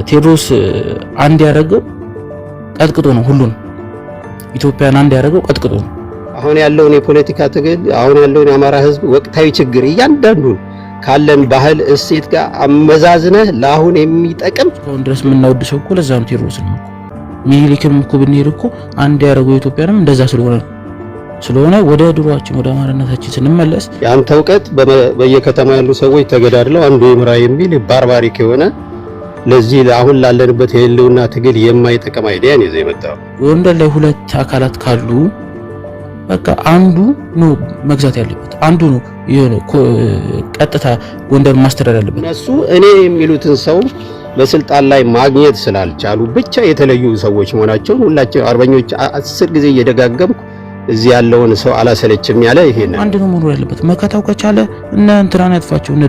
ቴዎድሮስ አንድ ያደረገው ቀጥቅጦ ነው። ሁሉን ኢትዮጵያን አንድ ያደረገው ቀጥቅጦ ነው። አሁን ያለውን የፖለቲካ ትግል አሁን ያለውን የአማራ ህዝብ ወቅታዊ ችግር እያንዳንዱን ካለን ባህል እሴት ጋር አመዛዝነህ ለአሁን የሚጠቅም እስካሁን ድረስ የምናወድሰው እኮ ለዛ ነው። ቴዎድሮስን ነው ሚኒሊክም እኮ ብንሄድ እኮ አንድ ያደረገው ኢትዮጵያንም እንደዛ ስለሆነ ወደ ድሮአችን ወደ አማራነታችን ስንመለስ ያንተ እውቀት በየከተማ ያሉ ሰዎች ተገዳድለው አንዱ ይምራ የሚል ባርባሪክ የሆነ ለዚህ አሁን ላለንበት የህልውና ትግል የማይጠቅም አይዲያ ነው ይዘው የመጣው። ጎንደር ላይ ሁለት አካላት ካሉ በቃ አንዱ ነው መግዛት ያለበት፣ አንዱ ነው ቀጥታ ጎንደር ማስተዳደር ያለበት። እነሱ እኔ የሚሉትን ሰው በስልጣን ላይ ማግኘት ስላልቻሉ ብቻ የተለዩ ሰዎች መሆናቸውን ሁላቸው አርበኞች 10 ጊዜ እየደጋገምኩ እዚህ ያለውን ሰው አላሰለችም ያለ ይሄን አንድ ነው መኖር ያለበት። መከታው ከቻለ እነ እንትራን ያጥፋቸው እነ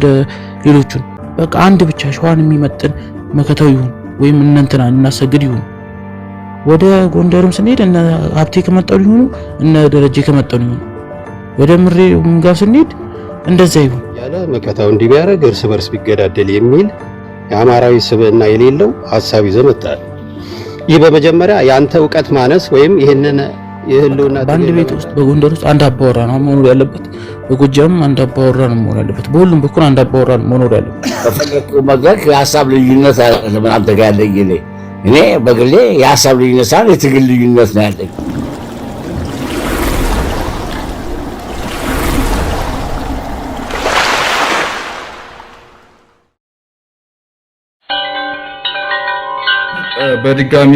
ሌሎቹን በቃ አንድ ብቻ ሸዋን የሚመጥን መከታው ይሁን ወይም እነ እንትና እናሰግድ ይሁን። ወደ ጎንደርም ስንሄድ እነ ሀብቴ ከመጣው ይሁን እነ ደረጀ ከመጣው ይሁን። ወደ ምሬ ጋር ስንሄድ እንደዛ ይሁን ያለ መከታው እንዲያረግ እርስ በርስ ቢገዳደል የሚል የአማራዊ ስብዕና የሌለው ሐሳብ ይዘመጣል። ይህ በመጀመሪያ ያንተ ዕውቀት ማነስ ወይም ይሄንን የህልውና በአንድ ቤት ውስጥ በጎንደር ውስጥ አንድ አባወራ ነው መኖር ያለበት። በጎጃም አንድ አባወራ ነው መኖር ያለበት። በሁሉም በኩል አንድ አባወራ ነው መኖር ያለበት። በፈለኩ መድረክ የሐሳብ ልዩነት ለምን አንተ ጋር ያለኝ እኔ በግሌ የሐሳብ ልዩነት ሳይሆን የትግል ልዩነት ነው ያለኝ። በድጋሚ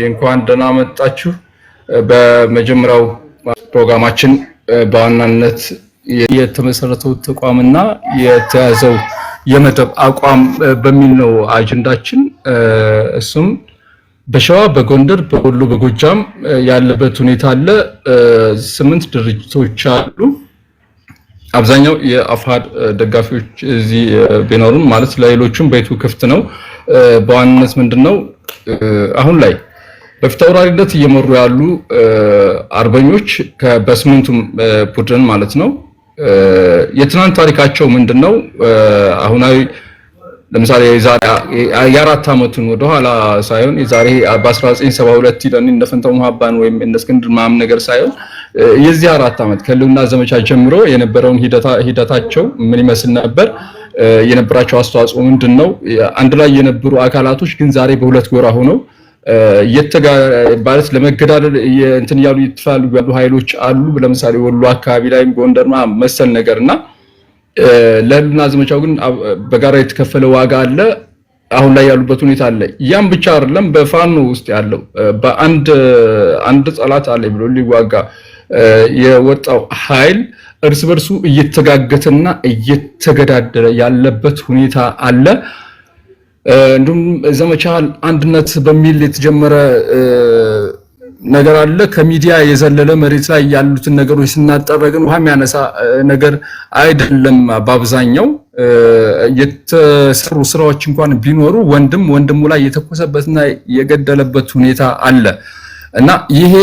እንኳን ደህና መጣችሁ። በመጀመሪያው ፕሮግራማችን በዋናነት የተመሰረተው ተቋምና የተያዘው የመደብ አቋም በሚል ነው አጀንዳችን። እሱም በሸዋ፣ በጎንደር፣ በወሎ፣ በጎጃም ያለበት ሁኔታ አለ። 8 ድርጅቶች አሉ። አብዛኛው የአፋድ ደጋፊዎች እዚህ ቢኖሩም ማለት ለሌሎችም ቤቱ ክፍት ነው። በዋናነት ምንድነው አሁን ላይ በፊታውራሪነት እየመሩ ያሉ አርበኞች በስምንቱም ቡድን ማለት ነው የትናንት ታሪካቸው ምንድነው? አሁናዊ ለምሳሌ የአራት ዓመቱን ወደ ኋላ ሳይሆን የዛሬ በ1972 ይለን እንደፈንታው መሐባን ወይም እንደ እስክንድር ማም ነገር ሳይሆን የዚህ 4 ዓመት ከህልውና ዘመቻ ጀምሮ የነበረውን ሂደታቸው ምን ይመስል ነበር? የነበራቸው አስተዋጽኦ ምንድነው? አንድ ላይ የነበሩ አካላቶች ግን ዛሬ በሁለት ጎራ ሆነው ማለት ለመገዳደል እንትን ያሉ ይተፋሉ ያሉ ኃይሎች አሉ። ለምሳሌ ወሎ አካባቢ ላይ ጎንደርማ መሰል ነገርና ለህልውና ዘመቻው ግን በጋራ የተከፈለ ዋጋ አለ። አሁን ላይ ያሉበት ሁኔታ አለ። ያም ብቻ አይደለም፣ በፋኖ ውስጥ ያለው አንድ ጠላት አለ ብሎ ሊዋጋ የወጣው ኃይል እርስ በርሱ እየተጋገተና እየተገዳደረ ያለበት ሁኔታ አለ። እንዲሁም ዘመቻ አንድነት በሚል የተጀመረ ነገር አለ። ከሚዲያ የዘለለ መሬት ላይ ያሉትን ነገሮች ስናጠረግን ውሃ የሚያነሳ ነገር አይደለም። በአብዛኛው የተሰሩ ስራዎች እንኳን ቢኖሩ ወንድሙ ላይ የተኮሰበትና የገደለበት ሁኔታ አለ እና ይሄ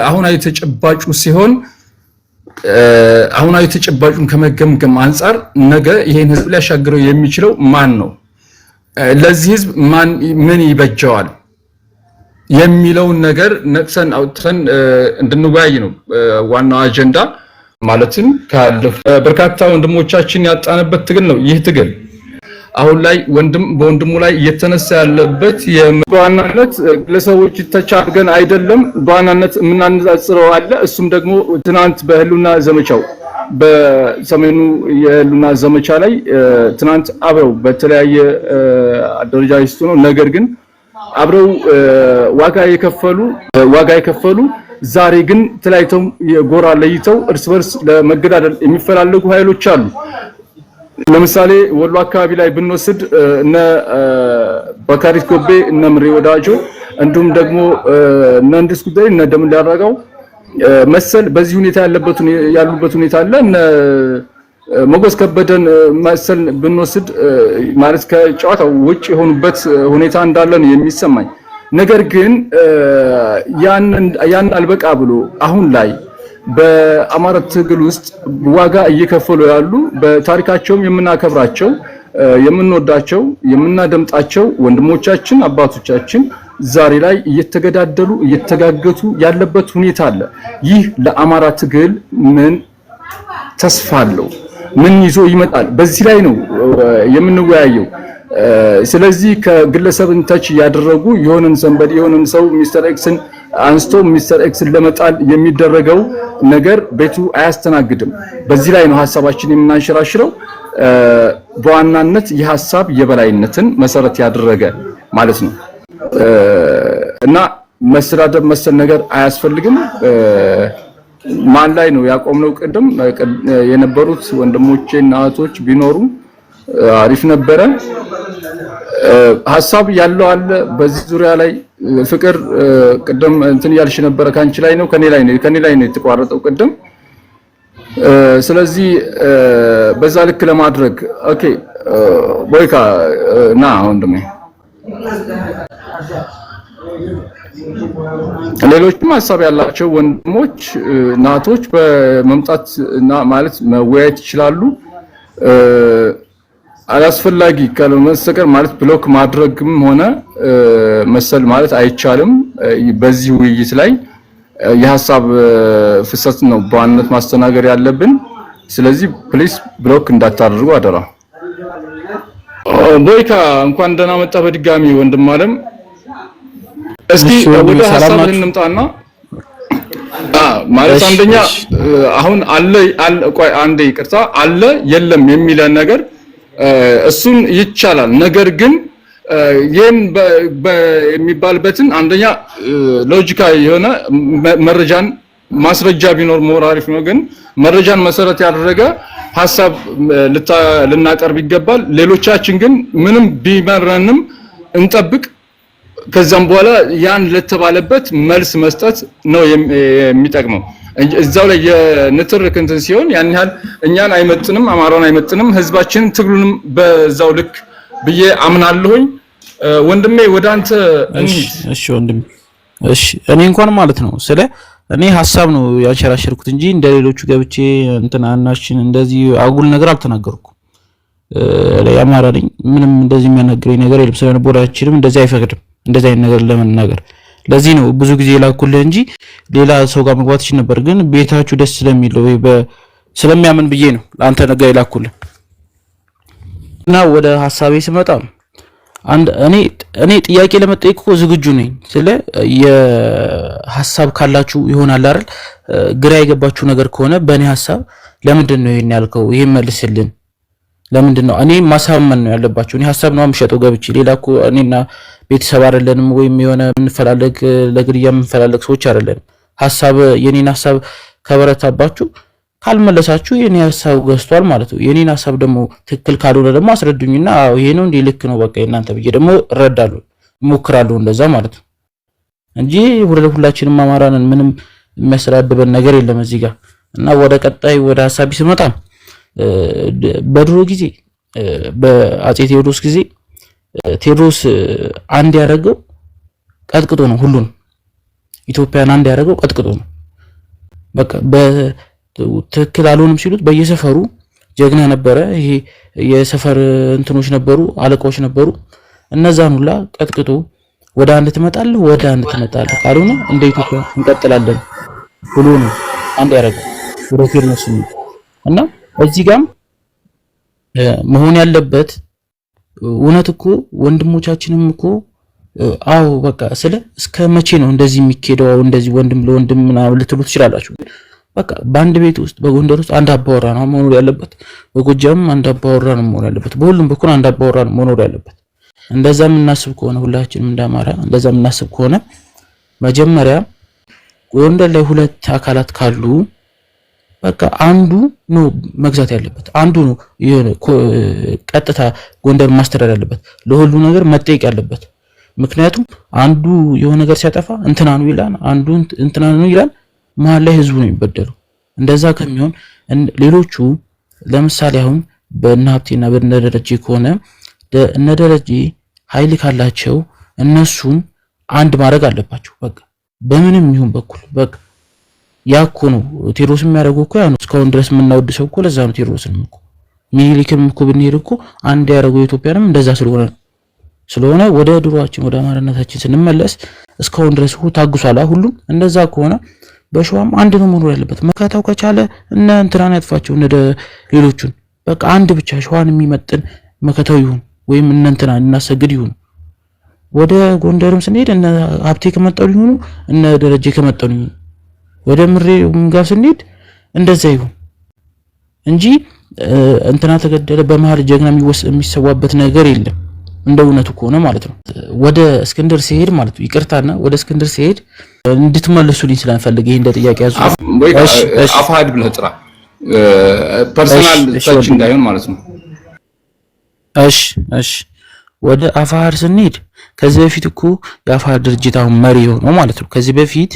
አሁናዊ ተጨባጩ ሲሆን አሁናዊ ተጨባጩን ከመገምገም አንፃር ነገ ይሄን ህዝብ ሊያሻግረው የሚችለው ማን ነው? ለዚህ ህዝብ ምን ይበጀዋል የሚለውን ነገር ነቅሰን አውጥተን እንድንወያይ ነው ዋናው አጀንዳ። ማለትም በርካታ ወንድሞቻችን ያጣነበት ትግል ነው። ይህ ትግል አሁን ላይ ወንድም በወንድሙ ላይ እየተነሳ ያለበት በዋናነት ለሰዎች ተቻርገን አይደለም፣ በዋናነት የምናነጻጽረው አለ። እሱም ደግሞ ትናንት በህልውና ዘመቻው በሰሜኑ የህልውና ዘመቻ ላይ ትናንት አብረው በተለያየ አደረጃጀት ነው፣ ነገር ግን አብረው ዋጋ የከፈሉ ዛሬ ግን ተለያይተው የጎራ ለይተው እርስ በርስ ለመገዳደል የሚፈላለጉ ኃይሎች አሉ። ለምሳሌ ወሎ አካባቢ ላይ ብንወስድ እነ በካሪት ጎቤ፣ እነ ምሬ ወዳጆ እንዲሁም ደግሞ እነ እንድስ ጉዳይ እነ ደም ሊያረጋው መሰል በዚህ ሁኔታ ያሉበት ሁኔታ አለ። እነ ሞገስ ከበደን መሰል ብንወስድ ማለት ከጨዋታው ውጭ የሆኑበት ሁኔታ እንዳለ ነው የሚሰማኝ። ነገር ግን ያን አልበቃ ብሎ አሁን ላይ በአማራ ትግል ውስጥ ዋጋ እየከፈሉ ያሉ በታሪካቸውም የምናከብራቸው የምንወዳቸው የምናደምጣቸው ወንድሞቻችን አባቶቻችን ዛሬ ላይ እየተገዳደሉ እየተጋገቱ ያለበት ሁኔታ አለ። ይህ ለአማራ ትግል ምን ተስፋ አለው? ምን ይዞ ይመጣል? በዚህ ላይ ነው የምንወያየው። ስለዚህ ከግለሰብን ተች ያደረጉ የሆነን ሰው ሚስተር ኤክስን አንስቶ ሚስተር ኤክስን ለመጣል የሚደረገው ነገር ቤቱ አያስተናግድም። በዚህ ላይ ነው ሐሳባችን የምናንሸራሽረው። በዋናነት የሐሳብ የበላይነትን መሰረት ያደረገ ማለት ነው እና መሰዳደብ መሰል ነገር አያስፈልግም። ማን ላይ ነው ያቆምነው? ቅድም የነበሩት ወንድሞቼና እህቶች ቢኖሩ አሪፍ ነበረ። ሐሳብ ያለው አለ በዚህ ዙሪያ ላይ ፍቅር ቅድም እንትን ያልሽ ነበር። ካንቺ ላይ ነው ከኔ ላይ ነው የተቋረጠው ቅድም። ስለዚህ በዛ ልክ ለማድረግ ኦኬ ቦይካ ና ወንድሜ ሌሎችም ሐሳብ ያላቸው ወንድሞች ናቶች በመምጣት እና ማለት መወያየት ይችላሉ። አላስፈላጊ ካልመሰከር ማለት ብሎክ ማድረግም ሆነ መሰል ማለት አይቻልም። በዚህ ውይይት ላይ የሐሳብ ፍሰት ነው በዋናነት ማስተናገር ያለብን። ስለዚህ ፕሊስ ብሎክ እንዳታደርጉ አደራ። ቦይካ እንኳን ደህና መጣ በድጋሚ ወንድም አለም። እስኪ ወደ ሐሳብ እንምጣና ማለት አንደኛ አሁን አለ ቆይ አንዴ ይቅርታ አለ የለም የሚለን ነገር እሱን ይቻላል። ነገር ግን ይሄን የሚባልበትን አንደኛ ሎጂካሊ የሆነ መረጃን ማስረጃ ቢኖር ሞራሪፍ ነው። ግን መረጃን መሰረት ያደረገ ሐሳብ ልናቀርብ ይገባል። ሌሎቻችን ግን ምንም ቢመረንም እንጠብቅ። ከዛም በኋላ ያን ለተባለበት መልስ መስጠት ነው የሚጠቅመው። እዛው ላይ የንትርክ እንትን ሲሆን ያን ያህል እኛን አይመጥንም፣ አማራን አይመጥንም፣ ህዝባችንን ትግሉንም በዛው ልክ ብዬ አምናለሁኝ። ወንድሜ ወደ አንተ እንሂድ። እሺ ወንድሜ፣ እሺ እኔ እንኳን ማለት ነው ስለ እኔ ሐሳብ ነው ያንሸራሸርኩት እንጂ እንደሌሎቹ ገብቼ እንትና አናሽን እንደዚህ አጉል ነገር አልተናገርኩም። ለአማራ ነኝ ምንም እንደዚህ የሚያናግረኝ ነገር የለም። ስለሆነ ቦታችንም እንደዚህ አይፈቅድም እንደዚህ አይነት ነገር ለመናገር። ለዚህ ነው ብዙ ጊዜ ላኩልህ እንጂ ሌላ ሰው ጋር መግባት ይችላል ነበር። ግን ቤታችሁ ደስ ስለሚለው ወይ ስለሚያምን ብዬ ነው ለአንተ ነገር ይላኩልህ። እና ወደ ሐሳቤ ስመጣ እኔ ጥያቄ ለመጠየቅ እኮ ዝግጁ ነኝ። ስለ የሐሳብ ካላችሁ ይሆናል አይደል? ግራ የገባችሁ ነገር ከሆነ በእኔ ሐሳብ ለምንድን ነው ይሄን ያልከው? ይሄን መልስልን። ለምንድን ነው እኔ ማሳመን ነው ያለባችሁ? እኔ ሐሳብ ነው የምሸጠው ገብቼ። ሌላ እኮ እኔና ቤተሰብ አይደለንም ወይም የሆነ እንፈላለግ ለግድያ እንፈላለግ ሰዎች አይደለንም። ሐሳብ የኔን ሐሳብ ከበረታባችሁ ካልመለሳችሁ የኔ ሐሳብ ገዝቷል ማለት ነው። የኔን ሐሳብ ደግሞ ትክክል ካልሆነ ደግሞ አስረዱኝና አዎ ይሄ ነው እንዴ ልክ ነው በቃ እናንተ ብዬ ደግሞ እረዳለሁ እሞክራለሁ እንደዛ ማለት ነው እንጂ ሁላችንም አማራንን ምንም የሚያስራድበን ነገር የለም እዚህ ጋር። እና ወደ ቀጣይ ወደ ሐሳብ ሲመጣ በድሮ ጊዜ በአጼ ቴዎድሮስ ጊዜ ቴዎድሮስ አንድ ያደረገው ቀጥቅጦ ነው። ሁሉን ኢትዮጵያን አንድ ያደረገው ቀጥቅጦ ነው። በቃ በትክክል አልሆንም ሲሉት በየሰፈሩ ጀግና ነበረ። ይሄ የሰፈር እንትኖች ነበሩ፣ አለቃዎች ነበሩ። እነዛን ሁላ ቀጥቅጦ ወደ አንድ ትመጣለህ፣ ወደ አንድ ትመጣለህ፣ ካልሆነ እንደ ኢትዮጵያ እንቀጥላለን ብሎ ነው አንድ ያደረገው ወደ ቴዎድሮስ ነው። እና እዚህ ጋር መሆን ያለበት እውነት እኮ ወንድሞቻችንም እኮ አዎ በቃ እስከ መቼ ነው እንደዚህ የሚኬደው? እንደዚህ ወንድም ለወንድም ምናምን ልትሉ ትችላላችሁ። በቃ በአንድ ቤት ውስጥ በጎንደር ውስጥ አንድ አባወራ ነው መኖር ያለበት፣ በጎጃም አንድ አባወራ ነው መኖር ያለበት፣ በሁሉም በኩል አንድ አባወራ ነው መኖር ያለበት። እንደዛ የምናስብ ከሆነ ሁላችንም እንዳማራ እንደዛ የምናስብ ከሆነ መጀመሪያ ጎንደር ላይ ሁለት አካላት ካሉ በቃ አንዱ ነው መግዛት ያለበት፣ አንዱ ነው የሆነ ቀጥታ ጎንደር ማስተዳደር ያለበት፣ ለሁሉ ነገር መጠየቅ ያለበት። ምክንያቱም አንዱ የሆነ ነገር ሲያጠፋ እንትና ነው ይላል፣ አንዱ እንትና ነው ይላል፣ መሀል ላይ ህዝቡ ነው የሚበደለው። እንደዛ ከሚሆን ሌሎቹ ለምሳሌ አሁን በእነ ሀብቴና በእነ ደረጀ ከሆነ እነ ደረጀ ኃይል ካላቸው እነሱን አንድ ማድረግ አለባቸው። በቃ በምንም ይሁን በኩል በቃ ያኮ ነው ቴዎድሮስ የሚያደርገው እኮ ያ ነው። እስካሁን ድረስ የምናወድሰው እኮ ለዛ ነው ቴዎድሮስን እኮ ሚኒሊክም እኮ ብንሄድ እኮ አንድ ያደረገው ኢትዮጵያንም እንደዛ ስለሆነ ወደ ድሮአችን ወደ አማራነታችን ስንመለስ እስካሁን ድረስ ታግሷል ሁሉም። እንደዛ ከሆነ በሸዋም አንድ ነው መኖር ያለበት። መከታው ከቻለ እነ እንትራን ያጥፋቸው እነ ሌሎቹን በቃ አንድ ብቻ ሸዋን የሚመጥን መከታው ይሁን ወይም እነ እንትራን እናሰግድ ይሁን። ወደ ጎንደርም ስንሄድ እነ ሀብቴ ከመጣው ይሁኑ እነ ደረጀ ከመጣው ይሁኑ። ወደ ምሬም ጋር ስንሄድ እንደዛ ይሁን እንጂ እንትና ተገደለ በመሃል ጀግና የሚሰዋበት ነገር የለም። እንደው እውነቱ ከሆነ ማለት ነው። ወደ እስክንድር ሲሄድ ማለት ነው ይቅርታና ወደ እስክንድር ሲሄድ እንድትመልሱልኝ ስለምፈልግ ይሄ እንደ ጥያቄ ያዙ። አፋድ ብለህ ጥራ ፐርሰናል ታች እንዳይሆን ማለት ነው። እሺ ወደ አፋድ ስንሄድ ከዚህ በፊት እኮ የአፋድ ድርጅት አሁን መሪ ሆኖ ማለት ነው ከዚህ በፊት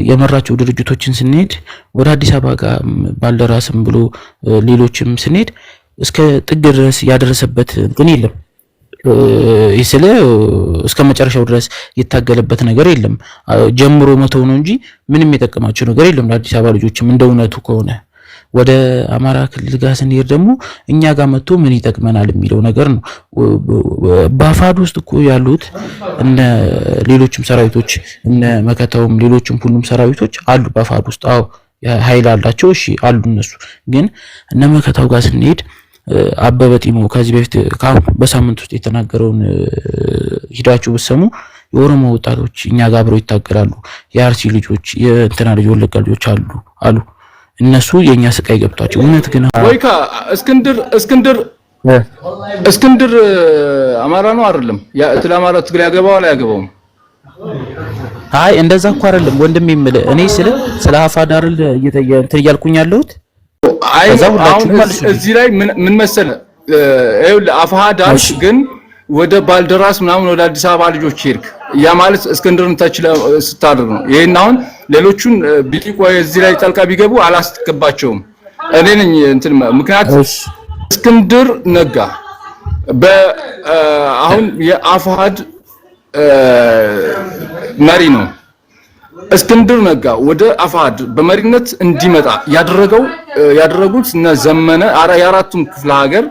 የመራቸው ድርጅቶችን ስንሄድ ወደ አዲስ አበባ ጋር ባልደራስም ብሎ ሌሎችም ስንሄድ እስከ ጥግ ድረስ ያደረሰበት ግን የለም። ይስለ እስከ መጨረሻው ድረስ የታገለበት ነገር የለም። ጀምሮ መተው ነው እንጂ ምንም የጠቀማቸው ነገር የለም ለአዲስ አበባ ልጆችም እንደ እውነቱ ከሆነ። ወደ አማራ ክልል ጋር ስንሄድ ደግሞ እኛ ጋር መጥቶ ምን ይጠቅመናል የሚለው ነገር ነው። በአፋድ ውስጥ እኮ ያሉት እነ ሌሎችም ሰራዊቶች እነ መከታውም ሌሎችም ሁሉም ሰራዊቶች አሉ በአፋድ ውስጥ። አዎ ኃይል አላቸው። እሺ አሉ እነሱ ግን እነ መከታው ጋር ስንሄድ አበበ ጢሞ ከዚህ በፊት በሳምንት ውስጥ የተናገረውን ሂዳችሁ ብትሰሙ የኦሮሞ ወጣቶች እኛ ጋር አብረው ይታገላሉ። የአርሲ ልጆች የእንትና ልጅ ወለጋ ልጆች አሉ እነሱ የኛ ስቃይ ገብቷቸው እውነት ግን ወይካ እስክንድር አማራ ነው አይደለም? ስለ አማራ ትግል ያገባዋል አያገባውም? አይ እንደዛ እኮ አይደለም ወንድሜ የምልህ እኔ ስለ አፋድ አይደል እንትን እያልኩኝ ያለሁት። አይ አሁን እዚህ ላይ ምን መሰለህ ይኸውልህ አፋድ አልክ ግን ወደ ባልደራስ ምናምን ወደ አዲስ አበባ ልጆች ሄድክ። ያ ማለት እስክንድርን ታች ስታደርግ ነው። ይሄን አሁን ሌሎቹን ቢቂቆ እዚህ ላይ ጣልቃ ቢገቡ አላስገባቸውም። እኔ ነኝ እንትን ምክንያት እስክንድር ነጋ አሁን የአፋድ መሪ ነው። እስክንድር ነጋ ወደ አፋድ በመሪነት እንዲመጣ ያደረጉት እነ ዘመነ የአራቱም ክፍለ ሀገር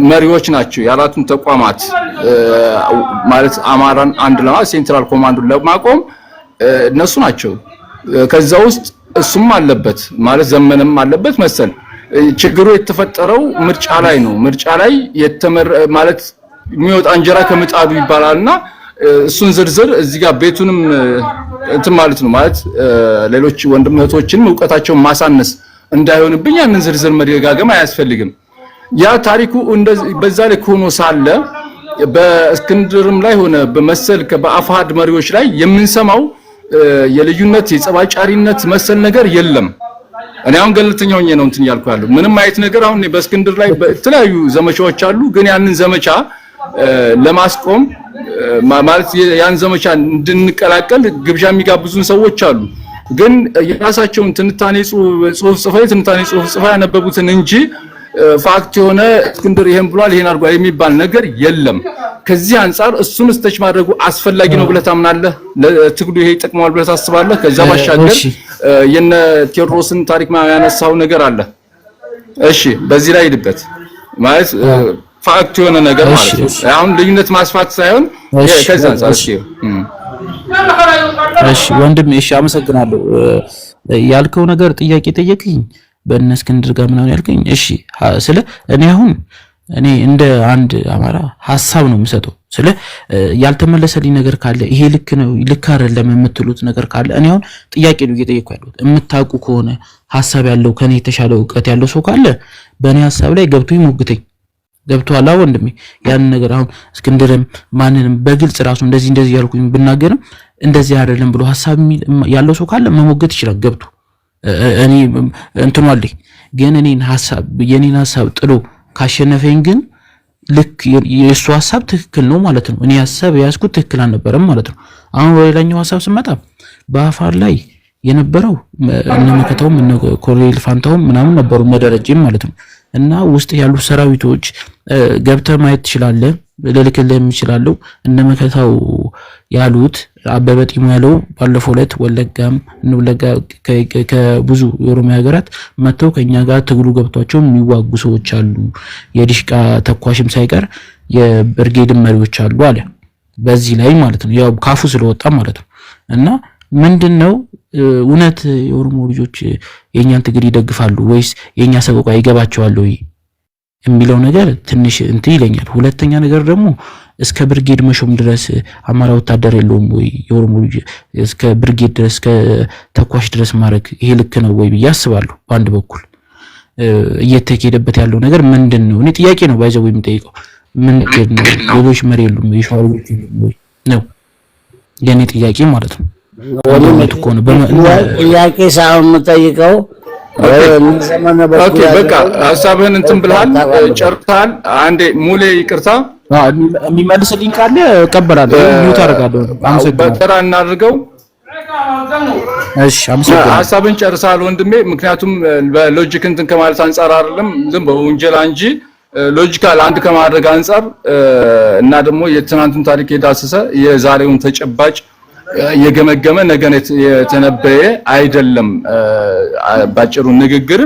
መሪዎች ናቸው። የአራቱም ተቋማት ማለት አማራን አንድ ለማለት ሴንትራል ኮማንዱን ለማቆም እነሱ ናቸው። ከዛ ውስጥ እሱም አለበት ማለት ዘመነም አለበት መሰል። ችግሩ የተፈጠረው ምርጫ ላይ ነው። ምርጫ ላይ ማለት የሚወጣ እንጀራ ከምጣዱ ይባላልና እሱን ዝርዝር እዚህ ጋር ቤቱንም እንትን ማለት ነው ማለት ሌሎች ወንድም እህቶችንም ዕውቀታቸውን ማሳነስ እንዳይሆንብኝ ያንን ዝርዝር መደጋገም አያስፈልግም። ያ ታሪኩ እንደዚህ በዛ ላይ ሆኖ ሳለ በእስክንድርም ላይ ሆነ በመሰል በአፋድ መሪዎች ላይ የምንሰማው የልዩነት የጸባጫሪነት መሰል ነገር የለም። እኔ አሁን ገለልተኛ ሆኜ ነው እንትን ያልኩ ያለው ምንም አይነት ነገር አሁን በእስክንድር ላይ በተለያዩ ዘመቻዎች አሉ። ግን ያንን ዘመቻ ለማስቆም ማለት ያን ዘመቻ እንድንቀላቀል ግብዣ የሚጋብዙን ሰዎች አሉ። ግን የራሳቸውን ትንታኔ ጽሑፍ ያነበቡትን እንጂ ፋክት የሆነ እስክንድር ይሄን ብሏል ይሄን አድርጓል የሚባል ነገር የለም። ከዚህ አንፃር እሱን ስተች ማድረጉ አስፈላጊ ነው ብለህ ታምናለህ? ለትግሉ ይሄ ይጠቅማል ብለህ ታስባለህ? ከዛ ባሻገር የነ ቴዎድሮስን ታሪክ ያነሳው ነገር አለ። እሺ በዚህ ላይ ሄድበት ማለት ፋክት የሆነ ነገር ማለት ነው። አሁን ልዩነት ማስፋት ሳይሆን ከዛ አንፃር እሺ ወንድም እሺ አመሰግናለሁ። ያልከው ነገር ጥያቄ ጠየቅኝ በእነ እስክንድር ጋር ምናምን ያልከኝ እሺ እኔ እንደ አንድ አማራ ሐሳብ ነው የምሰጠው። ያልተመለሰልኝ ነገር ካለ ይሄ ልክ ነው ልክ አይደለም የምትሉት ነገር ካለ እኔ አሁን ጥያቄ ነው እየጠየቅኩ ያለሁት። የምታውቁ ከሆነ ሐሳብ ያለው ከኔ የተሻለ ዕውቀት ያለው ሰው ካለ በእኔ ሐሳብ ላይ ገብቶ ይሞግተኝ። ገብቷል ወንድሜ? ያን ነገር አሁን እስክንድርም ማንንም በግልጽ ራሱ እንደዚህ ያልኩኝ ብናገርም እንደዚህ አይደለም ብሎ ሐሳብ ያለው ሰው ካለ መሞገት ይችላል ገብቶ እኔ እንትኑ አለኝ። ግን የኔን ሐሳብ ጥሎ ካሸነፈኝ ግን ልክ የሱ ሐሳብ ትክክል ነው ማለት ነው። እኔ ሐሳብ ያስኩት ትክክል አልነበረም ማለት ነው። አሁን ወይላኛው ሐሳብ ስመጣ በአፋር ላይ የነበረው እነ መከታውም እነ ኮሎኔል ፋንታውም ምናምን ነበሩ መደረጃም ማለት ነው። እና ውስጥ ያሉ ሰራዊቶች ገብተ ማየት ትችላለህ። ለልክልህም ይችላል። እነ መከታው ያሉት አበበ ጢሞ ያለው ባለፈው ዕለት ወለጋም ወለጋ ከብዙ የኦሮሚያ ሀገራት መጥተው ከኛ ጋር ትግሉ ገብቷቸው የሚዋጉ ሰዎች አሉ፣ የዲሽቃ ተኳሽም ሳይቀር የብርጌድ መሪዎች አሉ አለ። በዚህ ላይ ማለት ነው ያው ካፉ ስለወጣ ማለት ነው። እና ምንድነው እውነት የኦሮሞ ልጆች የኛን ትግል ይደግፋሉ ወይስ የኛ ሰቆቃ ይገባቸዋል ወይ የሚለው ነገር ትንሽ እንትን ይለኛል። ሁለተኛ ነገር ደግሞ እስከ ብርጌድ መሾም ድረስ አማራ ወታደር የለውም ወይ የኦሮሞ ልጅ እስከ ብርጌድ ድረስ እስከ ተኳሽ ድረስ ማድረግ ይሄ ልክ ነው ወይ ብዬ አስባለሁ። በአንድ በኩል እየተከሄደበት ያለው ነገር ምንድነው? እኔ ጥያቄ ነው ባይዘው የሚጠይቀው ምንድነው? ሌሎች መሪ የሉም ይሻሉት ነው የኔ ጥያቄ ማለት ነው። ወንድምቱ እኮ ነው ጥያቄ ሳይሆን የምጠይቀው ኦኬ በቃ ሐሳብህን እንትን ብለሃል ጨርሰሃል። አንዴ ሙሌ ይቅርታ የሚመልስልኝ ካለ እቀበላለሁ። ኒውት አደርጋለሁ። አመሰግናለሁ። በተራ እናድርገው። እሺ አመሰግናለሁ። ሐሳብን ጨርሰሃል ወንድሜ። ምክንያቱም በሎጂክ እንትን ከማለት አንፃር አይደለም ዝም በወንጀል እንጂ ሎጂካል አንድ ከማድረግ አንፃር እና ደግሞ የትናንቱን ታሪክ የዳሰሰ የዛሬውን ተጨባጭ የገመገመ ነገን የተነበየ አይደለም ባጭሩ ንግግር።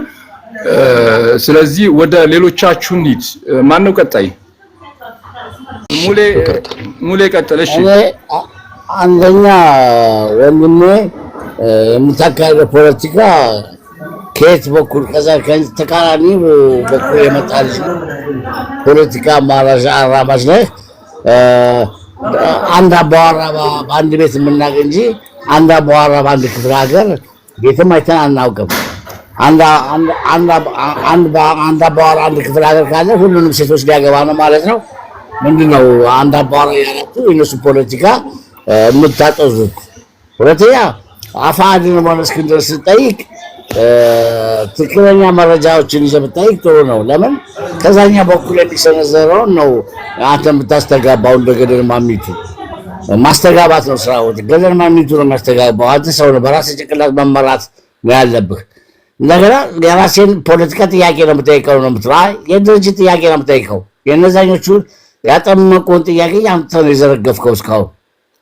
ስለዚህ ወደ ሌሎቻችሁ እንሂድ። ማን ነው ቀጣይ? ሙሌ ቀጥል። እሺ አንደኛ ወንድሜ የምታካሄደው ፖለቲካ ከየት በኩል ከዛ ተቃራኒ በኩል የመጣል ፖለቲካ አራማጅ ነህ። አንድ አባወራ በአንድ ቤት የምናገኝ እንጂ አንድ አባወራ በአንድ ክፍለ ሀገር ቤትም አይተን አናውቅም። አንድ አባወራ አንድ ክፍለ ሀገር ካለ ሁሉንም ሴቶች ሊያገባ ነው ማለት ነው። ምንድነው አንድ አባወራ ያላችሁ የነሱ ፖለቲካ የምታጠዙት? ሁለተኛ አፋሕድን ሆነ እስክንድር ስጠይቅ ትክክለኛ መረጃዎችን ይዘህ ብትጠይቅ ጥሩ ነው። ለምን ከዛኛ በኩል የሚሰነዘረውን ነው አንተ የምታስተጋባው። እንደ ገደል ማሚቱ ማስተጋባት ነው ስራው። ገደል ማሚቱ ነው ማስተጋባው። አንተ ሰው ነው፣ በራስህ ጭንቅላት መመራት ነው ያለብህ። እንደገና የራሴን ፖለቲካ ጥያቄ ነው የምጠይቀው ነው የምትለው። አይ የድርጅት ጥያቄ ነው የምጠይቀው። የእነዛኞቹ ያጠመቁን ጥያቄ አንተ ነው የዘረገፍከው እስካሁን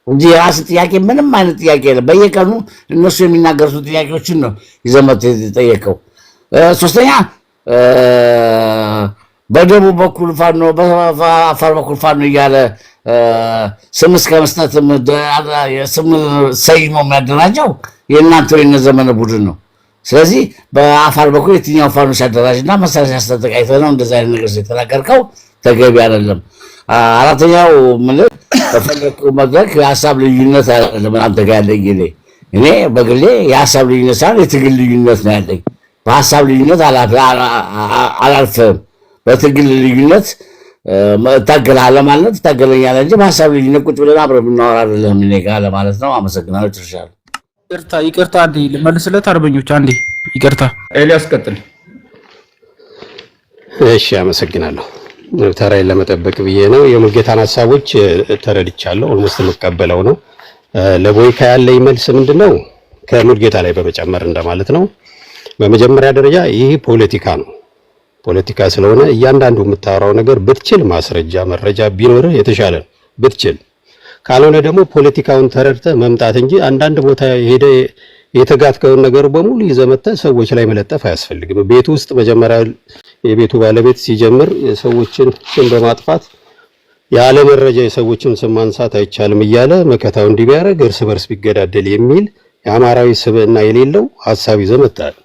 እንጂ የራስ ጥያቄ ምንም አይነት ጥያቄ የለም። በየቀኑ እነሱ የሚናገሩት ጥያቄዎችን ነው ይዘመት የጠየቀው። ሶስተኛ በደቡብ በኩል ፋኖ በአፋር በኩል ፋኖ እያለ ስም እስከ መስጠት ስም ሰይሞ የሚያደራጀው የእናንተ የነዘመነ ቡድን ነው። ስለዚህ በአፋር በኩል የትኛው ፋኖ ሲያደራጅና መሳሪያ ሲያስታጥቅ አይተህ ነው እንደዛ አይነት ነገር የተናገርከው? ተገቢ አይደለም። አራተኛው ምን በፈለከው መድረክ የሀሳብ ልዩነት አይደለም አንተ ጋር ያለኝ። እኔ በግሌ የሀሳብ ልዩነት ሳይሆን የትግል ልዩነት ነው ያለኝ። በሀሳብ ልዩነት አላልፍም። በትግል ልዩነት እታገላለሁ ማለት እታገለኛለህ እንጂ በሀሳብ ልዩነት ቁጭ ብለን አብረን ብናወራ አይደለም እኔ ጋር ለማለት ነው። አመሰግናለሁ። ጨርሻለሁ። ይቅርታ አንዴ ልመልስለት። አርበኞች አንዴ ይቅርታ። ኤልያስ ቀጥል። እሺ አመሰግናለሁ። ተራዬን ለመጠበቅ ብዬ ነው። የሙልጌታን ሐሳቦች ተረድቻለሁ። ኦልሞስት የምቀበለው ነው። ለቦይካ ያለኝ መልስ ምንድነው? ከሙልጌታ ላይ በመጨመር እንደማለት ነው። በመጀመሪያ ደረጃ ይህ ፖለቲካ ነው። ፖለቲካ ስለሆነ እያንዳንዱ የምታወራው ነገር ብትችል ማስረጃ መረጃ ቢኖርህ የተሻለ ነው። ብትችል ካልሆነ ደግሞ ፖለቲካውን ተረድተህ መምጣት እንጂ አንዳንድ ቦታ ሄደ የተጋትከውን ነገር በሙሉ ይዘህ መጥተህ ሰዎች ላይ መለጠፍ አያስፈልግም። ቤት ውስጥ መጀመሪያ የቤቱ ባለቤት ሲጀምር የሰዎችን ስም በማጥፋት ያለ መረጃ የሰዎችን ስም ማንሳት አይቻልም እያለ መከታው እንዲያደርግ እርስ በርስ ቢገዳደል የሚል የአማራዊ ስብዕና የሌለው ሐሳብ ይዘህ መጥተሃል።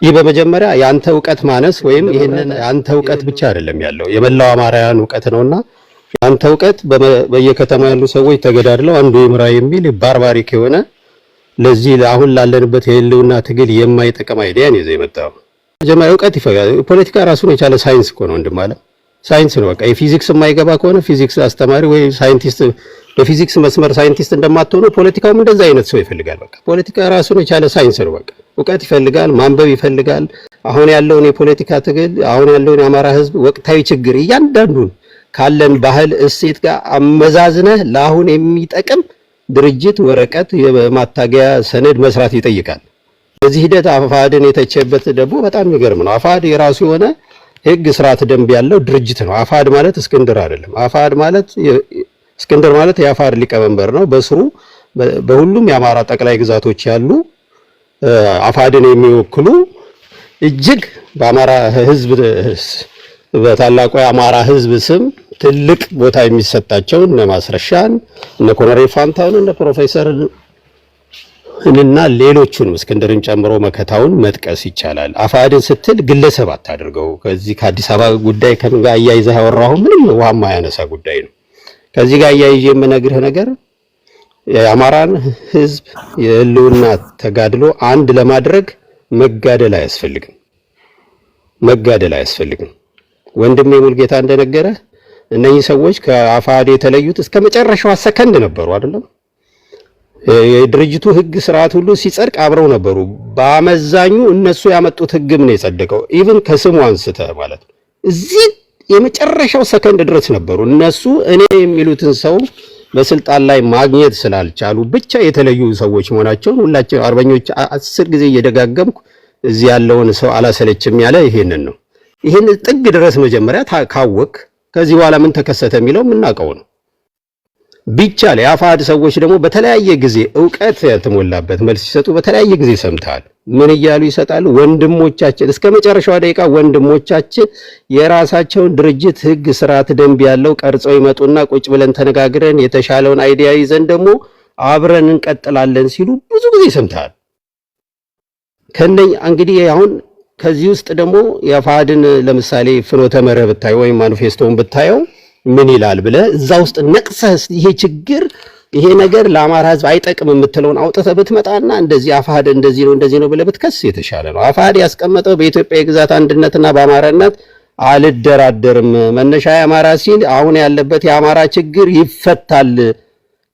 ይህ በመጀመሪያ ያንተ ዕውቀት ማነስ ወይም ይሄንን ያንተ ዕውቀት ብቻ አይደለም ያለው የመላው አማራውያን ዕውቀት ነውና ያንተ ዕውቀት በየከተማው ያሉ ሰዎች ተገዳድለው አንዱ ይምራ የሚል ባርባሪክ የሆነ ለዚህ አሁን ላለንበት የህልውና ትግል የማይጠቅም አይዲያ ነው ይዘህ የመጣው። መጀመሪያ ዕውቀት ይፈጋል። ፖለቲካ ራሱን የቻለ ሳይንስ እኮ ነው ወንድም አለ። ሳይንስ ነው በቃ። የፊዚክስ የማይገባ ከሆነ ፊዚክስ አስተማሪ ወይ ሳይንቲስት በፊዚክስ መስመር ሳይንቲስት እንደማትሆኑ ፖለቲካውም እንደዛ አይነት ሰው ይፈልጋል። በቃ ፖለቲካ ራሱን የቻለ ሳይንስ ነው በቃ። ዕውቀት ይፈልጋል፣ ማንበብ ይፈልጋል። አሁን ያለውን የፖለቲካ ትግል፣ አሁን ያለውን የአማራ ህዝብ ወቅታዊ ችግር እያንዳንዱን ካለን ባህል እሴት ጋር አመዛዝነህ ለአሁን የሚጠቅም ድርጅት ወረቀት የማታገያ ሰነድ መስራት ይጠይቃል። በዚህ ሂደት አፋሕድን የተቸበት ደግሞ በጣም የሚገርም ነው። አፋሕድ የራሱ የሆነ ህግ፣ ስርዓት፣ ደንብ ያለው ድርጅት ነው። አፋሕድ ማለት እስክንድር አይደለም። አፋሕድ ማለት እስክንድር ማለት የአፋሕድ ሊቀመንበር ነው። በስሩ በሁሉም የአማራ ጠቅላይ ግዛቶች ያሉ አፋድን የሚወክሉ እጅግ በአማራ ህዝብ በታላቁ የአማራ ህዝብ ስም ትልቅ ቦታ የሚሰጣቸው እነ ማስረሻን እነ ኮሎኔል ፋንታውን እነ ፕሮፌሰር እና ሌሎቹንም እስክንድርን ጨምሮ መከታውን መጥቀስ ይቻላል። አፋድን ስትል ግለሰብ አታድርገው። ከዚህ ከአዲስ አበባ ጉዳይ ከምን ጋር አያይዘህ ያወራው ምንም ውሃ ማያነሳ ጉዳይ ነው። ከዚህ ጋር አያይዤ የምነግርህ ነገር የአማራን ህዝብ የህልውና ተጋድሎ አንድ ለማድረግ መጋደል አያስፈልግም። ወንድሜ ሙልጌታ እንደነገረ እነኚህ ሰዎች ከአፋድ የተለዩት እስከ መጨረሻው ሰከንድ ነበሩ አይደለም። የድርጅቱ ህግ ስርዓት ሁሉ ሲጸድቅ አብረው ነበሩ። በአመዛኙ እነሱ ያመጡት ህግም ነው የጸደቀው። ኢቭን ከስሙ አንስተ ማለት ነው እዚህ የመጨረሻው ሰከንድ ድረስ ነበሩ። እነሱ እኔ የሚሉትን ሰው በስልጣን ላይ ማግኘት ስላልቻሉ ብቻ የተለዩ ሰዎች መሆናቸውን ሁላቸው አርበኞች 10 ጊዜ እየደጋገምኩ እዚህ ያለውን ሰው አላሰለችም ያለ ይሄንን ነው። ይሄን ጥግ ድረስ መጀመሪያ ካወቅ ከዚህ በኋላ ምን ተከሰተ የሚለው የምናውቀው ነው። ቢቻል የአፋድ ሰዎች ደግሞ በተለያየ ጊዜ ዕውቀት የተሞላበት መልስ ሲሰጡ በተለያየ ጊዜ ሰምተሃል። ምን እያሉ ይሰጣሉ? ወንድሞቻችን እስከ መጨረሻው ደቂቃ ወንድሞቻችን የራሳቸውን ድርጅት ህግ፣ ስርዓት፣ ደንብ ያለው ቀርጸው ይመጡና ቁጭ ብለን ተነጋግረን የተሻለውን አይዲያ ይዘን ደግሞ አብረን እንቀጥላለን ሲሉ ብዙ ጊዜ ሰምተሃል። ከነኝ እንግዲህ አሁን ከዚህ ውስጥ ደግሞ የአፋድን ለምሳሌ ፍኖተ መርህ ብታየው ወይም ማኒፌስቶውን ብታየው ምን ይላል ብለህ እዛ ውስጥ ነቅሰህ ይሄ ችግር ይሄ ነገር ለአማራ ህዝብ አይጠቅም የምትለውን አውጥተህ ብትመጣና እንደዚህ አፋድ እንደዚህ ነው ብለህ ብትከስ የተሻለ ነው። አፋድ ያስቀመጠው በኢትዮጵያ የግዛት አንድነትና በአማራነት አልደራደርም፣ መነሻ የአማራ ሲል አሁን ያለበት የአማራ ችግር ይፈታል፣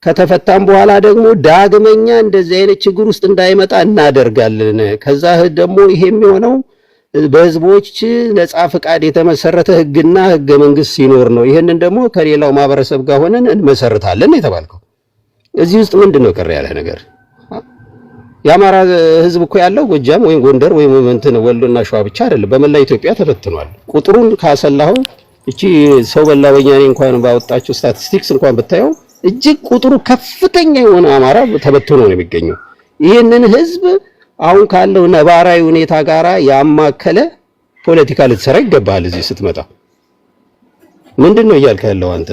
ከተፈታም በኋላ ደግሞ ዳግመኛ እንደዚህ አይነት ችግር ውስጥ እንዳይመጣ እናደርጋለን። ከዛ ደግሞ ይሄ የሚሆነው በህዝቦች ነፃ ፍቃድ የተመሰረተ ህግና ህገ መንግስት ሲኖር ነው። ይሄንን ደግሞ ከሌላው ማህበረሰብ ጋር ሆነን እንመሰርታለን የተባልከው እዚህ ውስጥ ምንድነው ቀር ያለ ነገር? የአማራ ህዝብ እኮ ያለው ጎጃም ወይም ጎንደር ወይም እንትን ወሎና ሸዋ ብቻ አይደለም፣ በመላ ኢትዮጵያ ተበትኗል። ቁጥሩን ካሰላኸው እቺ ሰው በላ ወያኔ እንኳን ባወጣችው ስታቲስቲክስ እንኳን ብታየው እጅግ ቁጥሩ ከፍተኛ የሆነ አማራ ተበትኖ ነው የሚገኘው። ይሄንን ህዝብ አሁን ካለው ነባራዊ ሁኔታ ጋራ ያማከለ ፖለቲካ ልትሰራ ይገባል። እዚህ ስትመጣ ምንድነው እያልከ ያለው አንተ?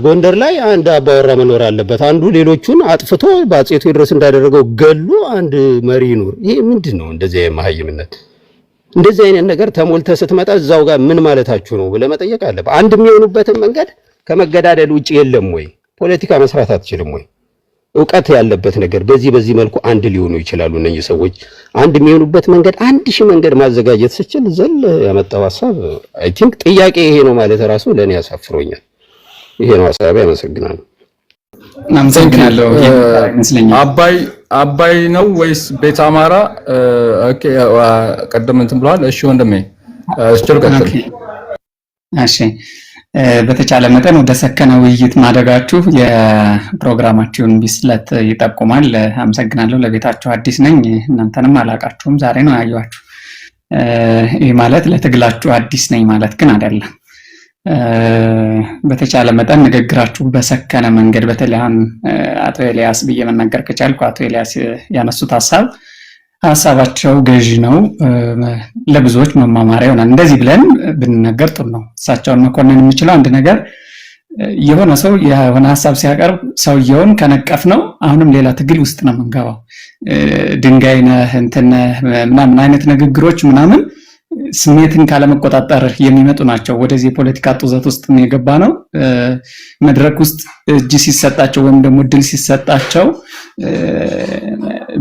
ጎንደር ላይ አንድ አባወራ መኖር አለበት፣ አንዱ ሌሎቹን አጥፍቶ በአፄ ቴዎድሮስ እንዳደረገው ገሉ አንድ መሪ ይኑር። ይሄ ምንድነው? እንደዚህ የማህይምነት እንደዚህ አይነት ነገር ተሞልተ ስትመጣ እዛው ጋር ምን ማለታችሁ ነው ብለህ መጠየቅ አለብህ። አንድ የሚሆኑበትን መንገድ ከመገዳደል ውጪ የለም ወይ? ፖለቲካ መስራት አትችልም ወይ? ዕውቀት ያለበት ነገር በዚህ መልኩ አንድ ሊሆኑ ይችላሉ። እነዚህ ሰዎች አንድ የሚሆኑበት መንገድ 1000 መንገድ ማዘጋጀት ስችል ዘል ያመጣው ሐሳብ አይ ቲንክ ጥያቄ ይሄ ነው ማለት ራሱ ለኔ ያሳፍሮኛል። ይሄ ነው ሐሳቤ። አመሰግናለሁ። አመሰግናለሁ። ይመስለኛል አባይ ነው ወይስ ቤት አማራ? ኦኬ ቀደም እንትን ብለዋል። እሺ ወንድሜ እሺ ቀጥል። እሺ በተቻለ መጠን ወደ ሰከነ ውይይት ማደጋችሁ የፕሮግራማችሁን ቢስለት ይጠቁማል። አመሰግናለሁ። ለቤታችሁ አዲስ ነኝ፣ እናንተንም አላቃችሁም፣ ዛሬ ነው ያየኋችሁ። ይህ ማለት ለትግላችሁ አዲስ ነኝ ማለት ግን አይደለም። በተቻለ መጠን ንግግራችሁ በሰከነ መንገድ በተለይ አቶ ኤልያስ ብዬ መናገር ከቻልኩ አቶ ኤልያስ ያነሱት ሀሳባቸው ገዢ ነው፣ ለብዙዎች መማማሪያ ይሆናል። እንደዚህ ብለን ብንነገር ጥሩ ነው። እሳቸውን መኮንን የሚችለው አንድ ነገር የሆነ ሰው የሆነ ሀሳብ ሲያቀርብ ሰውየውን ከነቀፍ ነው አሁንም ሌላ ትግል ውስጥ ነው የምንገባው። ድንጋይ ነህ እንትን ምናምን አይነት ንግግሮች ምናምን ስሜትን ካለመቆጣጠር የሚመጡ ናቸው። ወደዚህ የፖለቲካ ጡዘት ውስጥ የገባ ነው። መድረክ ውስጥ እጅ ሲሰጣቸው ወይም ደግሞ ድል ሲሰጣቸው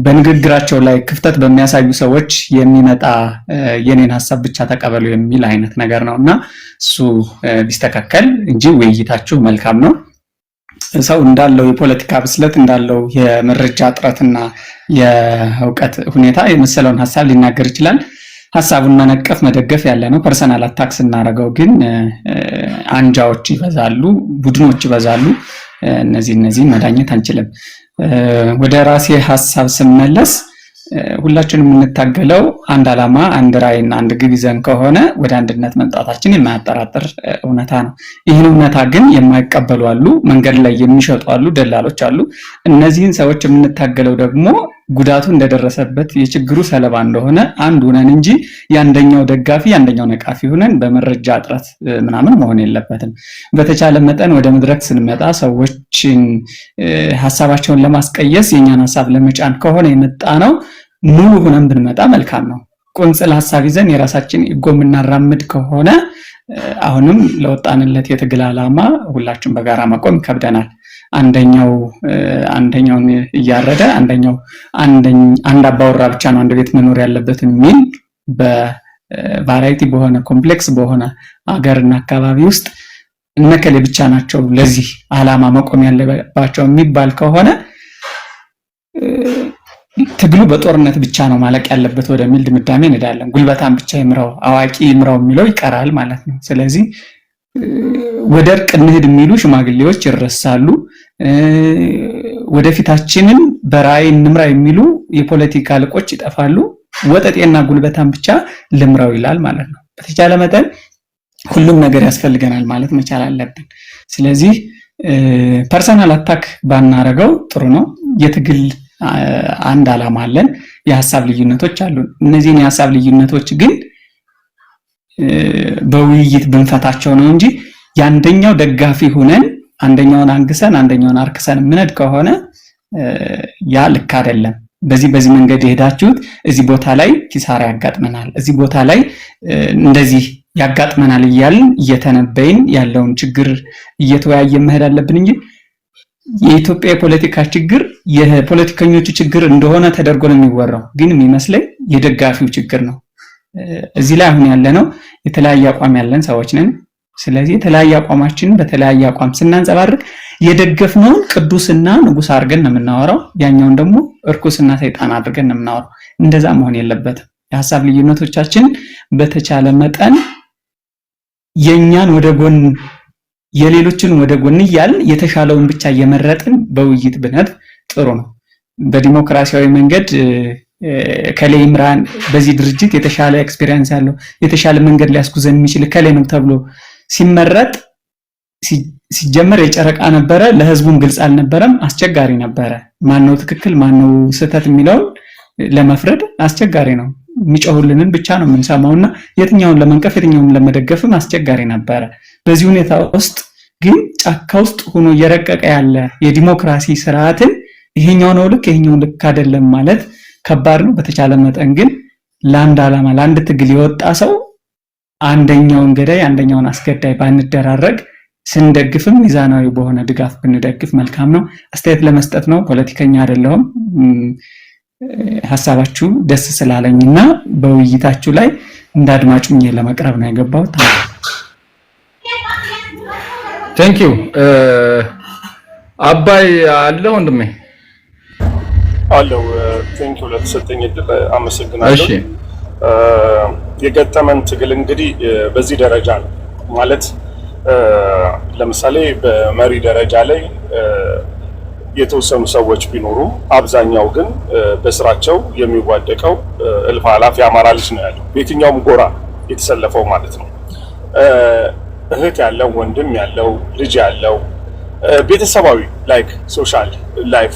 በንግግራቸው ላይ ክፍተት በሚያሳዩ ሰዎች የሚመጣ የኔን ሀሳብ ብቻ ተቀበሉ የሚል አይነት ነገር ነውና እሱ ቢስተካከል እንጂ ውይይታችሁ መልካም ነው። ሰው እንዳለው የፖለቲካ ብስለት እንዳለው የመረጃ ጥረትና የእውቀት ሁኔታ የመሰለውን ሀሳብ ሊናገር ይችላል። ሐሳቡን መነቀፍ መደገፍ ያለ ነው። ፐርሰናል አታክስ እናደርገው ግን አንጃዎች ይበዛሉ፣ ቡድኖች ይበዛሉ። እነዚህ መዳኘት አንችልም። ወደ ራሴ ሐሳብ ስመለስ ሁላችንም የምንታገለው አንድ ዓላማ፣ አንድ ራዕይና አንድ ግብ ይዘን ከሆነ ወደ አንድነት መምጣታችን የማያጠራጥር እውነታ ነው። ይህን እውነታ ግን የማይቀበሉ አሉ፣ መንገድ ላይ የሚሸጡ አሉ፣ ደላሎች አሉ። እነዚህን ሰዎች የምንታገለው ደግሞ ጉዳቱ እንደደረሰበት የችግሩ ሰለባ እንደሆነ አንድ ሆነን እንጂ የአንደኛው ደጋፊ የአንደኛው ነቃፊ ሆነን በመረጃ እጥረት ምናምን መሆን የለበትም። በተቻለ መጠን ወደ መድረክ ስንመጣ ሰዎችን ሀሳባቸውን ለማስቀየስ የኛን ሀሳብ ለመጫን ከሆነ የመጣ ነው ሙሉ ሆነን ብንመጣ መልካም ነው። ቁንጽል ሀሳብ ይዘን የራሳችን ኢጎ የምናራምድ ከሆነ አሁንም ለወጣንለት የትግል ዓላማ ሁላችን በጋራ መቆም ይከብደናል። አንደኛውን እያረደ አንድ አባወራ ብቻ ነው አንድ ቤት መኖር ያለበት የሚል በቫራይቲ በሆነ ኮምፕሌክስ በሆነ አገርና አካባቢ ውስጥ እነከሌ ብቻ ናቸው ለዚህ ዓላማ መቆም ያለባቸው የሚባል ከሆነ ትግሉ በጦርነት ብቻ ነው ማለቅ ያለበት ወደሚል ድምዳሜ እንሄዳለን። ጉልበታም ብቻ ይምራው አዋቂ ይምራው የሚለው ይቀራል ማለት ነው። ስለዚህ ወደ እርቅ እንሂድ የሚሉ ሽማግሌዎች ይረሳሉ። ወደፊታችንን በራዕይ እንምራ የሚሉ የፖለቲካ ልቆች ይጠፋሉ። ወጠጤና ጉልበታም ብቻ ልምራው ይላል ማለት ነው። በተቻለ መጠን ሁሉም ነገር ያስፈልገናል ማለት መቻል አለብን። ስለዚህ ፐርሰናል አታክ ባናረገው ጥሩ ነው። የትግል አንድ ዓላማ አለን፣ የሐሳብ ልዩነቶች አሉ። እነዚህን የሐሳብ ልዩነቶች ግን በውይይት ብንፈታቸው ነው እንጂ ያንደኛው ደጋፊ ሆነን አንደኛውን አንግሰን አንደኛውን አርክሰን ምንድ ከሆነ ያ ልክ አይደለም። በዚህ መንገድ የሄዳችሁት እዚህ ቦታ ላይ ኪሳራ ያጋጥመናል፣ እዚህ ቦታ ላይ እንደዚህ ያጋጥመናል እያልን እየተነበይን ያለውን ችግር እየተወያየ መሄድ አለብን እንጂ የኢትዮጵያ የፖለቲካ ችግር የፖለቲከኞቹ ችግር እንደሆነ ተደርጎ ነው የሚወራው። ግን የሚመስለኝ የደጋፊው ችግር ነው። እዚህ ላይ አሁን ያለነው የተለያየ አቋም ያለን ሰዎች ነን። ስለዚህ የተለያየ አቋማችንን በተለያየ አቋም ስናንጸባርቅ የደገፍነውን ቅዱስና ንጉስ አድርገን ነው የምናወራው፣ ያኛውን ደግሞ እርኩስና ሰይጣን አድርገን ነው የምናወራው። እንደዛ መሆን የለበትም። የሐሳብ ልዩነቶቻችን በተቻለ መጠን የኛን ወደ ጎን የሌሎችን ወደ ጎን እያልን የተሻለውን ብቻ እየመረጥን በውይይት ብንሄድ ጥሩ ነው። በዲሞክራሲያዊ መንገድ ከሌምራን በዚህ ድርጅት የተሻለ ኤክስፒሪየንስ ያለው የተሻለ መንገድ ሊያስጉዘን የሚችል ከሌ ነው ተብሎ ሲመረጥ ሲጀመር የጨረቃ ነበረ፣ ለህዝቡም ግልጽ አልነበረም፣ አስቸጋሪ ነበረ። ማነው ትክክል ማነው ስህተት የሚለው ለመፍረድ አስቸጋሪ ነው። የሚጮሁልንን ብቻ ነው የምንሰማውና የትኛውን ለመንቀፍ የትኛውን ለመደገፍም አስቸጋሪ ነበረ። በዚህ ሁኔታ ውስጥ ግን ጫካ ውስጥ ሆኖ እየረቀቀ ያለ የዲሞክራሲ ስርዓትን ይሄኛው ነው ልክ ይሄኛው ልክ አይደለም ማለት ከባድ ነው። በተቻለ መጠን ግን ለአንድ ዓላማ ለአንድ ትግል የወጣ ሰው አንደኛውን ገዳይ አንደኛውን አስገዳይ ባንደራረግ፣ ስንደግፍም ሚዛናዊ በሆነ ድጋፍ ብንደግፍ መልካም ነው። አስተያየት ለመስጠት ነው፣ ፖለቲከኛ አይደለሁም። ሐሳባችሁ ደስ ስላለኝና በውይይታችሁ ላይ እንዳድማጩኝ ለመቅረብ ነው የገባሁት። ቴንክ ዩ አባይ አለ ወንድሜ አለው። ቴንክ ዩ ለተሰጠኝ እድል አመሰግናለሁ። እሺ የገጠመን ትግል እንግዲህ በዚህ ደረጃ ነው ማለት ለምሳሌ በመሪ ደረጃ ላይ የተወሰኑ ሰዎች ቢኖሩም አብዛኛው ግን በስራቸው የሚዋደቀው እልፍ አላፍ የአማራ ልጅ ነው ያለው። በየትኛውም ጎራ የተሰለፈው ማለት ነው። እህት ያለው ወንድም ያለው ልጅ ያለው ቤተሰባዊ ላይክ ሶሻል ላይፍ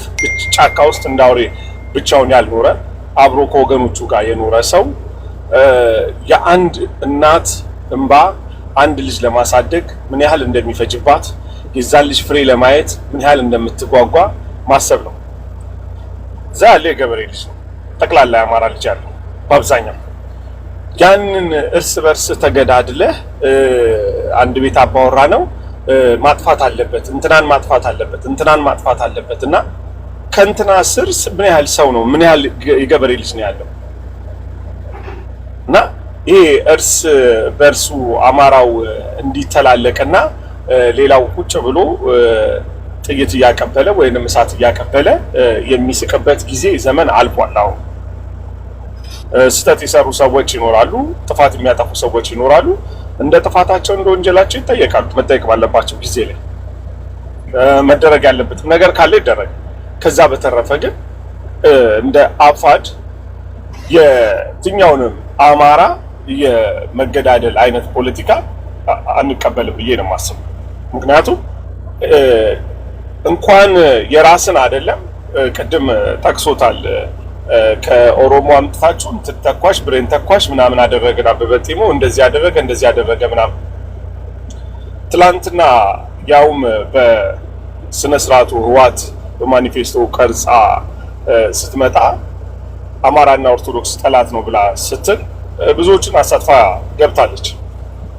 ጫካ ውስጥ እንዳውሬ ብቻውን ያልኖረ አብሮ ከወገኖቹ ጋር የኖረ ሰው የአንድ እናት እንባ አንድ ልጅ ለማሳደግ ምን ያህል እንደሚፈጅባት የዛን ልጅ ፍሬ ለማየት ምን ያህል እንደምትጓጓ ማሰብ ነው። እዛ ያለ የገበሬ ልጅ ነው ጠቅላላ የአማራ ልጅ ያለው በአብዛኛው። ያንን እርስ በርስ ተገዳድለህ አንድ ቤት አባወራ ነው ማጥፋት አለበት፣ እንትናን ማጥፋት አለበት፣ እንትናን ማጥፋት አለበት እና ከእንትና ስር ምን ያህል ሰው ነው ምን ያህል የገበሬ ልጅ ነው ያለው እና ይሄ እርስ በርሱ አማራው እንዲተላለቅና ሌላው ቁጭ ብሎ ጥይት እያቀበለ ወይንም እሳት እያቀበለ የሚስቅበት ጊዜ ዘመን አልፏል። አሁን ስህተት የሰሩ ሰዎች ይኖራሉ፣ ጥፋት የሚያጠፉ ሰዎች ይኖራሉ። እንደ ጥፋታቸው እንደ ወንጀላቸው ይጠየቃሉ። መጠየቅ ባለባቸው ጊዜ ላይ መደረግ ያለበት ነገር ካለ ይደረግ። ከዛ በተረፈ ግን እንደ አፋድ የትኛውንም አማራ የመገዳደል አይነት ፖለቲካ አንቀበልም ብዬ ነው የማስበው። ምክንያቱም እንኳን የራስን አይደለም ቅድም ጠቅሶታል። ከኦሮሞ አምጥታችሁ ተኳሽ ብሬን ተኳሽ ምናምን አደረገና በበጢሞ እንደዚህ ያደረገ ምናምን ትላንትና ያውም በስነ ስርዓቱ ህዋት በማኒፌስቶ ቀርጻ ስትመጣ አማራና ኦርቶዶክስ ጠላት ነው ብላ ስትል ብዙዎችን አሳትፋ ገብታለች።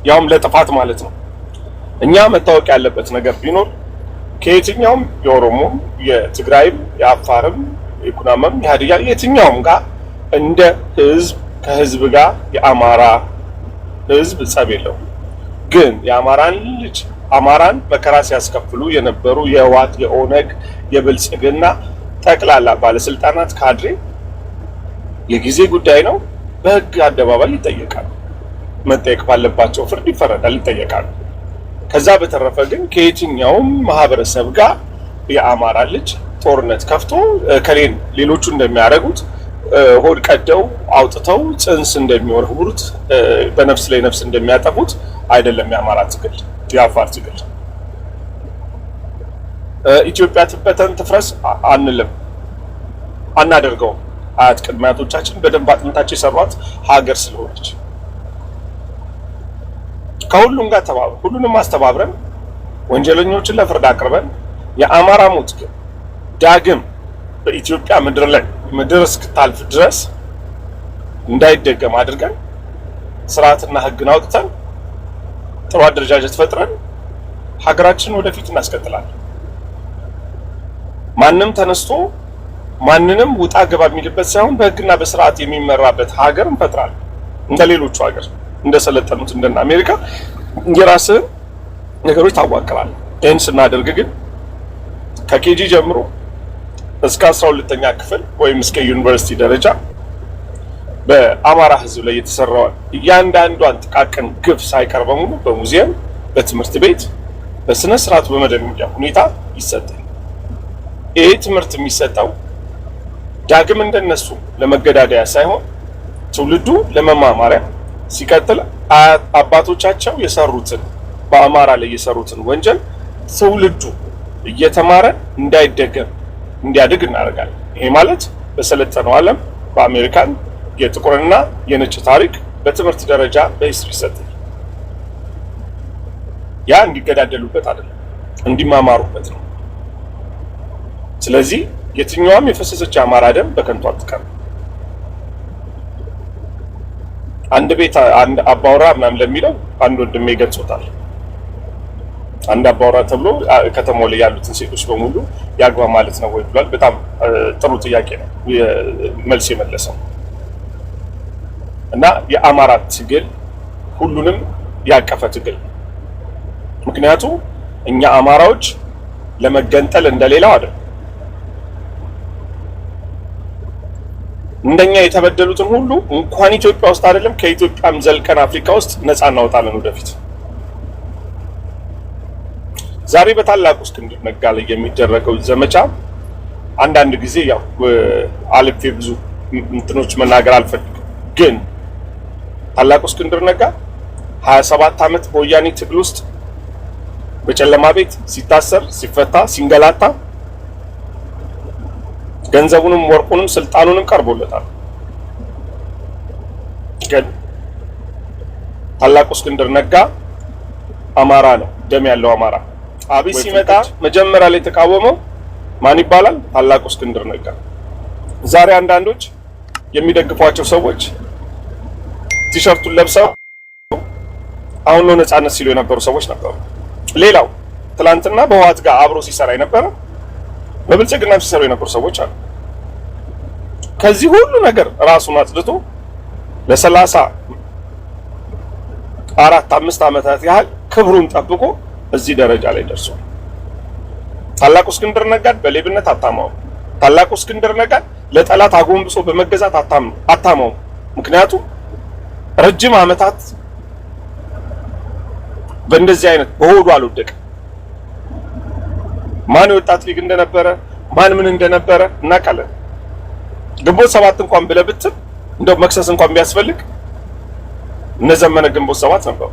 ያውም ለጥፋት ማለት ነው። እኛ መታወቅ ያለበት ነገር ቢኖር ከየትኛውም የኦሮሞም የትግራይም የአፋርም የኩናማም የሀዲያ የትኛውም ጋር እንደ ህዝብ ከህዝብ ጋር የአማራ ህዝብ ጸብ የለውም። ግን የአማራን ልጅ አማራን መከራ ሲያስከፍሉ የነበሩ የህወሓት የኦነግ የብልጽግና ጠቅላላ ባለስልጣናት ካድሬ የጊዜ ጉዳይ ነው። በህግ አደባባይ ይጠየቃሉ። መጠየቅ ባለባቸው ፍርድ ይፈረዳል፣ ይጠየቃሉ። ከዛ በተረፈ ግን ከየትኛውም ማህበረሰብ ጋር የአማራ ልጅ ጦርነት ከፍቶ ከሌን ሌሎቹ እንደሚያደርጉት ሆድ ቀደው አውጥተው ጽንስ እንደሚወረውሩት በነፍስ ላይ ነፍስ እንደሚያጠፉት አይደለም የአማራ ትግል፣ የአፋር ትግል። ኢትዮጵያ ትበተን ትፍረስ አንልም፣ አናደርገውም። አያት ቅድመ አያቶቻችን በደንብ አጥንታቸው የሰሯት ሀገር ስለሆነች ከሁሉም ጋር ሁሉንም አስተባብረን ወንጀለኞችን ለፍርድ አቅርበን የአማራ ሞት ግን ዳግም በኢትዮጵያ ምድር እስክታልፍ ድረስ እንዳይደገም አድርገን ስርዓትና ህግን አውጥተን ጥሩ አደረጃጀት ፈጥረን ሀገራችንን ወደፊት እናስቀጥላለን። ማንም ተነስቶ ማንንም ውጣ ገባ የሚልበት ሳይሆን በህግና በስርዓት የሚመራበት ሀገር እንፈጥራለን። እንደሌሎቹ ሀገር እንደሰለጠኑት እንደና አሜሪካ የራስህን ነገሮች ታዋቅራለህ። ይህን ስናደርግ ግን ከኬጂ ጀምሮ እስከ 12ኛ ክፍል ወይም እስከ ዩኒቨርሲቲ ደረጃ በአማራ ህዝብ ላይ የተሰራውን እያንዳንዷን ጥቃቅን ግፍ ሳይቀር በሙሉ በሙዚየም፣ በትምህርት ቤት፣ በስነ ስርዓቱ በመደበኛ ሁኔታ ይሰጣል። ይህ ትምህርት የሚሰጠው ዳግም እንደነሱ ለመገዳደያ ሳይሆን ትውልዱ ለመማማሪያ ሲቀጥል አባቶቻቸው የሰሩትን በአማራ ላይ የሰሩትን ወንጀል ትውልዱ እየተማረ እንዳይደገም እንዲያድግ እናደርጋለን። ይሄ ማለት በሰለጠነው ዓለም በአሜሪካን የጥቁርና የነጭ ታሪክ በትምህርት ደረጃ በሂስትሪ ይሰጣል። ያ እንዲገዳደሉበት አይደለም፣ እንዲማማሩበት ነው። ስለዚህ የትኛውም የፈሰሰች አማራ ደም በከንቱ አትቀርም። አንድ ቤት አንድ አባወራ ምናምን ለሚለው አንድ ወንድሜ ገልጾታል። አንድ አባወራ ተብሎ ከተማው ላይ ያሉትን ሴቶች በሙሉ ያግባ ማለት ነው ወይ ብሏል። በጣም ጥሩ ጥያቄ ነው መልስ የመለሰው። እና የአማራ ትግል ሁሉንም ያቀፈ ትግል፣ ምክንያቱም እኛ አማራዎች ለመገንጠል እንደሌላው አይደል። እንደኛ የተበደሉትን ሁሉ እንኳን ኢትዮጵያ ውስጥ አይደለም ከኢትዮጵያም ዘልቀን አፍሪካ ውስጥ ነፃ እናወጣለን ወደፊት። ዛሬ በታላቁ እስክንድር ነጋ ላይ የሚደረገው ዘመቻ አንዳንድ ጊዜ ያው አልፌ ብዙ እንትኖች መናገር አልፈልግም፣ ግን ታላቁ እስክንድር ነጋ 27 ዓመት በወያኔ ትግል ውስጥ በጨለማ ቤት ሲታሰር ሲፈታ ሲንገላታ ገንዘቡንም ወርቁንም ስልጣኑንም ቀርቦለታል። ግን ታላቁ እስክንድር ነጋ አማራ ነው፣ ደም ያለው አማራ። አብይ ሲመጣ መጀመሪያ ላይ ተቃወመው ማን ይባላል? ታላቁ እስክንድር ነጋ። ዛሬ አንዳንዶች የሚደግፏቸው ሰዎች ቲሸርቱን ለብሰው አሁን ነው ነፃነት ሲሉ የነበሩ ሰዎች ነበሩ። ሌላው ትላንትና በህወሓት ጋር አብሮ ሲሰራ የነበረ በብልጽግና ሲሰሩ የነበሩ ሰዎች አሉ። ከዚህ ሁሉ ነገር ራሱን አጽድቶ ለ34-5 ዓመታት ያህል ክብሩን ጠብቆ እዚህ ደረጃ ላይ ደርሷል። ታላቁ እስክንድር ነጋን በሌብነት አታማው። ታላቁ እስክንድር ነጋን ለጠላት አጎንብሶ በመገዛት አታማው። ምክንያቱም ረጅም ዓመታት በእንደዚህ አይነት በሆዱ አልወደቀም። ማን የወጣት ሊግ እንደነበረ ማን ምን እንደነበረ እናውቃለን። ግንቦት ሰባት እንኳን ብለህ ብትል እንደው መክሰስ እንኳን ቢያስፈልግ እነ ዘመነ ግንቦት ሰባት ነበሩ።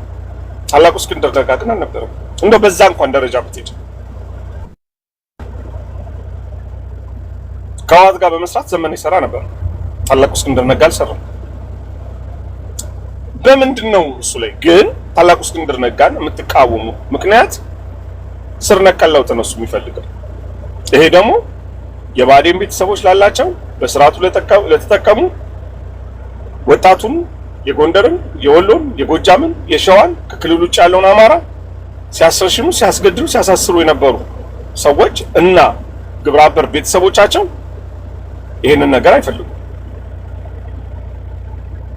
ታላቁ እስክንድር ነጋ ግን አልነበረም። እንደው በዛ እንኳን ደረጃ ብትሄድ ከህወሓት ጋር በመስራት ዘመነ ይሰራ ነበር። ታላቁ እስክንድር ነጋ አልሰራም። በምንድን ነው እሱ ላይ ግን ታላቁ እስክንድር ነጋን የምትቃወሙ ምክንያት ስር ነቀል ለውጥ ነው እሱ የሚፈልገው። ይሄ ደግሞ የባዴን ቤተሰቦች ላላቸው በስርዓቱ ለተጠቀሙ ወጣቱን የጎንደርን፣ የወሎን፣ የጎጃምን፣ የሸዋን ከክልል ውጭ ያለውን አማራ ሲያስረሽኑ፣ ሲያስገድሉ፣ ሲያሳስሩ የነበሩ ሰዎች እና ግብረ አበር ቤተሰቦቻቸው ይሄንን ነገር አይፈልጉም።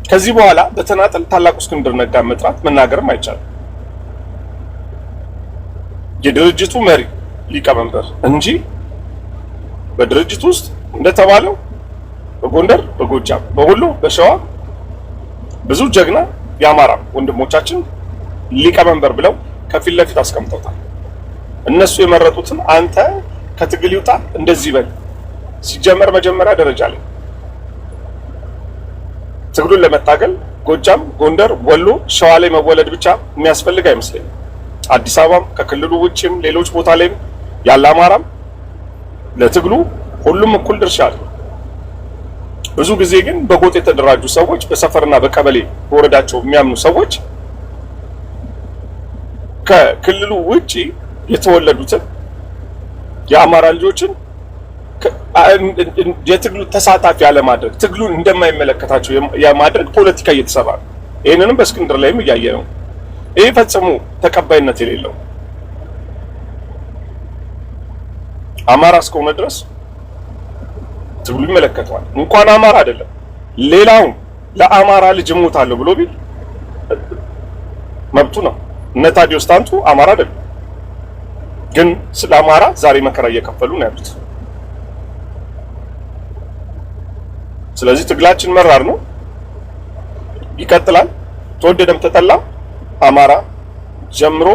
ከዚህ በኋላ በተናጠል ታላቁ እስክንድር ነጋ መጥራት መናገርም አይቻልም። የድርጅቱ መሪ ሊቀመንበር እንጂ በድርጅቱ ውስጥ እንደተባለው በጎንደር፣ በጎጃም፣ በወሎ፣ በሸዋ ብዙ ጀግና የአማራ ወንድሞቻችን ሊቀመንበር ብለው ከፊት ለፊት አስቀምጠውታል። እነሱ የመረጡትን አንተ ከትግል ይውጣ እንደዚህ በል ሲጀመር መጀመሪያ ደረጃ ላይ ትግሉን ለመታገል ጎጃም፣ ጎንደር፣ ወሎ፣ ሸዋ ላይ መወለድ ብቻ የሚያስፈልግ አይመስለኝም። አዲስ አበባም ከክልሉ ውጭም ሌሎች ቦታ ላይም ያለ አማራም ለትግሉ ሁሉም እኩል ድርሻ አለ። ብዙ ጊዜ ግን በጎጥ የተደራጁ ሰዎች በሰፈርና በቀበሌ በወረዳቸው የሚያምኑ ሰዎች ከክልሉ ውጪ የተወለዱትን የአማራ ልጆችን የትግሉ ተሳታፊ ያለማድረግ ትግሉን እንደማይመለከታቸው የማድረግ ፖለቲካ እየተሰራ ነው። ይህንንም በእስክንድር ላይም እያየ ነው። ይህ ፈጽሞ ተቀባይነት የሌለው አማራ እስከሆነ ድረስ ትግሉ ይመለከተዋል። እንኳን አማራ አይደለም ሌላውን ለአማራ ልጅ እሞታለሁ ብሎ ቢል መብቱ ነው። እነ ታዲዮስ ታንቱ አማራ አይደለም፣ ግን ስለ አማራ ዛሬ መከራ እየከፈሉ ነው ያሉት። ስለዚህ ትግላችን መራር ነው፣ ይቀጥላል። ተወደደም ተጠላም አማራ ጀምሮ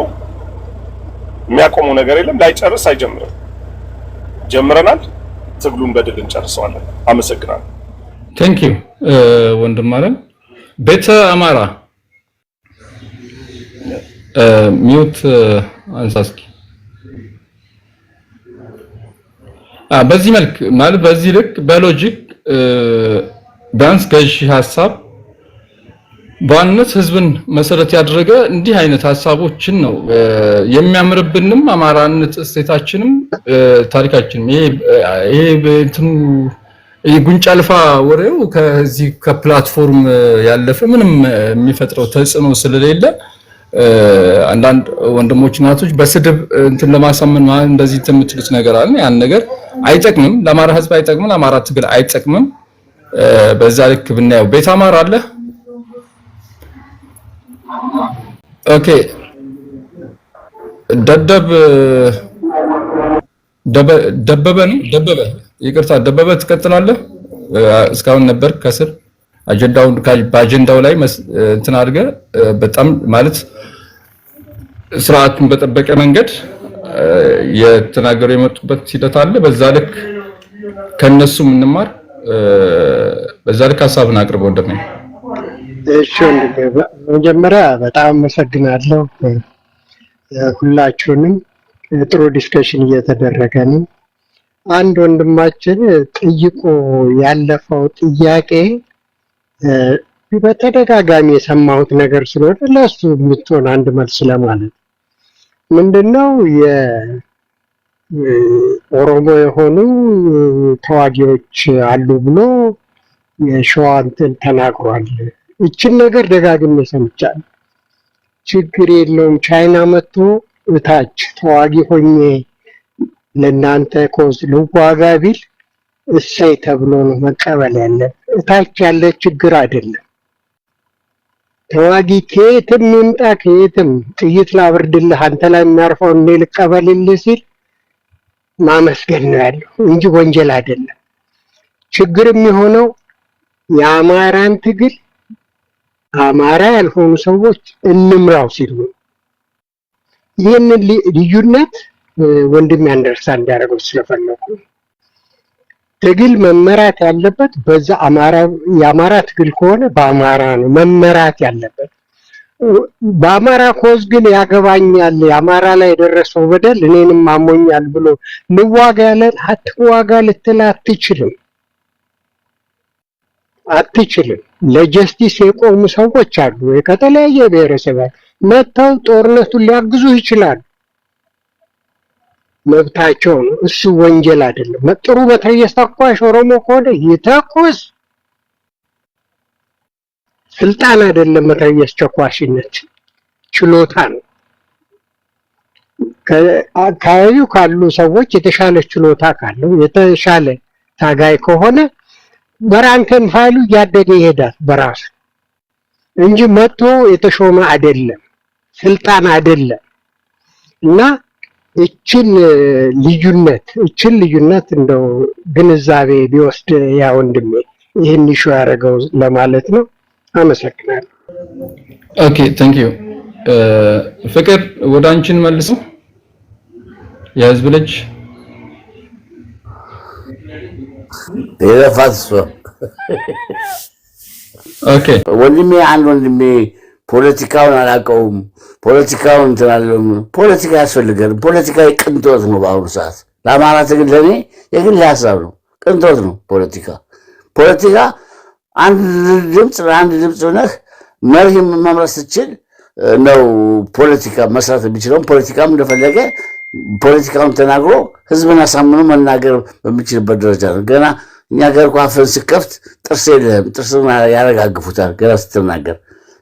የሚያቆመው ነገር የለም። ላይጨርስ አይጀምርም። ጀምረናል። ትግሉን በድል እንጨርሰዋለን። አመሰግናለሁ። ቴንክ ዩ ወንድም አለም ቤተ አማራ ሚውት አንሳስኪ በዚህ መልክ ማለት በዚህ ልክ በሎጂክ ቢያንስ ገዢ ሀሳብ በዋናነት ህዝብን መሰረት ያደረገ እንዲህ አይነት ሀሳቦችን ነው የሚያምርብንም አማራነት እሴታችንም ታሪካችንም ይሄ እንትኑ ጉንጫ አልፋ ወሬው ከዚህ ከፕላትፎርም ያለፈ ምንም የሚፈጥረው ተጽዕኖ ስለሌለ አንዳንድ ወንድሞች እናቶች በስድብ እንትን ለማሳመን ማለት እንደዚህ የምትሉት ነገር አለ። ያን ነገር አይጠቅምም፣ ለአማራ ህዝብ አይጠቅምም፣ ለአማራ ትግል አይጠቅምም። በዛ ልክ ብናየው ቤት አማራ አለ። ኦኬ ደበበ ነው ደበበ ይቅርታ ደበበ ትቀጥላለህ። እስካሁን ነበር ከስር በአጀንዳው ላይ እንትን አድርገህ በጣም ማለት ስርዓቱን በጠበቀ መንገድ የተናገሩ የመጡበት ሂደት አለ። በዛ ልክ ከነሱ እንማር። በዛ ልክ ሀሳብን አቅርበው እንደምን እሺ ወንድሜ፣ መጀመሪያ በጣም አመሰግናለሁ። ሁላችሁንም ጥሩ ዲስከሽን እየተደረገ ነው። አንድ ወንድማችን ጠይቆ ያለፈው ጥያቄ በተደጋጋሚ የሰማሁት ነገር ስለሆነ ለሱ የምትሆን አንድ መልስ ለማለት ምንድነው የኦሮሞ የሆኑ ተዋጊዎች አሉ ብሎ የሸዋ እንትን ተናግሯል። እችን ነገር ደጋግሜ ሰምቻለሁ። ችግር የለውም ቻይና መጥቶ እታች ተዋጊ ሆኜ ለናንተ ኮዝ ልዋጋ ቢል እሰይ ተብሎ ነው መቀበል ያለብን። እታች ያለ ችግር አይደለም። ተዋጊ ከየትም ይምጣ ከየትም ጥይት ላብርድልህ አንተ ላይ የሚያርፈው እኔ ልቀበልልህ ሲል ማመስገን ነው ያለው እንጂ ወንጀል አይደለም። ችግር የሚሆነው የአማራን ትግል አማራ ያልሆኑ ሰዎች እንምራው ሲሉ ይህንን ልዩነት ወንድም አንደርስታንድ ያደርገው ስለፈለኩ ትግል መመራት ያለበት በዛ የአማራ ትግል ከሆነ በአማራ ነው መመራት ያለበት። በአማራ ኮዝ ግን ያገባኛል የአማራ ላይ የደረሰው በደል እኔንም አሞኛል ብሎ ልዋጋ ያለን አትዋጋ ልትል አትችልም። ለጀስቲስ የቆሙ ሰዎች አሉ ከተለያየ ብሔረሰብ መጥተው ጦርነቱን ሊያግዙ ይችላሉ፣ መብታቸው ነው። እሱ ወንጀል አይደለም። ጥሩ መትረየስ ተኳሽ ኦሮሞ ከሆነ ይተኩስ፣ ስልጣን አይደለም። መትረየስ ተኳሽነት ችሎታ ነው። ከአካባቢው ካሉ ሰዎች የተሻለ ችሎታ ካለው የተሻለ ታጋይ ከሆነ በራንከን ፋይሉ እያደገ ይሄዳል በራሱ እንጂ መጥቶ የተሾመ አይደለም፣ ስልጣን አይደለም። እና እችን ልዩነት እንደው ግንዛቤ ቢወስድ ያ ወንድሜ ይህን ኢሹ ያደረገው ለማለት ነው። አመሰግናለሁ። ኦኬ ታንክ ዩ። ፍቅር ወደ አንቺን መልሱ። የህዝብ ልጅ የለፋትሶ ኦኬ ወንድሜ ፖለቲካውን አላውቀውም። ፖለቲካውን እንትናለም ፖለቲካ ያስፈልጋል። ፖለቲካ ቅንጦት ነው። በአሁኑ ሰዓት ለአማራ ትግል ለኔ የግል ሀሳብ ነው፣ ቅንጦት ነው። ፖለቲካ አንድ ድምፅ ነህ መርህ መምረጥ ስትችል ነው ፖለቲካ መስራት የሚችለው። ፖለቲካም እንደፈለገ ፖለቲካውን ተናግሮ ህዝብን አሳምኖ መናገር በሚችልበት ደረጃ ነው። ገና እኛ ጋር አፍን ሲከፍት ጥርስ የለህም፣ ጥርስን ያረጋግፉታል ገና ስትናገር።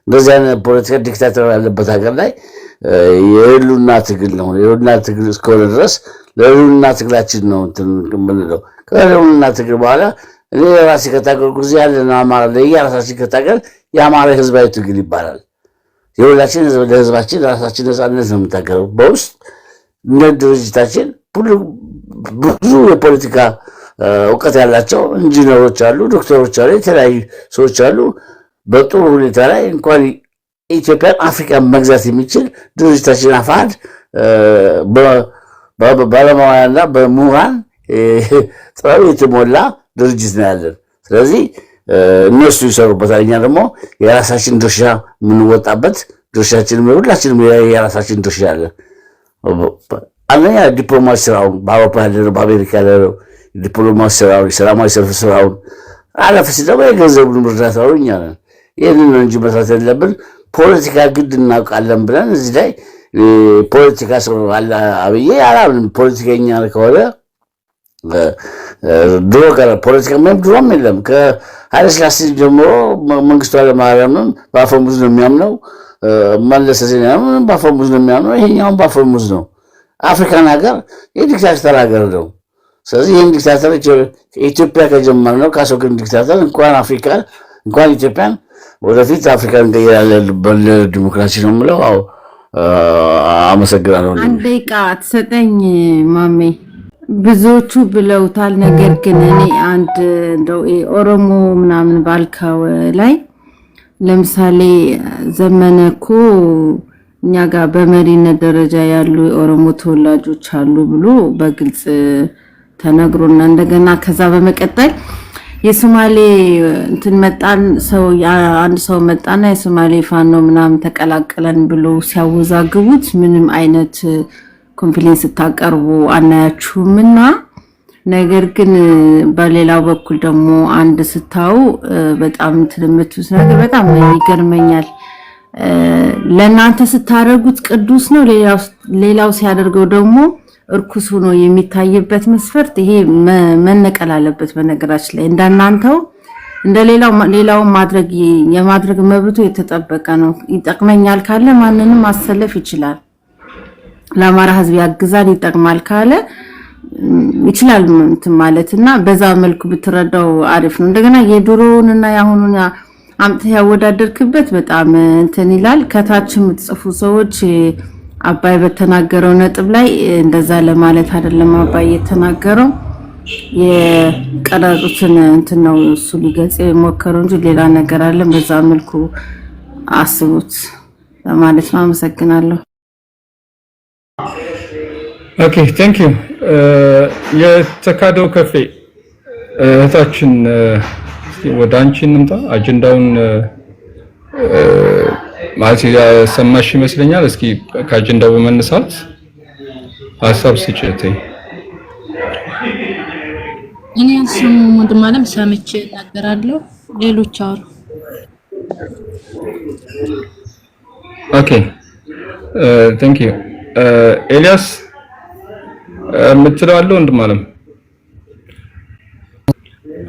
እንደዚህ አይነት ፖለቲካ ዲክታተር ያለበት ሀገር ላይ የህልውና ትግል ነው። የህልውና ትግል እስከሆነ ድረስ ለህልውና ትግላችን ነው እንትን የምንለው። ከህልውና ትግል በኋላ እኔ ራሴ ከታገልኩ ጊዜ ያለና አማራ ላይ ራሳችን ከታገል የአማራ ህዝባዊ ትግል ይባላል። የሁላችን ለህዝባችን ራሳችን ነፃነት ነው የምታገለው። በውስጥ እንደ ድርጅታችን ብዙ የፖለቲካ እውቀት ያላቸው ኢንጂነሮች አሉ፣ ዶክተሮች አሉ፣ የተለያዩ ሰዎች አሉ። በጥሩ ሁኔታ ላይ እንኳን ኢትዮጵያን አፍሪካን መግዛት የሚችል ድርጅታችን አፋሕድ ባለሙያና በምሁራን ጥበብ የተሞላ ድርጅት ነው ያለን። ስለዚህ እነሱ ይሰሩበታል፣ እኛ ደግሞ የራሳችን ድርሻ የምንወጣበት ድርሻችንም ሁላችንም የራሳችን ድርሻ አለን። አንደኛ ዲፕሎማሲ ስራውን በአውሮፓ ያለነው በአሜሪካ ያለነው ዲፕሎማሲ ስራውን የሰላማዊ ሰልፍ ስራውን አለፍ ሲል ደግሞ የገንዘቡን እርዳታው እኛ ነን። ይህንን ነው እንጂ መስራት ያለብን ፖለቲካ ግድ እናውቃለን ብለን እዚህ ላይ ፖለቲካ ሰው አለ አብዬ አላምንም። ፖለቲከኛ ከሆነ ድሮ ቀረ። ፖለቲካ ምንም ድሮም የለም። ከኃይለ ሥላሴ ጀምሮ መንግስቱ ኃይለማርያምም በአፈሙዝ ነው የሚያምነው፣ መለስ ዜናዊም በአፈሙዝ ነው የሚያምነው፣ ይሄኛውም በአፈሙዝ ነው። አፍሪካን ሀገር የዲክታተር ሀገር ነው። ስለዚህ ይህን ዲክታተር ኢትዮጵያ ከጀመርነው ካስወገድን ዲክታተር እንኳን አፍሪካን እንኳን ኢትዮጵያን ወደፊት አፍሪካን እንቀይራለን በዲሞክራሲ ነው የምለው። አዎ አመሰግናለሁ። አንድ ደቂቃ ትሰጠኝ ማሜ? ብዙዎቹ ብለውታል። ነገር ግን እኔ አንድ እንደው ኦሮሞ ምናምን ባልካው ላይ ለምሳሌ ዘመነ እኮ እኛ ጋር በመሪነት ደረጃ ያሉ የኦሮሞ ተወላጆች አሉ ብሎ በግልጽ ተነግሮና እንደገና ከዛ በመቀጠል የሶማሌ እንትን መጣን ሰው አንድ ሰው መጣና የሶማሌ ፋኖ ምናምን ተቀላቀለን ብሎ ሲያወዛግቡት ምንም አይነት ኮምፕሌንስ ታቀርቡ አናያችሁምና፣ ነገር ግን በሌላው በኩል ደግሞ አንድ ስታው በጣም ትልምቱስ ነገር በጣም ይገርመኛል። ለእናንተ ስታደርጉት ቅዱስ ነው፣ ሌላው ሲያደርገው ደግሞ እርኩስ ሆኖ የሚታይበት መስፈርት ይሄ መነቀል አለበት። በነገራችን ላይ እንደናንተው እንደሌላው የማድረግ መብቱ የተጠበቀ ነው። ይጠቅመኛል ካለ ማንንም ማሰለፍ ይችላል። ለአማራ ሕዝብ ያግዛል ይጠቅማል ካለ ይችላል እንትን ማለትና በዛ መልኩ ብትረዳው አሪፍ ነው። እንደገና የድሮውንና ያሁኑን አምጥተህ ያወዳደርክበት በጣም እንትን ይላል። ከታች የምትጽፉ ሰዎች አባይ በተናገረው ነጥብ ላይ እንደዛ ለማለት አይደለም። አባይ የተናገረው የቀረጹትን እንትን ነው እሱ ሊገልጽ የሞከረው እንጂ ሌላ ነገር አለ። በዛ መልኩ አስቡት ለማለት ነው። አመሰግናለሁ። ኦኬ ቴንክ ዩ። የተካደው ከፌ እህታችን ወደ አንቺ እንምጣ። አጀንዳውን ማለት ያሰማሽ ይመስለኛል። እስኪ ከአጀንዳው በመነሳት ሀሳብ ስጭት። እኔ አስሙ ወንድማለም ሰምቼ እናገራለሁ። ሌሎች አሉ። ኦኬ ቴንክ ዩ ኤልያስ የምትለው አለ ወንድማለም?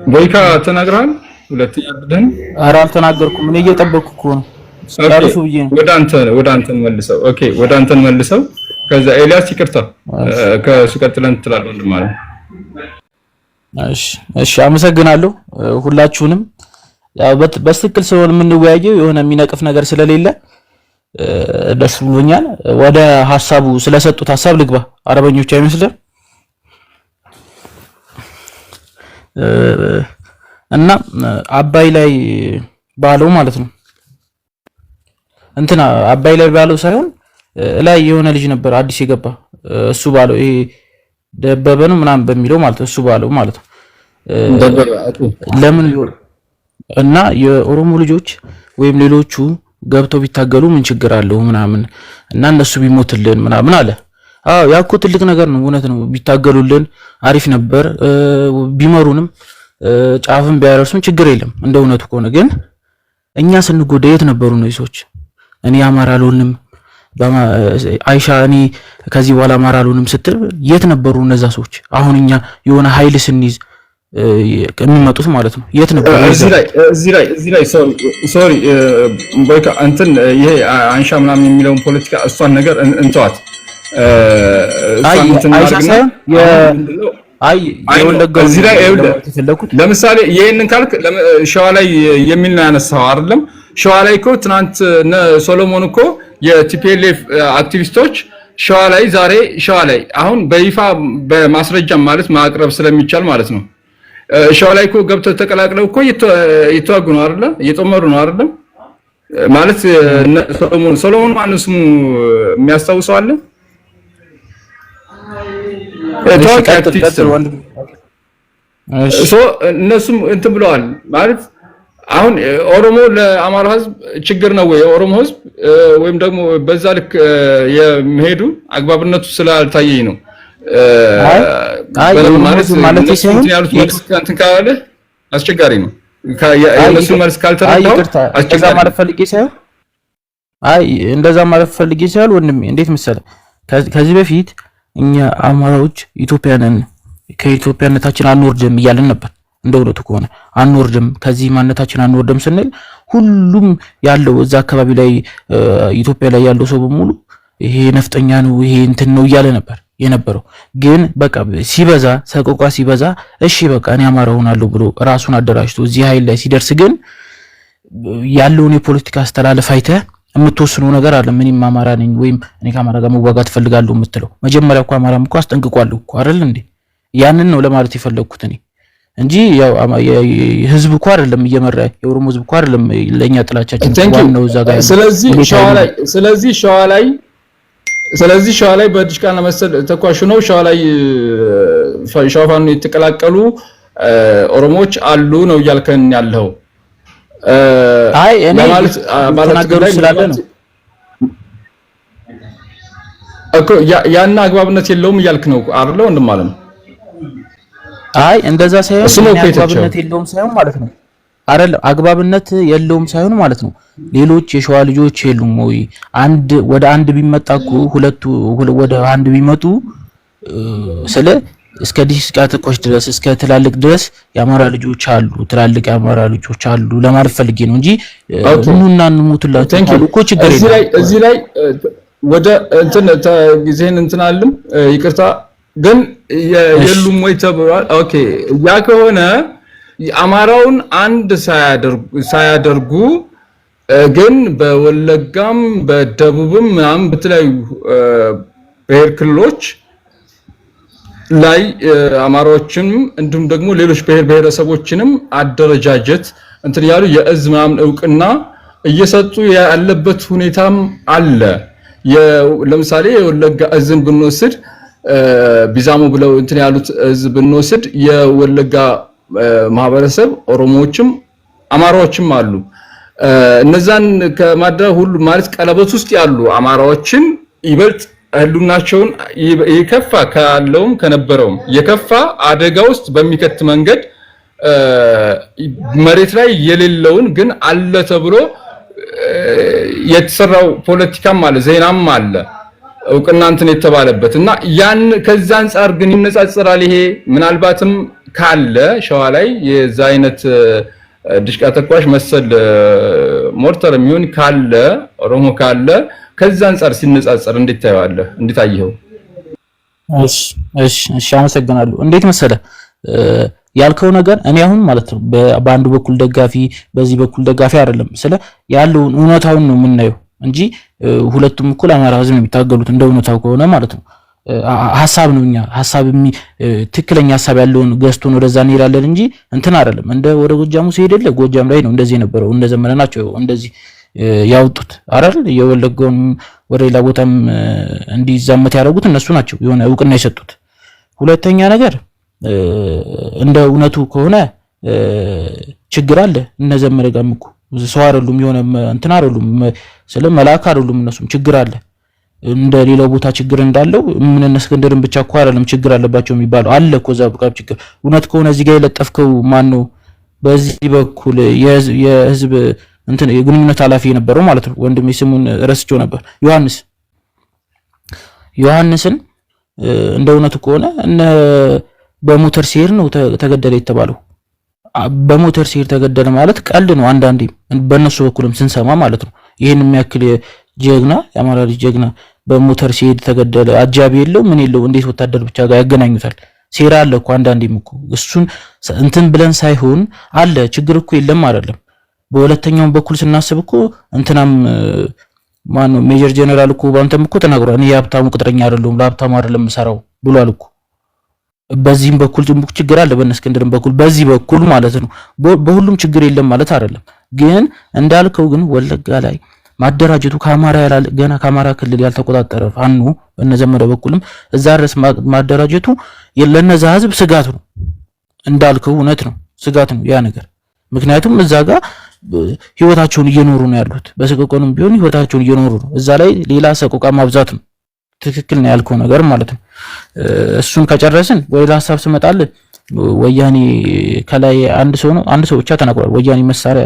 ቦይካ ተናግረሃል? ሁለተኛ ብለን ኧረ አልተናገርኩም። እኔ እየጠበቅኩ እኮ ነው። ጨርሱ ብዬ ነው። ወደ አንተን መልሰው። ኦኬ ወደ አንተን መልሰው። ከዛ ኤልያስ ይቅርታ ከሱ ቀጥለን ትላለህ ወንድማለም። እሺ አመሰግናለሁ ሁላችሁንም። ያው በትክክል ስለሆነ የምንወያየው የሆነ የሚነቅፍ ነገር ስለሌለ ደስ ብሎኛል። ወደ ሐሳቡ ስለሰጡት ሐሳብ ልግባ። አረበኞች አይመስልም እና አባይ ላይ ባለው ማለት ነው እንትና አባይ ላይ ባለው ሳይሆን ላይ የሆነ ልጅ ነበር አዲስ የገባ እሱ ባለው ይሄ ደበበ ነው ምናምን በሚለው ማለት እሱ ባለው ማለት ነው ለምን እና የኦሮሞ ልጆች ወይም ሌሎቹ ገብተው ቢታገሉ ምን ችግር አለው ምናምን እና እነሱ ቢሞትልን ምናምን አለ። አዎ ያኮ ትልቅ ነገር ነው፣ እውነት ነው። ቢታገሉልን አሪፍ ነበር። ቢመሩንም ጫፍን ቢያረሱን ችግር የለም እንደ እውነቱ ከሆነ። ግን እኛ ስንጎዳ የት ነበሩ ነው ሰዎች? እኔ አማራ አልሆንም አይሻ እኔ ከዚህ በኋላ አማራ አልሆንም ስትል የት ነበሩ እነዛ ሰዎች? አሁን እኛ የሆነ ኃይል ስንይዝ የሚመጡት ማለት ነው የት ነበሩ? እዚህ ላይ ሶሪ ቦይካ እንትን ይሄ አንሻ ምናምን የሚለውን ፖለቲካ እሷን ነገር እንተዋት። ለምሳሌ ይሄንን ካልክ ሸዋ ላይ የሚል ነው ያነሳው አይደለም? ሸዋ ላይ እኮ ትናንት ሶሎሞን እኮ የቲፒኤልኤፍ አክቲቪስቶች ሸዋ ላይ ዛሬ ሸዋ ላይ አሁን በይፋ በማስረጃ ማለት ማቅረብ ስለሚቻል ማለት ነው ሸዋ ላይ እኮ ገብተው ተቀላቅለው እኮ እየተዋጉ ነው አይደለ? እየጦመሩ ነው አይደለ? ማለት ሶሎሞን ማነው ስሙ የሚያስታውሰው አለ? ታዋቂ አክቲቪስት እነሱም እንትን ብለዋል ማለት አሁን ኦሮሞ ለአማራ ህዝብ ችግር ነው ወይ? ኦሮሞ ህዝብ ወይም ደግሞ በዛ ልክ የሚሄዱ አግባብነቱ ስላልታየኝ ነው። ማለት ካለ አስቸጋሪ ነው። የእነሱ መልስ ካልተረዳው አስቸጋሪ ማለት ፈልጌ ሳይሆን እንደዛ ማለት ፈልጌ ሳይሆን ወንድሜ እንዴት መሰለህ ከዚህ በፊት እኛ አማራዎች ኢትዮጵያንን ከኢትዮጵያነታችን አንወርድም እያልን ነበር። እንደውነቱ ከሆነ አንወርድም ከዚህ ማንነታችን አንወርድም ስንል ሁሉም ያለው እዛ አካባቢ ላይ ኢትዮጵያ ላይ ያለው ሰው በሙሉ ይሄ ነፍጠኛ ነው ይሄ እንትን ነው እያለ ነበር የነበረው። ግን በቃ ሲበዛ ሰቆቃ ሲበዛ እሺ በቃ እኔ አማራ ሆናለሁ ብሎ ራሱን አደራጅቶ እዚህ ኃይል ላይ ሲደርስ ግን ያለውን የፖለቲካ አስተላለፍ አይተህ የምትወስነው ነገር አለ። ምንም አማራ ነኝ ወይም እኔ ከአማራ ጋር መዋጋት ፈልጋለሁ የምትለው መጀመሪያ እኮ አማራም እኮ አስጠንቅቋለሁ እኮ አይደል እንዴ? ያንን ነው ለማለት የፈለኩት እኔ እንጂ ያው ህዝብ እኮ አይደለም እየመራ የኦሮሞ ህዝብ እኮ አይደለም ለኛ ጥላቻችን ነው እዛ ጋር። ስለዚህ ሸዋ ላይ በድሽቃና መሰል ተኳሽ ነው ሸዋ ላይ ሸዋፋን የተቀላቀሉ ኦሮሞዎች አሉ ነው እያልከን ያለው? እኔ ማለት ገሩ ስላለ ነው እኮ ያን አግባብነት የለውም እያልክ ነው አይደል ወንድም ማለት ነው? እንደዛ ሳይሆን አግባብነት የለውም ሳይሆን ማለት ነው አይደል? አግባብነት የለውም ሳይሆን ማለት ነው ሌሎች የሸዋ ልጆች የሉም ወይ? ወደ አንድ ቢመጣ እኮ ሁለቱ ወደ አንድ ቢመጡ ስለ እስከ ዲስቃ ተቆሽ ድረስ እስከ ትላልቅ ድረስ የአማራ ልጆች አሉ፣ ትላልቅ የአማራ ልጆች አሉ ለማለት ፈልጌ ነው እንጂ ሁሉና እንሙትላችሁ እኮ ችግር የለም። እዚህ ላይ ወደ እንትን ጊዜን እንትን አለም ይቅርታ ግን የሉም ወይ ተብሏል። ኦኬ ያ ከሆነ አማራውን አንድ ሳያደርጉ ግን በወለጋም በደቡብም ምናምን በተለያዩ ብሔር ክልሎች ላይ አማራዎችንም እንዲሁም ደግሞ ሌሎች ብሔረሰቦችንም አደረጃጀት እንትን ያሉ የእዝ ምናምን እውቅና እየሰጡ ያለበት ሁኔታም አለ። ለምሳሌ የወለጋ እዝን ብንወስድ ቢዛሞ ብለው እንትን ያሉት እዝ ብንወስድ የወለጋ ማህበረሰብ ኦሮሞዎችም አማራዎችም አሉ። እነዛን ከማደራ ሁሉ ማለት ቀለበት ውስጥ ያሉ አማራዎችን ይበልጥ ህሉናቸውን የከፋ ካለውም ከነበረውም የከፋ አደጋ ውስጥ በሚከት መንገድ መሬት ላይ የሌለውን ግን አለ ተብሎ የተሰራው ፖለቲካም አለ ዜናም አለ እውቅና እንትን የተባለበት እና ያን ከዛ አንፃር ግን ይነጻጸራል። ይሄ ምናልባትም ካለ ሸዋ ላይ የዛ አይነት ድሽቃ ተኳሽ መሰል ሞርተር የሚሆን ካለ ኦሮሞ ካለ ከዛ አንፃር ሲነጻጸር እንዴት ታየዋለህ? እንዴት አየኸው? እሺ አመሰግናለሁ። እንዴት መሰለ ያልከው ነገር እኔ አሁን ማለት ነው በአንዱ በኩል ደጋፊ በዚህ በኩል ደጋፊ አይደለም። ስለ ያለውን እውነታውን ነው የምናየው እንጂ ሁለቱም እኩል አማራ ህዝብ ነው የሚታገሉት እንደ እውነታው ከሆነ ማለት ነው። ሐሳብ ነው እኛ ሐሳብ ትክክለኛ ሐሳብ ያለውን ገዝቶን ወደዛ እንሄዳለን እንጂ እንትን አይደለም። እንደ ወደ ጎጃሙ ሲሄድልህ ጎጃም ላይ ነው እንደዚህ የነበረው እንደ ዘመነ ናቸው እንደዚህ ያወጡት አይደል? የወለጋውን ወደ ሌላ ቦታም እንዲዛመት ያደረጉት እነሱ ናቸው የሆነ እውቅና የሰጡት። ሁለተኛ ነገር እንደ እውነቱ ከሆነ ችግር አለ። እነ ዘመነ ጋርም እኮ ሰው አይደሉም የሆነ እንትን አይደሉም ስለ መልአክ አይደሉም። እነሱም ችግር አለ እንደ ሌላው ቦታ ችግር እንዳለው ምን እነ እስክንድርን ብቻ እኮ አይደለም ችግር አለባቸው የሚባለው አለ እኮ እዛ በቃ ችግር። እውነት ከሆነ እዚህ ጋር የለጠፍከው ማን ነው? በዚህ በኩል የህዝብ እንትን የግንኙነት ኃላፊ የነበረው ማለት ነው ወንድሜ ስሙን ረስቸው ነበር ዮሐንስን እንደ እውነቱ ከሆነ እነ በሞተር ሲሄድ ነው ተገደለ የተባለው። በሞተር ሲሄድ ተገደለ ማለት ቀልድ ነው አንዳንዴ በእነሱ በኩልም ስንሰማ ማለት ነው። ይሄን የሚያክል ጀግና የአማራ ልጅ ጀግና በሞተር ሲሄድ ተገደለ አጃቢ የለው ምን የለው እንዴት ወታደር ብቻ ጋር ያገናኙታል? ሴራ አለ እኮ አንዳንዴም እኮ እሱን እንትን ብለን ሳይሆን አለ ችግር እኮ የለም አይደለም። በሁለተኛው በኩል ስናስብ እኮ እንትናም ማን ነው ሜጀር ጀነራል እኮ ባንተም እኮ ተናግሯል። እኔ የሀብታሙ ቅጥረኛ አይደለሁም ለሀብታሙ አይደለም የምሰራው ብሏል እኮ። በዚህም በኩል ችግር አለ በእነ እስክንድርም በኩል በዚህ በኩል ማለት ነው። በሁሉም ችግር የለም ማለት አይደለም። ግን እንዳልከው ግን ወለጋ ላይ ማደራጀቱ ከአማራ ያላል ገና ከአማራ ክልል ያልተቆጣጠረ ፋኖ በእነ ዘመነ በኩልም እዛ ድረስ ማደራጀቱ ለነዛ ህዝብ ስጋት ነው። እንዳልከው እውነት ነው ስጋት ነው ያ ነገር። ምክንያቱም እዛ ጋር ህይወታቸውን እየኖሩ ነው ያሉት በሰቆቃንም ቢሆን ህይወታቸውን እየኖሩ ነው። እዛ ላይ ሌላ ሰቆቃ ማብዛት ነው። ትክክል ነው ያልከው ነገር ማለት ነው። እሱን ከጨረስን ወደ ሐሳብ ስመጣል ወያኔ ከላይ አንድ ሰው ብቻ ተናግሯል። ወያኔ መሳሪያ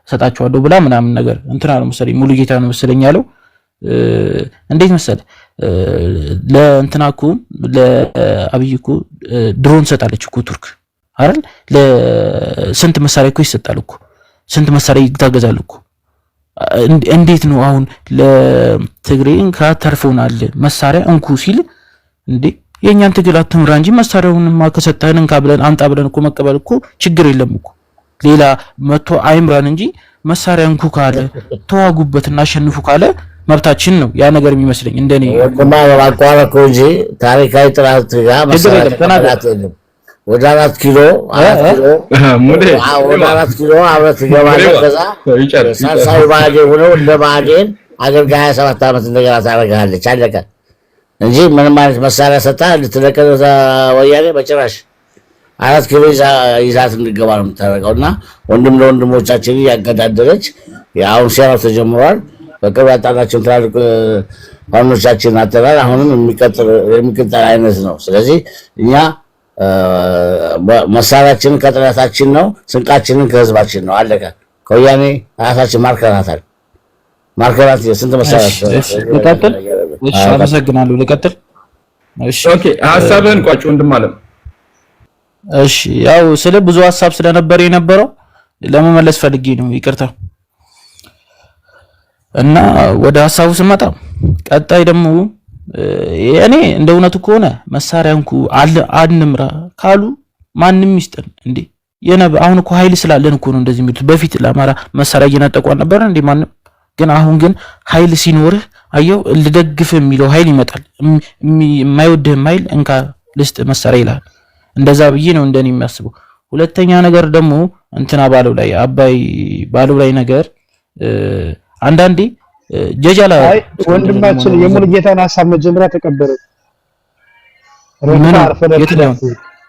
ሰጣቸዋለሁ ብላ ምናምን ነገር እንትና ነው መሰለኝ ሙሉ ጌታ ነው መሰለኝ ያለው። እንዴት መሰለ ለእንትናኩ ለአብይ እኮ ድሮን ሰጣለች እኮ ቱርክ አይደል? ለስንት መሳሪያ እኮ ይሰጣል እኮ ስንት መሳሪያ ይታገዛል እኮ። እንዴት ነው አሁን ለትግሬን ከተርፎናል መሳሪያ እንኩ ሲል እንዴ የኛን ትግል አትምራ እንጂ መሳሪያውንማ ከሰጠህን እንካ ብለን አንጣ ብለን እኮ መቀበል እኮ ችግር የለም እኮ። ሌላ መቶ አይምራን እንጂ መሳሪያ እንኩ ካለ ተዋጉበትና አሸንፉ ካለ መብታችን ነው። ያ ነገር የሚመስለኝ እንደኔ ወንድማ አቋረጥኩ እንጂ ታሪካዊ ጥራት ጋር መሳሪያ ተናገራለሁ። ወደ 4 ኪሎ አብረት ገባለህ። ከዛ ሳልሳዊ ባዴን ሆኖ እንደ ባዴን አገልጋይ 27 ዓመት እንደገና ታደርጋለች። አለቀ እንጂ ምንም አይነት መሳሪያ ሰጣ ልትለቀቅ ወያኔ በጭራሽ 4 ኪሎ ይዛት እንድገባ ነው የምታደርገውና ወንድም ለወንድሞቻችን ያገዳደረች ያው ሴራው ተጀምሯል። በቅርብ ያጣናቸውን ትላልቅ ፋኖቻችን አጠራር አሁንም የሚቀጥል አይነት ነው። ስለዚህ እኛ መሳሪያችንን ከጥረታችን ነው፣ ስንቃችንን ከህዝባችን ነው። አለቀ። ከወያኔ ራሳችን ማርከናታል። ስንት መሳሪያ ልቀጥል? እሺ አመሰግናለሁ። ልቀጥል? እሺ ኦኬ ሐሳብህን ቋጭ ወንድም አለም። እሺ ያው ስለ ብዙ ሐሳብ ስለነበር የነበረው ለመመለስ ፈልጌ ነው ይቅርታ። እና ወደ ሐሳቡ ስመጣ ቀጣይ ደግሞ እኔ እንደ እውነቱ ከሆነ መሳሪያንኩ አንምራ ካሉ ማንንም ይስጠን እንዴ አሁን እኮ ኃይል ስላለን እኮ ነው እንደዚህ የሚሉት። በፊት ለአማራ መሳሪያ እየነጠቋን ነበር እንዴ ማንም። ግን አሁን ግን ኃይል ሲኖርህ አየው ልደግፍ የሚለው ኃይል ይመጣል። የማይወድህም ኃይል እንካ ልስጥ መሳሪያ ይላል። እንደዛ ብዬ ነው እንደኔ የሚያስበው። ሁለተኛ ነገር ደግሞ እንትና ባለው ላይ አባይ ባለው ላይ ነገር አንዳንዴ ጀጃላ ወንድማችን የሙሉ ጌታን ሐሳብ መጀመሪያ ተቀበለው።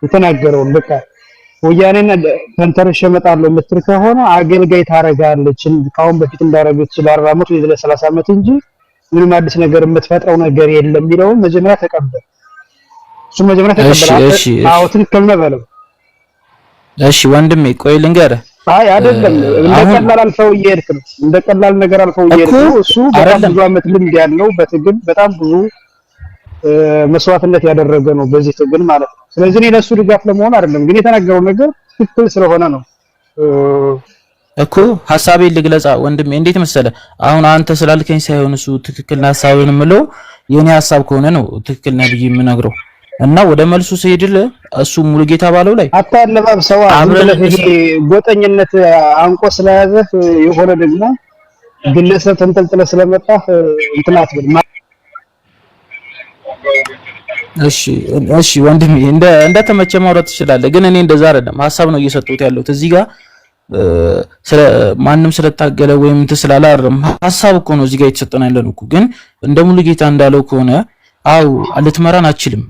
የተናገረውን በቃ ወያኔን ተንተርሼ እመጣለሁ የምትል ከሆነ አገልጋይ ታረጋለች ካሁን በፊት እንዳረገች ለ40 ዓመት ወይ ለ30 ዓመት እንጂ ምንም አዲስ ነገር የምትፈጥረው ነገር የለም የሚለውን መጀመሪያ ተቀበል። እሱ መጀመሪያ ተቀበል። አዎ ትክክል ነው በለው። እሺ ወንድሜ ቆይ ልንገርህ። አይ አይደለም እንደቀላል አልፈው እየሄድክ ነው። እንደቀላል ነገር አልፈው እየሄድክ ነው። እሱ በጣም ብዙ ዓመት ልምድ ያለው በትግል በጣም ብዙ መስዋዕትነት ያደረገ ነው በዚህ ትግል ማለት ነው። ስለዚህ እኔ ለሱ ድጋፍ ለመሆን አይደለም ግን የተናገረው ነገር ትክክል ስለሆነ ነው እኮ ሐሳቤን ልግለጻ ወንድሜ። እንዴት መሰለ አሁን አንተ ስላልከኝ ሳይሆን እሱ ትክክል ነው ሐሳብን የምለው የኔ ሐሳብ ከሆነ ነው ትክክል ነው ብዬ የምነግረው እና ወደ መልሱ ሲሄድል እሱ ሙሉጌታ ባለው ላይ አታለባብ ሰው አብረህ ጎጠኝነት አንቆ ስለያዘህ የሆነ ደግሞ ግለሰብ ተንጠልጥለ ስለመጣ እንትን አትበል። እሺ ወንድሜ እንደ ተመቸ ማውራት ትችላለህ፣ ግን እኔ እንደዛ አይደለም ሐሳብ ነው እየሰጡት ያለሁት እዚህ ጋር ስለ ማንም ስለታገለ ወይም እንትን ስላለ አይደለም ሐሳብ እኮ ነው እዚህ ጋር የተሰጠን ያለን እኮ። ግን እንደ ሙሉጌታ እንዳለው ከሆነ አው ልትመራን አትችልም።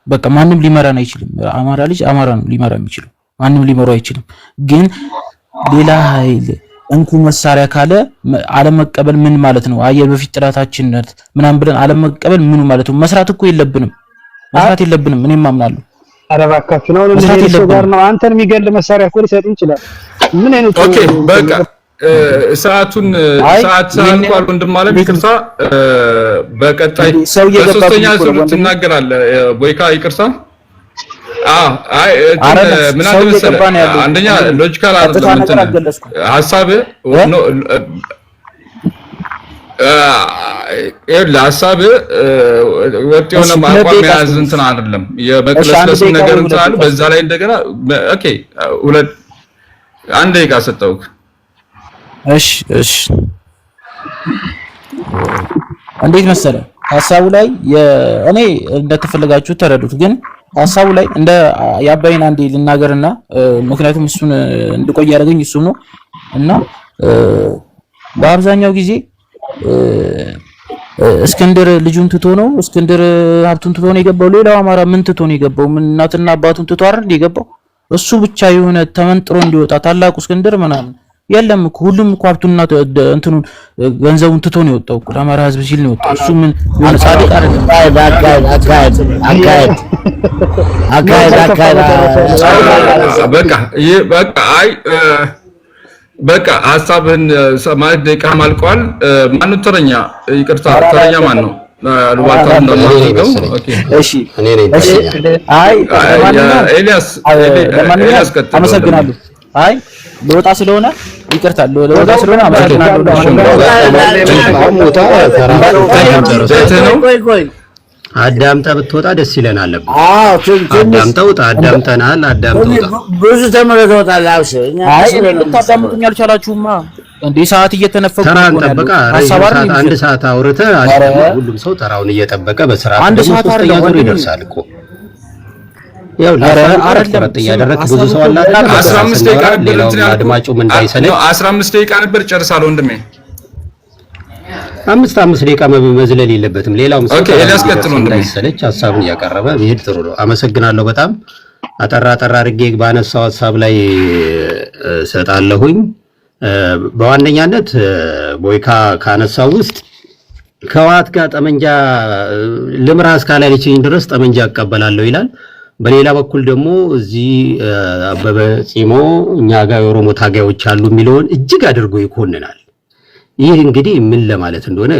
በቃ ማንም ሊመራን አይችልም። አማራ ልጅ አማራ ነው ሊመራ የሚችለው፣ ማንም ሊመራው አይችልም። ግን ሌላ ኃይል እንኩ መሳሪያ ካለ አለመቀበል ምን ማለት ነው? አየር በፊት ጥላታችንነት ምናምን ብለን አለመቀበል ምን ማለት ነው? መስራት እኮ የለብንም እኔም አምናለሁ። ኧረ እባካችሁ ነው ለዚህ ጋር ነው አንተን የሚገል መሳሪያ እኮ ሊሰጥ ይችላል። ምን አይነት ኦኬ በቃ ሰዓቱን አልቋል ወንድም ማለት ይቅርታ። በቀጣይ በሶስተኛ ዙር ትናገራለህ ቦይካ ይቅርታ። ምን አለ መሰለህ አንደኛ ሎጂካል አይደለም እንትን ሐሳብ ነው ለሐሳብ ወጥ የሆነ አቋም መያዝ እንትን አይደለም የመቅለስለስ ነገር እንትን አለ። በዛ ላይ እንደገና ኦኬ አንድ ደቂቃ ሰጠሁህ። እሺ እንዴት መሰለህ ሐሳቡ ላይ እኔ እንደተፈለጋችሁ ተረዱት። ግን ሐሳቡ ላይ እንደ ያባይን አንዴ ልናገርና ምክንያቱም እሱን እንድቆይ ያደረገኝ እሱ ነው እና በአብዛኛው ጊዜ እስክንድር ልጁን ትቶ ነው እስክንድር ሀብቱን ትቶ ነው የገባው። ሌላው አማራ ምን ትቶ ነው የገባው? ምን እናትና አባቱን ትቶ አይደል የገባው? እሱ ብቻ የሆነ ተመንጥሮ እንዲወጣ ታላቁ እስክንድር ምናምን የለም እኮ ሁሉም እኮ ሀብቱንና እንትኑን ገንዘቡን ትቶ ነው የወጣው እኮ ለአማራ ሕዝብ ሲል ነው የወጣው። እሱ ምን የሆነ ጻድቅ አይደለም። በቃ ሐሳብህን ማለት ደቂቃ ማልቋል። ማን ተረኛ? ይቅርታ ተረኛ ማን ነው? አልዋታው እንደማደርገው ኦኬ እሺ እኔ ነኝ። አይ ኤልያስ ቀጥል። አመሰግናለሁ። አይ ለወጣ ስለሆነ ይቅርታ ለወጣ ስለሆነ አመሰግናለሁ። ቆይ አዳምጠህ ብትወጣ ደስ ይለናል። አዳምጠህ ውጣ። አዳምጠናል። አዳምጠህ ውጣ። ብዙ ተመለከታል። አይ ልታዳምጡኝ አልቻላችሁማ እንዴ? ሰዓት እየተነፈኩ ተራን ጠበቃ አንድ ሰዓት አውርተህ ሁሉም ሰው ተራውን እየጠበቀ በስርዓት አንድ ሰዓት አይደለም ይደርሳል እኮ ያው ለአረጥ ያደረክ ብዙ ሰው አለ። 15 ደቂቃ ነበር አድማጩም እንዳይሰለች 15 ደቂቃ ነበር ጨርሳለሁ ወንድሜ። 5 ደቂቃ መዝለል የለበትም። ሌላውም ሰው እንዳይሰለች ሐሳቡን እያቀረበ ቢሄድ ጥሩ ነው። አመሰግናለሁ። በጣም አጠራ አድርጌ ባነሳው ሐሳብ ላይ ሰጣለሁኝ። በዋነኛነት ቦይካ ካነሳው ውስጥ ከዋት ጋር ጠመንጃ ልምራ እስካላለችኝ ድረስ ጠመንጃ እቀበላለሁ ይላል። በሌላ በኩል ደግሞ እዚህ አበበ ጺሞ እኛ ጋር የኦሮሞ ታጋዮች አሉ የሚለውን እጅግ አድርጎ ይኮንናል። ይህ እንግዲህ ምን ለማለት እንደሆነ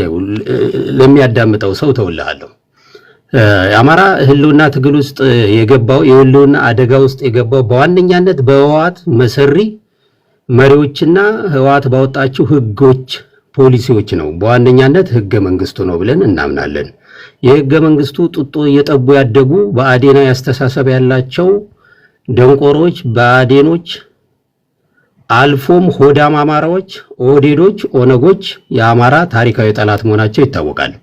ለሚያዳምጠው ሰው ተውልሃለሁ። የአማራ ህልውና ትግል ውስጥ የገባው የህልውና አደጋ ውስጥ የገባው በዋነኛነት በህወሓት መሰሪ መሪዎችና ህወሓት ባወጣቸው ህጎች፣ ፖሊሲዎች ነው። በዋነኛነት ህገ መንግስቱ ነው ብለን እናምናለን። የህገ መንግስቱ ጡጦ እየጠቡ ያደጉ በአዴናዊ አስተሳሰብ ያላቸው ደንቆሮች፣ በአዴኖች አልፎም ሆዳም አማራዎች፣ ኦህዴዶች፣ ኦነጎች የአማራ ታሪካዊ ጠላት መሆናቸው ይታወቃል።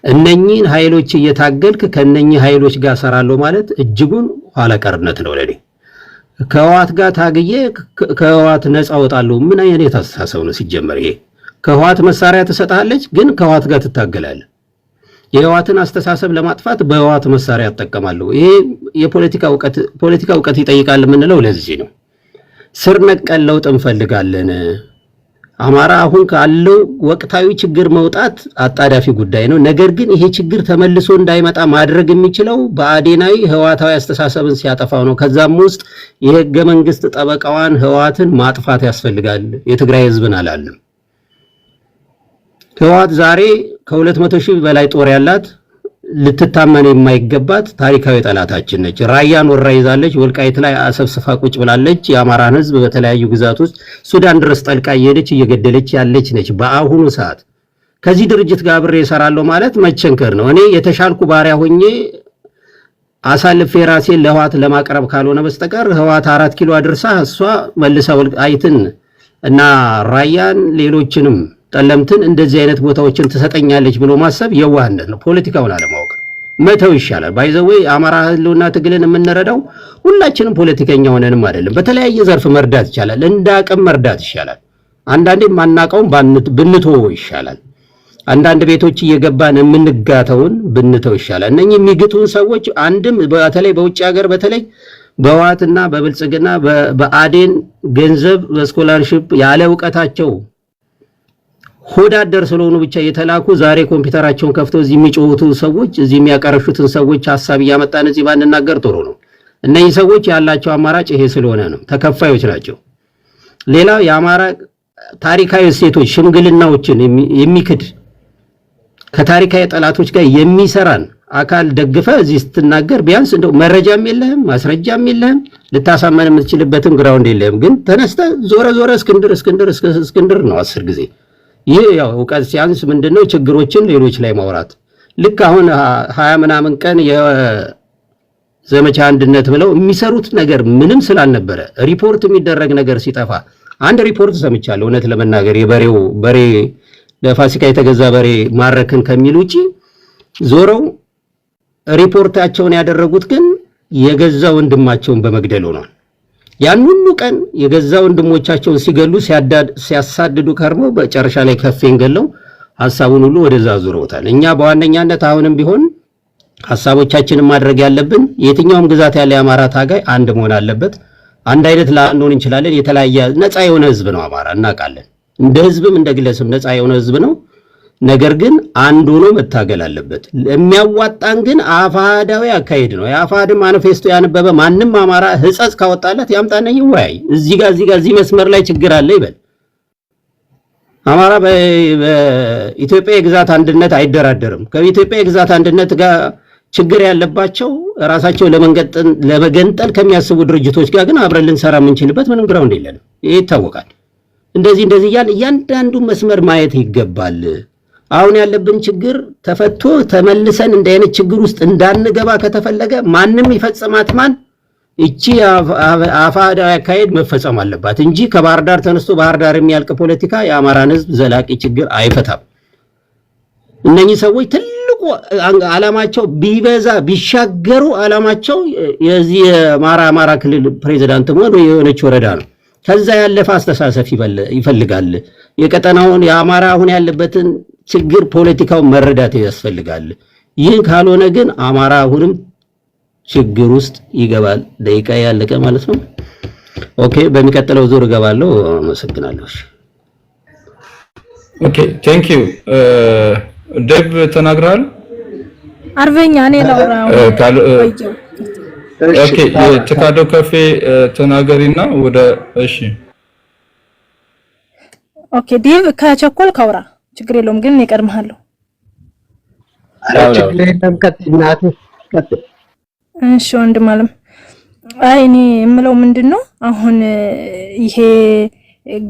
እነኚህን ኃይሎች እየታገልክ ከነኚህ ኃይሎች ጋር ሰራለሁ ማለት እጅጉን ኋላ ቀርነት ነው ለኔ። ከህወሓት ጋር ታግዬ ከህወሓት ነፃ ወጣለሁ ምን አይነት አስተሳሰብ ነው ሲጀመር? ይሄ ከህወሓት መሳሪያ ትሰጣለች፣ ግን ከህወሓት ጋር ትታገላለህ። የህዋትን አስተሳሰብ ለማጥፋት በህዋት መሳሪያ ያጠቀማሉ። ይሄ የፖለቲካ እውቀት ይጠይቃል የምንለው ለዚህ ነው። ስር ነቀል ለውጥ እንፈልጋለን። አማራ አሁን ካለው ወቅታዊ ችግር መውጣት አጣዳፊ ጉዳይ ነው። ነገር ግን ይሄ ችግር ተመልሶ እንዳይመጣ ማድረግ የሚችለው በአዴናዊ ህዋታዊ አስተሳሰብን ሲያጠፋው ነው። ከዛም ውስጥ የህገ መንግስት ጠበቃዋን ህዋትን ማጥፋት ያስፈልጋል። የትግራይ ህዝብን አላለም። ህዋት ዛሬ ከ200 ሺህ በላይ ጦር ያላት ልትታመን የማይገባት ታሪካዊ ጠላታችን ነች። ራያን ወራ ይዛለች። ወልቃይት ላይ አሰብስፋ ቁጭ ብላለች። የአማራን ህዝብ በተለያዩ ግዛቶች ሱዳን ድረስ ጠልቃ እየሄደች እየገደለች ያለች ነች። በአሁኑ ሰዓት ከዚህ ድርጅት ጋር አብሬ እሰራለሁ ማለት መቸንከር ነው። እኔ የተሻልኩ ባሪያ ሆኜ አሳልፌ ራሴን ለህዋት ለማቅረብ ካልሆነ በስተቀር ህዋት 4 ኪሎ አድርሳ እሷ መልሳ ወልቃይትን እና ራያን ሌሎችንም ጠለምትን እንደዚህ አይነት ቦታዎችን ትሰጠኛለች ብሎ ማሰብ የዋህነት ነው። ፖለቲካውን አለማወቅ መተው ይሻላል። ባይዘዌ አማራ ህልውና ትግልን የምንረዳው ሁላችንም ፖለቲከኛ ሆነንም አይደለም። በተለያየ ዘርፍ መርዳት ይቻላል። እንደ አቅም መርዳት ይሻላል። አንዳንዴ ማናቀውን ብንተወው ይሻላል። አንዳንድ ቤቶች እየገባን የምንጋተውን ብንተው ይሻላል። እነኚህ የሚግጡን ሰዎች አንድም በተለይ በውጭ ሀገር በተለይ በህወሓትና በብልጽግና በአዴን ገንዘብ በስኮላርሺፕ ያለ ዕውቀታቸው ሆዳደር ስለሆኑ ብቻ የተላኩ ዛሬ ኮምፒውተራቸውን ከፍተው እዚህ የሚጮሁቱ ሰዎች እዚህ የሚያቀርሹትን ሰዎች ሐሳብ እያመጣን እዚህ ባንናገር ጥሩ ነው። እነዚህ ሰዎች ያላቸው አማራጭ ይሄ ስለሆነ ነው። ተከፋዮች ናቸው። ሌላው የአማራ ታሪካዊ እሴቶች ሽምግልናዎችን የሚክድ ከታሪካዊ ጠላቶች ጋር የሚሰራን አካል ደግፈ እዚህ ስትናገር ቢያንስ እንደው መረጃም የለህም ማስረጃም የለህም ልታሳመን የምትችልበትም ግራውንድ የለህም። ግን ተነስተ ዞረ እስክንድር ነው 10 ጊዜ። ይህ ያው ዕውቀት ሲያንስ ምንድነው ችግሮችን ሌሎች ላይ ማውራት። ልክ አሁን 20 ምናምን ቀን የዘመቻ አንድነት ብለው የሚሰሩት ነገር ምንም ስላልነበረ ሪፖርት የሚደረግ ነገር ሲጠፋ አንድ ሪፖርት ሰምቻለሁ። እውነት ለመናገር በሬ ለፋሲካ የተገዛ በሬ ማረክን ከሚል ውጪ ዞረው ሪፖርታቸውን ያደረጉት ግን የገዛ ወንድማቸውን በመግደል ሆኗል። ያን ሁሉ ቀን የገዛ ወንድሞቻቸውን ሲገሉ ሲያሳድዱ ከርመው በጨረሻ ላይ ከፌን ገለው ሐሳቡን ሁሉ ወደዛ ዙረውታል። እኛ በዋነኛነት አሁንም ቢሆን ሐሳቦቻችንን ማድረግ ያለብን የትኛውም ግዛት ያለ የአማራ ታጋይ አንድ መሆን አለበት። አንድ አይነት ላንሆን እንችላለን። የተለያየ ነፃ የሆነ ህዝብ ነው አማራ እናውቃለን። እንደ ህዝብም እንደ ግለሰብ ነፃ የሆነ ህዝብ ነው። ነገር ግን አንድ ሆኖ መታገል አለበት። የሚያዋጣን ግን አፋዳዊ አካሄድ ነው። የአፋድ ማኒፌስቶ ያነበበ ማንም አማራ ህጸጽ ካወጣለት ያምጣና ይወያይ። እዚህ መስመር ላይ ችግር አለ ይበል። አማራ በኢትዮጵያ የግዛት አንድነት አይደራደርም። ከኢትዮጵያ የግዛት አንድነት ጋር ችግር ያለባቸው ራሳቸው ለመገንጠል ከሚያስቡ ድርጅቶች ጋር ግን አብረን ልንሰራ የምንችልበት ምንም ግራውንድ የለንም። ይሄ ይታወቃል። እንደዚህ እያንዳንዱ መስመር ማየት ይገባል። አሁን ያለብን ችግር ተፈቶ ተመልሰን እንደ አይነት ችግር ውስጥ እንዳንገባ ከተፈለገ ማንም ይፈጽማት ማን እቺ አፋዳዊ አካሄድ መፈጸም አለባት እንጂ ከባህር ዳር ተነስቶ ባህር ዳር የሚያልቅ ፖለቲካ የአማራን ህዝብ ዘላቂ ችግር አይፈታም። እነኚህ ሰዎች ትልቁ ዓላማቸው ቢበዛ ቢሻገሩ ዓላማቸው የዚህ የአማራ ክልል ፕሬዝዳንት መሆን የሆነች ወረዳ ነው። ከዛ ያለፈ አስተሳሰብ ይፈልጋል። የቀጠናውን የአማራ አሁን ያለበትን ችግር ፖለቲካው መረዳት ያስፈልጋል። ይህ ካልሆነ ግን አማራ አሁንም ችግር ውስጥ ይገባል። ደቂቃ ያለቀ ማለት ነው። ኦኬ፣ በሚቀጥለው ዙር እገባለሁ። አመሰግናለሁ። ኦኬ፣ ቴንክ ዩ ዴቭ ተናግራል። አርበኛ እኔ ላውራው። ኦኬ፣ ተካዶ ከፌ ተናገሪና ወደ እሺ። ኦኬ ዴቭ ከቸኮል ካውራ ችግር የለውም ግን እቀድምሃለሁ። እሺ ወንድም አለም። አይ እኔ የምለው ምንድነው አሁን ይሄ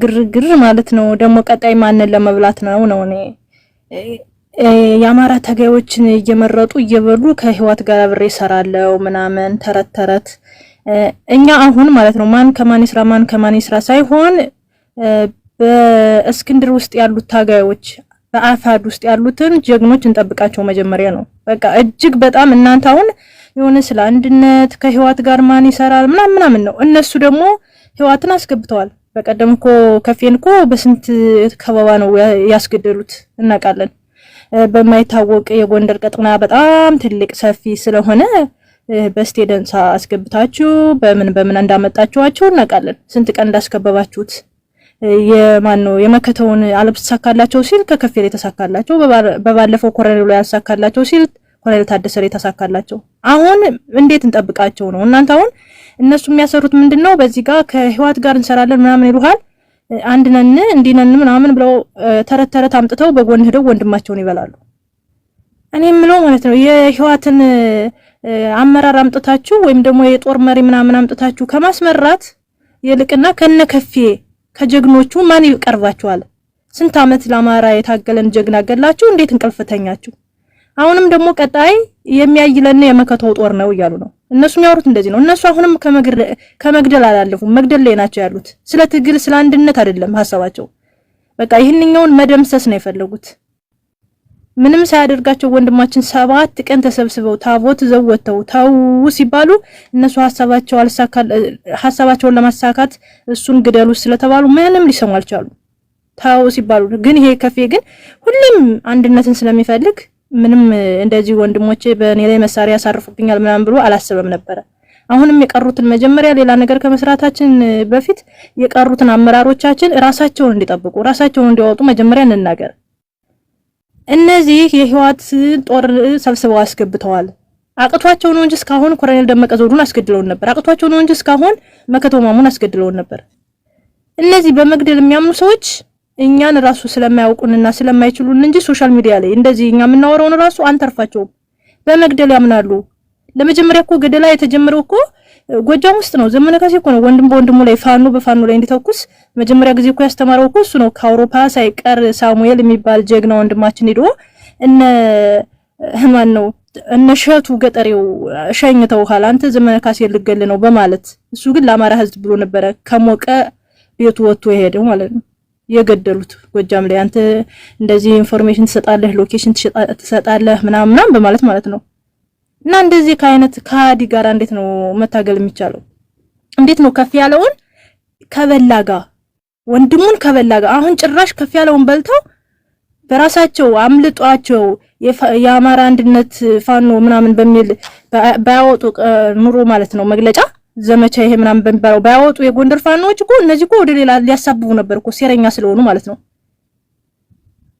ግርግር ማለት ነው ደግሞ ቀጣይ ማንን ለመብላት ነው እኔ የአማራ ታጋዮችን እየመረጡ እየበሉ ከህይወት ጋር አብሬ እሰራለሁ ምናምን ተረት እኛ አሁን ማለት ነው ማን ከማን ይስራ ሳይሆን በእስክንድር ውስጥ ያሉት ታጋዮች በአፋድ ውስጥ ያሉትን ጀግኖች እንጠብቃቸው መጀመሪያ ነው። በቃ እጅግ በጣም እናንተ አሁን የሆነ ስለ አንድነት ከህይወት ጋር ማን ይሰራል ምናምን ነው። እነሱ ደግሞ ህይወትን አስገብተዋል። በቀደም እኮ ከፌን እኮ በስንት ከበባ ነው ያስገደሉት እናውቃለን። በማይታወቅ የጎንደር ቀጠና በጣም ትልቅ ሰፊ ስለሆነ በስቴደንስ አስገብታችሁ በምን እንዳመጣችኋቸው እናውቃለን። ስንት ቀን እንዳስከበባችሁት የመከተውን አልተሳካላቸው ሲል ከከፌል የተሳካላቸው በባለፈው ኮሎኔል ላይ ያሳካላቸው ሲል ኮሎኔል ታደሰ ላይ ተሳካላቸው። አሁን እንዴት እንጠብቃቸው ነው? እናንተ አሁን እነሱ የሚያሰሩት ምንድነው? በዚህ ጋር ከህይወት ጋር እንሰራለን ምናምን ይሉሃል። አንድ ነን እንዲነን ምናምን ብለው ተረት አምጥተው በጎን ሄደው ወንድማቸውን ይበላሉ። እኔ የምለው ማለት ነው የህይወትን አመራር አምጥታችሁ ወይም ደግሞ የጦር መሪ ምናምን አምጥታችሁ ከማስመራት ይልቅና ከነከፌ ከጀግኖቹ ማን ይቀርባችኋል? ስንት አመት ለአማራ የታገለን ጀግና ገላችሁ እንዴት እንቅልፍተኛችሁ? አሁንም ደግሞ ቀጣይ የሚያይለን የመከተው ጦር ነው እያሉ ነው እነሱ የሚያወሩት። እንደዚህ ነው እነሱ አሁንም ከመግደል አላለፉም፣ መግደል ላይ ናቸው ያሉት። ስለ ትግል ስለ አንድነት አይደለም ሐሳባቸው። በቃ ይህንኛውን መደምሰስ ነው የፈለጉት። ምንም ሳያደርጋቸው ወንድማችን 7 ቀን ተሰብስበው ታቦት ዘወተው ታው ሲባሉ እነሱ ሐሳባቸውን ለማሳካት እሱን ግደሉ ስለተባሉ ምንም ሊሰሙ አልቻሉ። ታው ሲባሉ ግን ይሄ ከፌ ግን ሁሉም አንድነትን ስለሚፈልግ ምንም እንደዚህ ወንድሞቼ በእኔ ላይ መሳሪያ ያሳርፉብኛል ምናምን ብሎ አላሰበም ነበር። አሁንም የቀሩትን መጀመሪያ ሌላ ነገር ከመስራታችን በፊት የቀሩትን አመራሮቻችን ራሳቸውን እንዲጠብቁ ራሳቸውን እንዲያወጡ መጀመሪያ እንናገር። እነዚህ የህይወት ጦር ሰብስበው አስገብተዋል። አቅቷቸው ነው እንጂ እስካሁን ኮሎኔል ደመቀ ዘውዱን አስገድለውን ነበር። አቅቷቸው ነው እንጂ እስካሁን መከተው ማሙን አስገድለውን ነበር። እነዚህ በመግደል የሚያምኑ ሰዎች እኛን ራሱ ስለማያውቁንና ስለማይችሉን እንጂ ሶሻል ሚዲያ ላይ እንደዚህ እኛ የምናወራውን ራሱ አንተርፋቸውም። በመግደል ያምናሉ። ለመጀመሪያ እኮ ገደላ የተጀመረው እኮ ጎጃም ውስጥ ነው። ዘመነ ካሴ እኮ ነው ወንድም በወንድሙ ላይ ፋኖ በፋኖ ላይ እንዲተኩስ መጀመሪያ ጊዜ እኮ ያስተማረው እኮ እሱ ነው። ከአውሮፓ ሳይቀር ሳሙኤል የሚባል ጀግና ወንድማችን ሄዶ ማን ነው እነሸቱ ገጠሬው ሸኝተው ኋላ አንተ ዘመነ ካሴ ልገል ነው በማለት እሱ ግን ለአማራ ህዝብ ብሎ ነበረ ከሞቀ ቤቱ ወጥቶ የሄደው ማለት ነው። የገደሉት ጎጃም ላይ አንተ እንደዚህ ኢንፎርሜሽን ትሰጣለህ፣ ሎኬሽን ትሰጣለህ ምናምን በማለት ማለት ነው። እና እንደዚህ ከአይነት ከሃዲ ጋር እንዴት ነው መታገል የሚቻለው? እንዴት ነው ከፍ ያለውን ከበላጋ ወንድሙን ከበላጋ አሁን ጭራሽ ከፍ ያለውን በልተው በራሳቸው አምልጧቸው የአማራ አንድነት ፋኖ ምናምን በሚል ባያወጡ ኑሮ ማለት ነው መግለጫ ዘመቻ ይሄ ምናምን በሚባለው ባያወጡ የጎንደር ፋኖዎች እኮ እነዚህ እኮ ወደ ሌላ ሊያሳብቡ ነበር እኮ ሴረኛ ስለሆኑ ማለት ነው።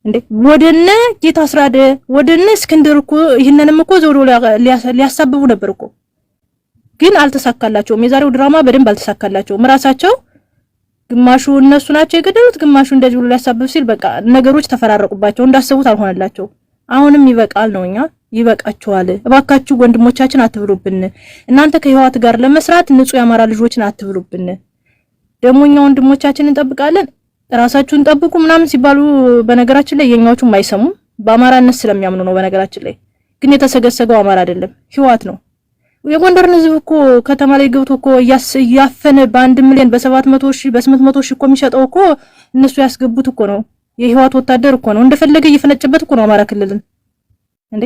እንዴ ወደነ ጌታ አስራደ ወደነ እስክንድር እኮ ይሄንንም እኮ ዘውዶ ሊያሳብቡ ነበር እኮ፣ ግን አልተሳካላቸውም። የዛሬው ድራማ በደንብ አልተሳካላቸውም። ራሳቸው ግማሹ እነሱ ናቸው የገደሉት፣ ግማሹ እንደዚህ ብሎ ሊያሳብብ ሲል በቃ ነገሮች ተፈራረቁባቸው፣ እንዳሰቡት አልሆነላቸው። አሁንም ይበቃል ነው፣ እኛ ይበቃችኋል፣ እባካችሁ ወንድሞቻችን አትብሉብን። እናንተ ከህይወት ጋር ለመስራት ንጹህ የአማራ ልጆችን አትብሉብን። ደሞኛ ወንድሞቻችንን እንጠብቃለን፣ ራሳችሁን ጠብቁ ምናምን ሲባሉ በነገራችን ላይ የኛዎቹም አይሰሙም። በአማራነት ስለሚያምኑ ነው። በነገራችን ላይ ግን የተሰገሰገው አማራ አይደለም ህይወት ነው። የጎንደርን ህዝብ እኮ ከተማ ላይ ገብቶ እኮ ያፈነ በ1 ሚሊዮን በ700 ሺህ በ800 ሺህ እኮ የሚሸጠው እኮ እነሱ ያስገቡት እኮ ነው። የህይወት ወታደር እኮ ነው። እንደፈለገ እየፈነጨበት እኮ ነው አማራ ክልልን። እንዴ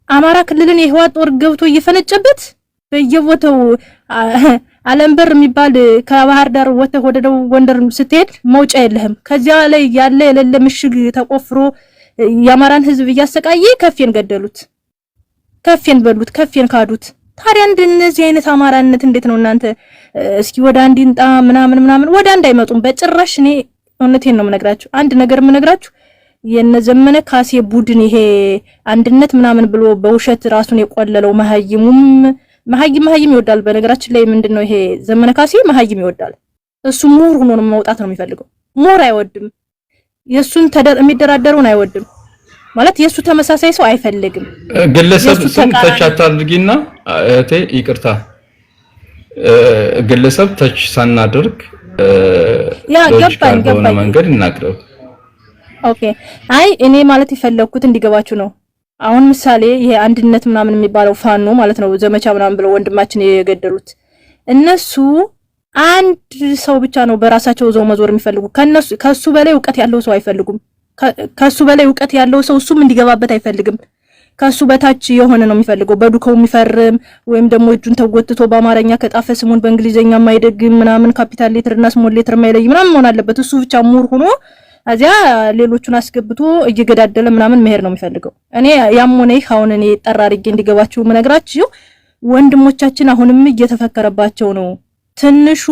አማራ ክልልን የህይወት ጦር ገብቶ እየፈነጨበት በየቦታው አለምበር የሚባል ከባህር ዳር ወጥተህ ወደ ደቡብ ጎንደር ስትሄድ መውጫ የለህም። ከዚያ ላይ ያለ የሌለ ምሽግ ተቆፍሮ የአማራን ህዝብ እያሰቃየ ከፌን ገደሉት፣ ከፌን በሉት፣ ከፌን ካዱት። ታዲያ እንደነዚህ አይነት አማራነት እንዴት ነው እናንተ? እስኪ ወደ አንድ እንጣ ምናምን ወደ አንድ አይመጡም በጭራሽ። እኔ እውነቴን ነው የምነግራችሁ። አንድ ነገር የምነግራችሁ የነዘመነ ካሴ ቡድን ይሄ አንድነት ምናምን ብሎ በውሸት ራሱን የቆለለው መሀይም ይወዳል። በነገራችን ላይ ምንድነው ይሄ ዘመነ ካሴ መሀይም ይወዳል። እሱ ምሁር ሆኖ ነው መውጣት ነው የሚፈልገው። ምሁር አይወድም። የሱን የሚደራደሩን አይወድም ማለት የሱ ተመሳሳይ ሰው አይፈልግም። ግለሰብ ስም ተች አታድርጊና እህቴ ይቅርታ፣ ግለሰብ ተች ሳናደርግ ገባኝ መንገድ እናቅርብ። ኦኬ አይ እኔ ማለት የፈለኩት እንዲገባችሁ ነው። አሁን ምሳሌ ይሄ አንድነት ምናምን የሚባለው ፋኖ ማለት ነው ዘመቻ ምናምን ብለው ወንድማችን የገደሉት እነሱ አንድ ሰው ብቻ ነው በራሳቸው ዘው መዞር የሚፈልጉ። ከሱ በላይ ዕውቀት ያለው ሰው አይፈልጉም። ከሱ በላይ ዕውቀት ያለው ሰው እሱም እንዲገባበት አይፈልግም። ከሱ በታች የሆነ ነው የሚፈልገው። በዱከው የሚፈርም ወይም ደግሞ እጁን ተጎትቶ በአማርኛ ከጣፈ ስሙን በእንግሊዘኛ የማይደግም ምናምን ካፒታል ሌተር እና ስሞል ሌተር የማይለይ ምናምን መሆን አለበት። እሱ ብቻ ምሁር ሆኖ አዚያ ሌሎቹን አስገብቶ እየገዳደለ ምናምን መሄድ ነው የሚፈልገው። እኔ ያም ሆነ ይህ አሁን እኔ ጠራርጌ እንዲገባችሁ ምነግራችሁ ወንድሞቻችን አሁንም እየተፈከረባቸው ነው። ትንሹ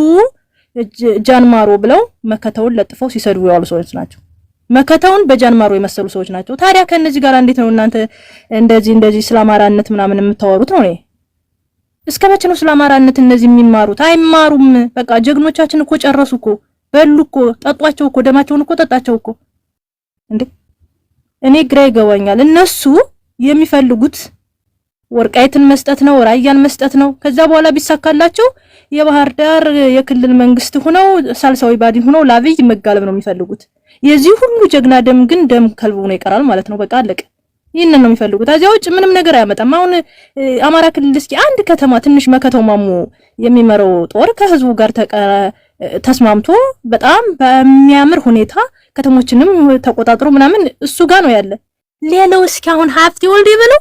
ጃንማሮ ብለው መከታውን ለጥፈው ሲሰድቡ ያሉ ሰዎች ናቸው። መከታውን በጃንማሮ የመሰሉ ሰዎች ናቸው። ታዲያ ከነዚህ ጋር እንዴት ነው እናንተ እንደዚህ ስለ አማራነት ምናምን የምታወሩት ነው? እስከ መቼ ነው ስለ አማራነት እነዚህ የሚማሩት? አይማሩም። በቃ ጀግኖቻችን እኮ ጨረሱ እኮ፣ በሉ እኮ፣ ጠጧቸው እኮ፣ ደማቸውን እኮ ጠጣቸው እኮ። እንዴ እኔ ግራ ይገባኛል። እነሱ የሚፈልጉት ወርቃይትን መስጠት ነው፣ ራያን መስጠት ነው። ከዛ በኋላ ቢሳካላቸው የባህር ዳር የክልል መንግስት ሆነው ሳልሳዊ ባዲን ሆነው ላብይ መጋለብ ነው የሚፈልጉት። የዚህ ሁሉ ጀግና ደም ግን ደም ከልቡ ነው ይቀራል ማለት ነው። በቃ አለቀ። ይሄንን ነው የሚፈልጉት። አዚያ ውጭ ምንም ነገር አያመጣም። አሁን አማራ ክልል እስኪ አንድ ከተማ ትንሽ መከተው ማሙ የሚመረው ጦር ከህዝቡ ጋር ተስማምቶ በጣም በሚያምር ሁኔታ ከተሞችንም ተቆጣጥሮ ምናምን እሱ ጋር ነው ያለ። ሌላው እስኪ አሁን ሀብቴ ወልዴ በለው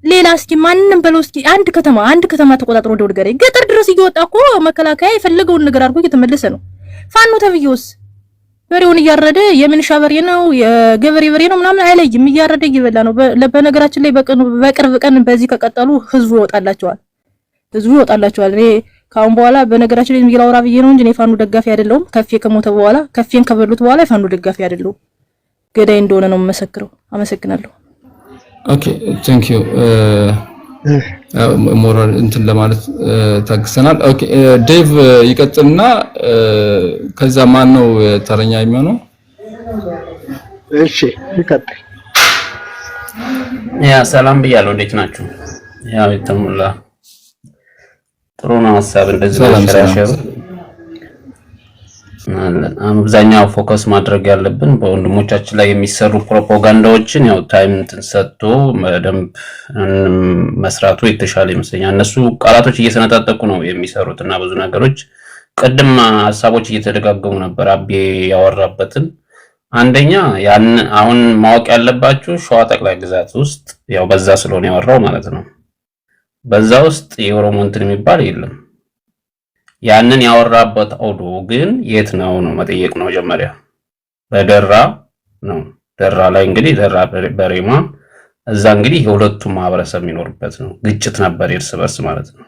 ሌላ እስኪ ማንንም በለው እስኪ አንድ ከተማ ተቆጣጥሮ ወደ ወድገሬ ገጠር ድረስ እየወጣ እኮ መከላከያ የፈለገውን ነገር አድርጎ እየተመለሰ ነው። ፋኖ ተብዬውስ በሬውን እያረደ የምንሻ በሬ ነው የገበሬ በሬ ነው ምናምን አይለይም፣ እያረደ እየበላ ነው። በነገራችን ላይ በቅርብ ቀን በዚህ ከቀጠሉ ህዝቡ ይወጣላቸዋል። እኔ ካሁን በኋላ በነገራችን ላይ የሚገላው ራብዬ ነው እንጂ እኔ ፋኖ ደጋፊ አይደለሁም። ከፌ ከሞተ በኋላ ከፌን ከበሉት በኋላ የፋኖ ደጋፊ አይደለሁም። ገዳይ እንደሆነ ነው የምመሰክረው። አመሰግናለሁ። ኦኬ ቴንክ ዩ ሞራል እንትን ለማለት ታግሰናል። ኦኬ ዴቭ ይቀጥልና ከዛ ማን ነው ተረኛ የሚሆነው? እሺ ይቀጥል። ያ ሰላም ብያለሁ። እንዴት ናችሁ? ያው የተሙላ ጥሩ ነው ሐሳብ እንደዚህ ማሸራሸሩ። አብዛኛው ፎከስ ማድረግ ያለብን በወንድሞቻችን ላይ የሚሰሩ ፕሮፓጋንዳዎችን ያው ታይም እንትን ሰጥቶ በደንብ መስራቱ የተሻለ ይመስለኛል። እነሱ ቃላቶች እየሰነጣጠቁ ነው የሚሰሩት እና ብዙ ነገሮች ቅድም ሐሳቦች እየተደጋገሙ ነበር። አቤ ያወራበትን አንደኛ ያን አሁን ማወቅ ያለባችሁ ሸዋ ጠቅላይ ግዛት ውስጥ ያው በዛ ስለሆነ ያወራው ማለት ነው። በዛ ውስጥ የኦሮሞ እንትን የሚባል የለም። ያንን ያወራበት አውዶ ግን የት ነው መጠየቅ ነው መጀመሪያ። በደራ ነው። ደራ ላይ እንግዲህ ደራ በሬማ እዛ እንግዲህ የሁለቱም ማህበረሰብ የሚኖርበት ነው። ግጭት ነበር እርስ በርስ ማለት ነው።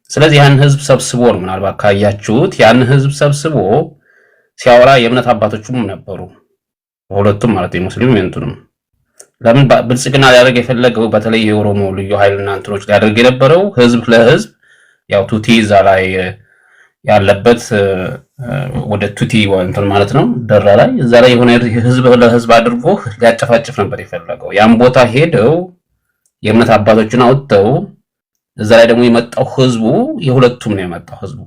ስለዚህ ያን ህዝብ ሰብስቦ ነው ምናልባት ካያችሁት ያን ህዝብ ሰብስቦ ሲያወራ የእምነት አባቶችም ነበሩ በሁለቱም ማለት የሙስሊም የእንትኑም። ለምን ብልጽግና ሊያደርግ የፈለገው በተለይ የኦሮሞ ልዩ ኃይልና እንትኖች ሊያደርግ የነበረው ህዝብ ለህዝብ ያው ቱቲ እዛ ላይ ያለበት ወደ ቱቲ እንትን ማለት ነው ደራ ላይ እዛ ላይ የሆነ ህዝብ ለህዝብ አድርጎ ሊያጨፋጭፍ ነበር የፈለገው። ያን ቦታ ሄደው የእምነት አባቶችን አውጥተው እዛ ላይ ደግሞ የመጣው ህዝቡ የሁለቱም ነው የመጣው ህዝቡ።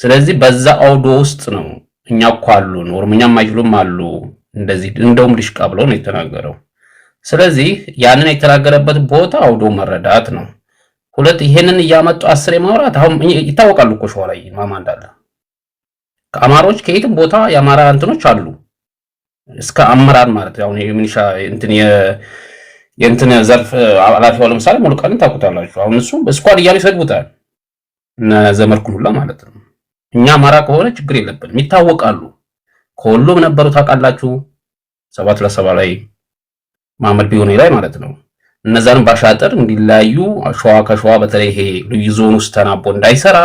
ስለዚህ በዛ አውዶ ውስጥ ነው እኛ እኮ አሉን ኦሮሞኛም አይችሉም አሉ እንደዚህ እንደውም ሊሽቃ ብሎ ነው የተናገረው። ስለዚህ ያንን የተናገረበት ቦታ አውዶ መረዳት ነው። ሁለት ይሄንን እያመጡ አስር የማውራት አሁን ይታወቃሉ እኮ ሸዋ ላይ ማማ እንዳለ ከአማሮች ከየትም ቦታ የአማራ እንትኖች አሉ እስከ አመራር ማለት ያው የሚኒሻ እንትን የእንትን ዘርፍ ኃላፊው ለምሳሌ ሙሉቀንን ታውቁታላችሁ። አሁን እሱ ስኳድ እያሉ ይሰድቡታል እነ ዘመርኩን ሁላ ማለት ነው። እኛ አማራ ከሆነ ችግር የለብንም ይታወቃሉ። ከሁሉም ነበሩ ታውቃላችሁ 7 ለ7 ላይ ማመድ ቢሆን ላይ ማለት ነው። እነዛንም ባሻጥር እንዲላዩ ሸዋ ከሸዋ በተለይ ይሄ ልዩ ዞን ውስጥ ተናቦ እንዳይሰራ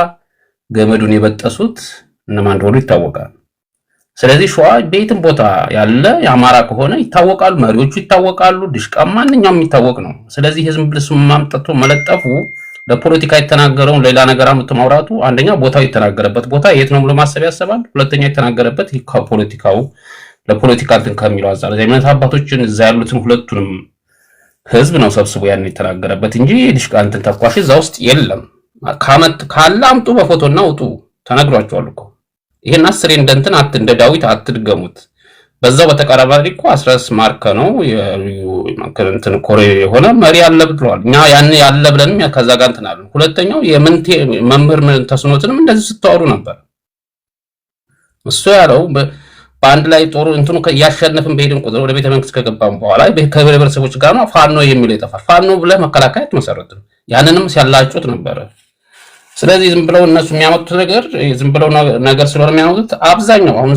ገመዱን የበጠሱት እነማን እንደሆኑ ይታወቃል። ስለዚህ ሸዋ ቤትም ቦታ ያለ የአማራ ከሆነ ይታወቃሉ፣ መሪዎቹ ይታወቃሉ፣ ድሽቃ ማንኛውም የሚታወቅ ነው። ስለዚህ ህዝብ ብልስ ማምጠቱ መለጠፉ ለፖለቲካ የተናገረውን ሌላ ነገር አምጥቶ ማውራቱ አንደኛ ቦታው የተናገረበት ቦታ የት ነው ብሎ ማሰብ ያሰባል። ሁለተኛ የተናገረበት ከፖለቲካው ለፖለቲካ እንትን ከሚለው አንፃር የእምነት አባቶችን እዛ ያሉትን ሁለቱንም ህዝብ ነው ሰብስቦ ያን የተናገረበት እንጂ ድሽቃ እንትን ተኳሽ እዛ ውስጥ የለም። ካለ አምጡ በፎቶና ውጡ ተነግሯቸዋል እኮ። ይሄን አስሬ እንደንትን እንደ ዳዊት አትድገሙት። በዛው በተቃራኒ እኮ አስረስ ማርከ ነው እንትን ኮሬ የሆነ መሪ አለ ብለዋል። እኛ ያን ያለ ብለንም ከዛ ጋር እንትን አለ። ሁለተኛው የምንቴ መምህር ተስኖትንም እንደዚህ ስተዋሩ ነበር። እሱ ያለው በአንድ ላይ ጦሩ እንትኑ ያሸነፍን በሄድን ቁጥር ወደ ቤተ መንግስት ከገባን በኋላ ከብሔረሰቦች ጋር ነው ፋኖ የሚለው ይጠፋል። ፋኖ ብለህ መከላከያ አትመሰረትም። ያንንም ሲያላጩት ነበር። ስለዚህ ዝም ብለው እነሱ የሚያመጡት ነገር ዝም ብለው ነገር ስለሆነ የሚያመጡት አብዛኛው አሁን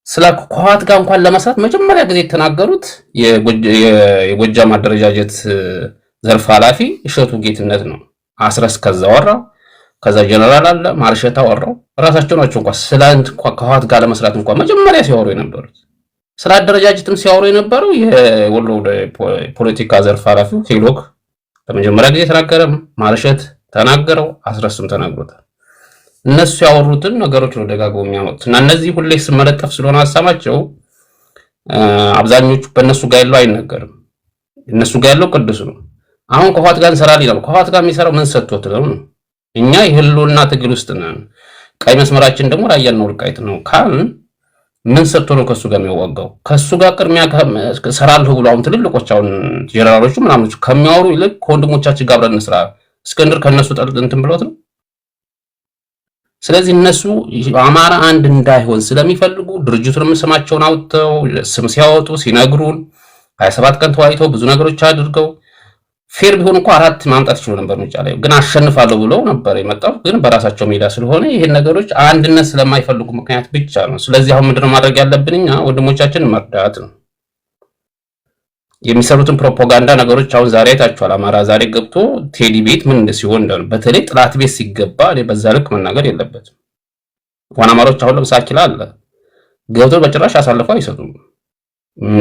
ስለ ህወሓት ጋር እንኳን ለመስራት መጀመሪያ ጊዜ የተናገሩት የጎጃም አደረጃጀት ዘርፍ ኃላፊ እሸቱ ጌትነት ነው። አስረስ ከዛ ወራው ከዛ ጀነራል አለ ማርሸታ ወራው ራሳቸው ናቸው እንኳን ስለ ህወሓት ጋር ለመስራት እንኳን መጀመሪያ ሲያወሩ የነበሩት። ስለ አደረጃጀትም ሲያወሩ የነበረው የወሎ ፖለቲካ ዘርፍ ኃላፊው ሄሎክ ለመጀመሪያ ጊዜ ተናገረም፣ ማርሸት ተናገረው፣ አስረስም ተናግሮታል። እነሱ ያወሩትን ነገሮች ነው ደጋግሞ የሚያመጡት እና እነዚህ ሁሌ ስመለጠፍ ስለሆነ ሀሳባቸው አብዛኞቹ በእነሱ ጋር ያለው አይነገርም። እነሱ ጋር ያለው ቅዱስ ነው። አሁን ከህወሓት ጋር እንሰራለን ይላል። ከህወሓት ጋር የሚሰራው ምን ሰጥቶት ነው? እኛ የህልውና ትግል ውስጥ ነን። ቀይ መስመራችን ደግሞ ራያና ወልቃይት ነው ካልን ምን ሰጥቶ ነው ከሱ ጋር የሚዋጋው? ከሱ ጋር ቅድሚያ ሰራለሁ ብሎ አሁን ትልልቆች አሁን ጀነራሎቹ ምናምን ከሚያወሩ ይልቅ ከወንድሞቻችን ጋር አብረን እንስራ እስክንድር ከነሱ እንትን ብሎት ነው። ስለዚህ እነሱ አማራ አንድ እንዳይሆን ስለሚፈልጉ ድርጅቱንም ስማቸውን አውጥተው ስም ሲያወጡ ሲነግሩን 27 ቀን ተወያይተው ብዙ ነገሮች አድርገው ፌር ቢሆን እንኳን 4 ማምጣት ይችላል ነበር ምርጫ ላይ ግን አሸንፋለሁ ብለው ነበር የመጣው። ግን በራሳቸው ሜዳ ስለሆነ ይሄን ነገሮች አንድነት ስለማይፈልጉ ምክንያት ብቻ ነው። ስለዚህ አሁን ምንድነው ማድረግ ያለብን እኛ ወንድሞቻችንን መርዳት ነው። የሚሰሩትን ፕሮፓጋንዳ ነገሮች አሁን ዛሬ አይታችኋል። አማራ ዛሬ ገብቶ ቴዲ ቤት ምን ሲሆን እንደሆነ በተለይ ጥላት ቤት ሲገባ በዛ ልክ መናገር የለበትም። ዋና አማሮች አሁን ለምሳሌ አለ ገብቶ በጭራሽ አሳልፈው አይሰጡም።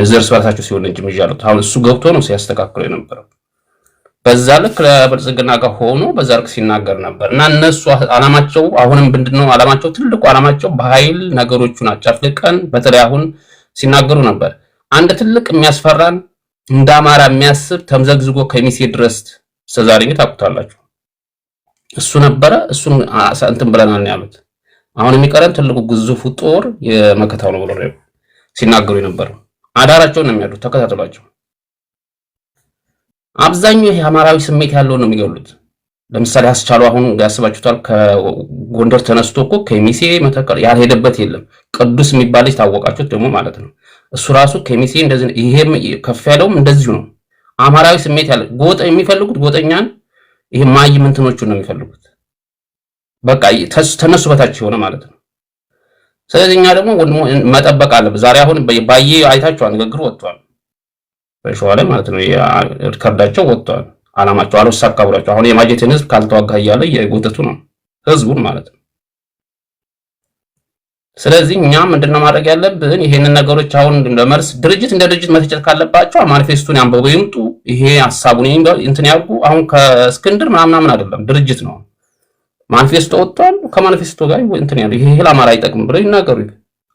ዘርስ በራሳቸው ሲሆን እንጂ ምጃሉት አሁን እሱ ገብቶ ነው ሲያስተካክሉ የነበረው። በዛ ልክ ለብልጽግና ጋር ሆኖ በዛ ልክ ሲናገር ነበር እና እነሱ አላማቸው አሁንም ምንድነው አላማቸው? ትልቁ አላማቸው በኃይል ነገሮቹን አጫፍልቀን በተለይ አሁን ሲናገሩ ነበር። አንድ ትልቅ የሚያስፈራን እንደ አማራ የሚያስብ ተምዘግዝጎ ከሚሴ ድረስ ስለዛሬ ታውቁታላችሁ። እሱ ነበረ። እሱን እንትን ብለናል ያሉት። አሁን የሚቀረን ትልቁ ግዙፉ ጦር የመከታው ነው ብለው ሲናገሩ የነበረው አዳራቸውን ነው የሚያሉት። ተከታተሏቸው። አብዛኛው ይሄ አማራዊ ስሜት ያለው ነው የሚገሉት። ለምሳሌ አስቻሉ አሁን ያስባችሁታል። ከጎንደር ተነስቶ እኮ ከሚሴ መተከል ያልሄደበት የለም። ቅዱስ የሚባል ልጅ ታወቃችሁት ደግሞ ማለት ነው። እሱ ራሱ ከሚሴ እንደዚህ ይሄም ከፍ ያለውም እንደዚሁ ነው። አማራዊ ስሜት ያለ ጎጥ የሚፈልጉት ጎጠኛን ይሄ ማይምንትኖቹን ነው የሚፈልጉት። በቃ ተነሱ በታች ሆነ ማለት ነው። ስለዚህ እኛ ደግሞ መጠበቅ አለብን። ዛሬ አሁን ባዬ አይታችኋል፣ ንግግሩ ወጥቷል በሸዋ ላይ ማለት ነው። የሪከርዳቸው ወጥቷል። አላማቸው አልወሳካ ብሏቸው አሁን የማጀቴን ህዝብ ካልተዋጋ እያለ የጎተቱ ነው ህዝቡን ማለት ነው። ስለዚህ እኛ ምንድነው ማድረግ ያለብን? ይሄንን ነገሮች አሁን ለመርስ ድርጅት እንደ ድርጅት መተቸት ካለባቸው ማኒፌስቶን ያንበቡ ይምጡ። ይሄ ሐሳቡን እንትን ያርጉ። አሁን ከእስክንድር ምናምን አይደለም ድርጅት ነው። ማኒፌስቶ ወጥቷል። ከማኒፌስቶ ጋር እንትን ያለው ይሄ ለአማራ አይጠቅም ብለው ይናገሩ።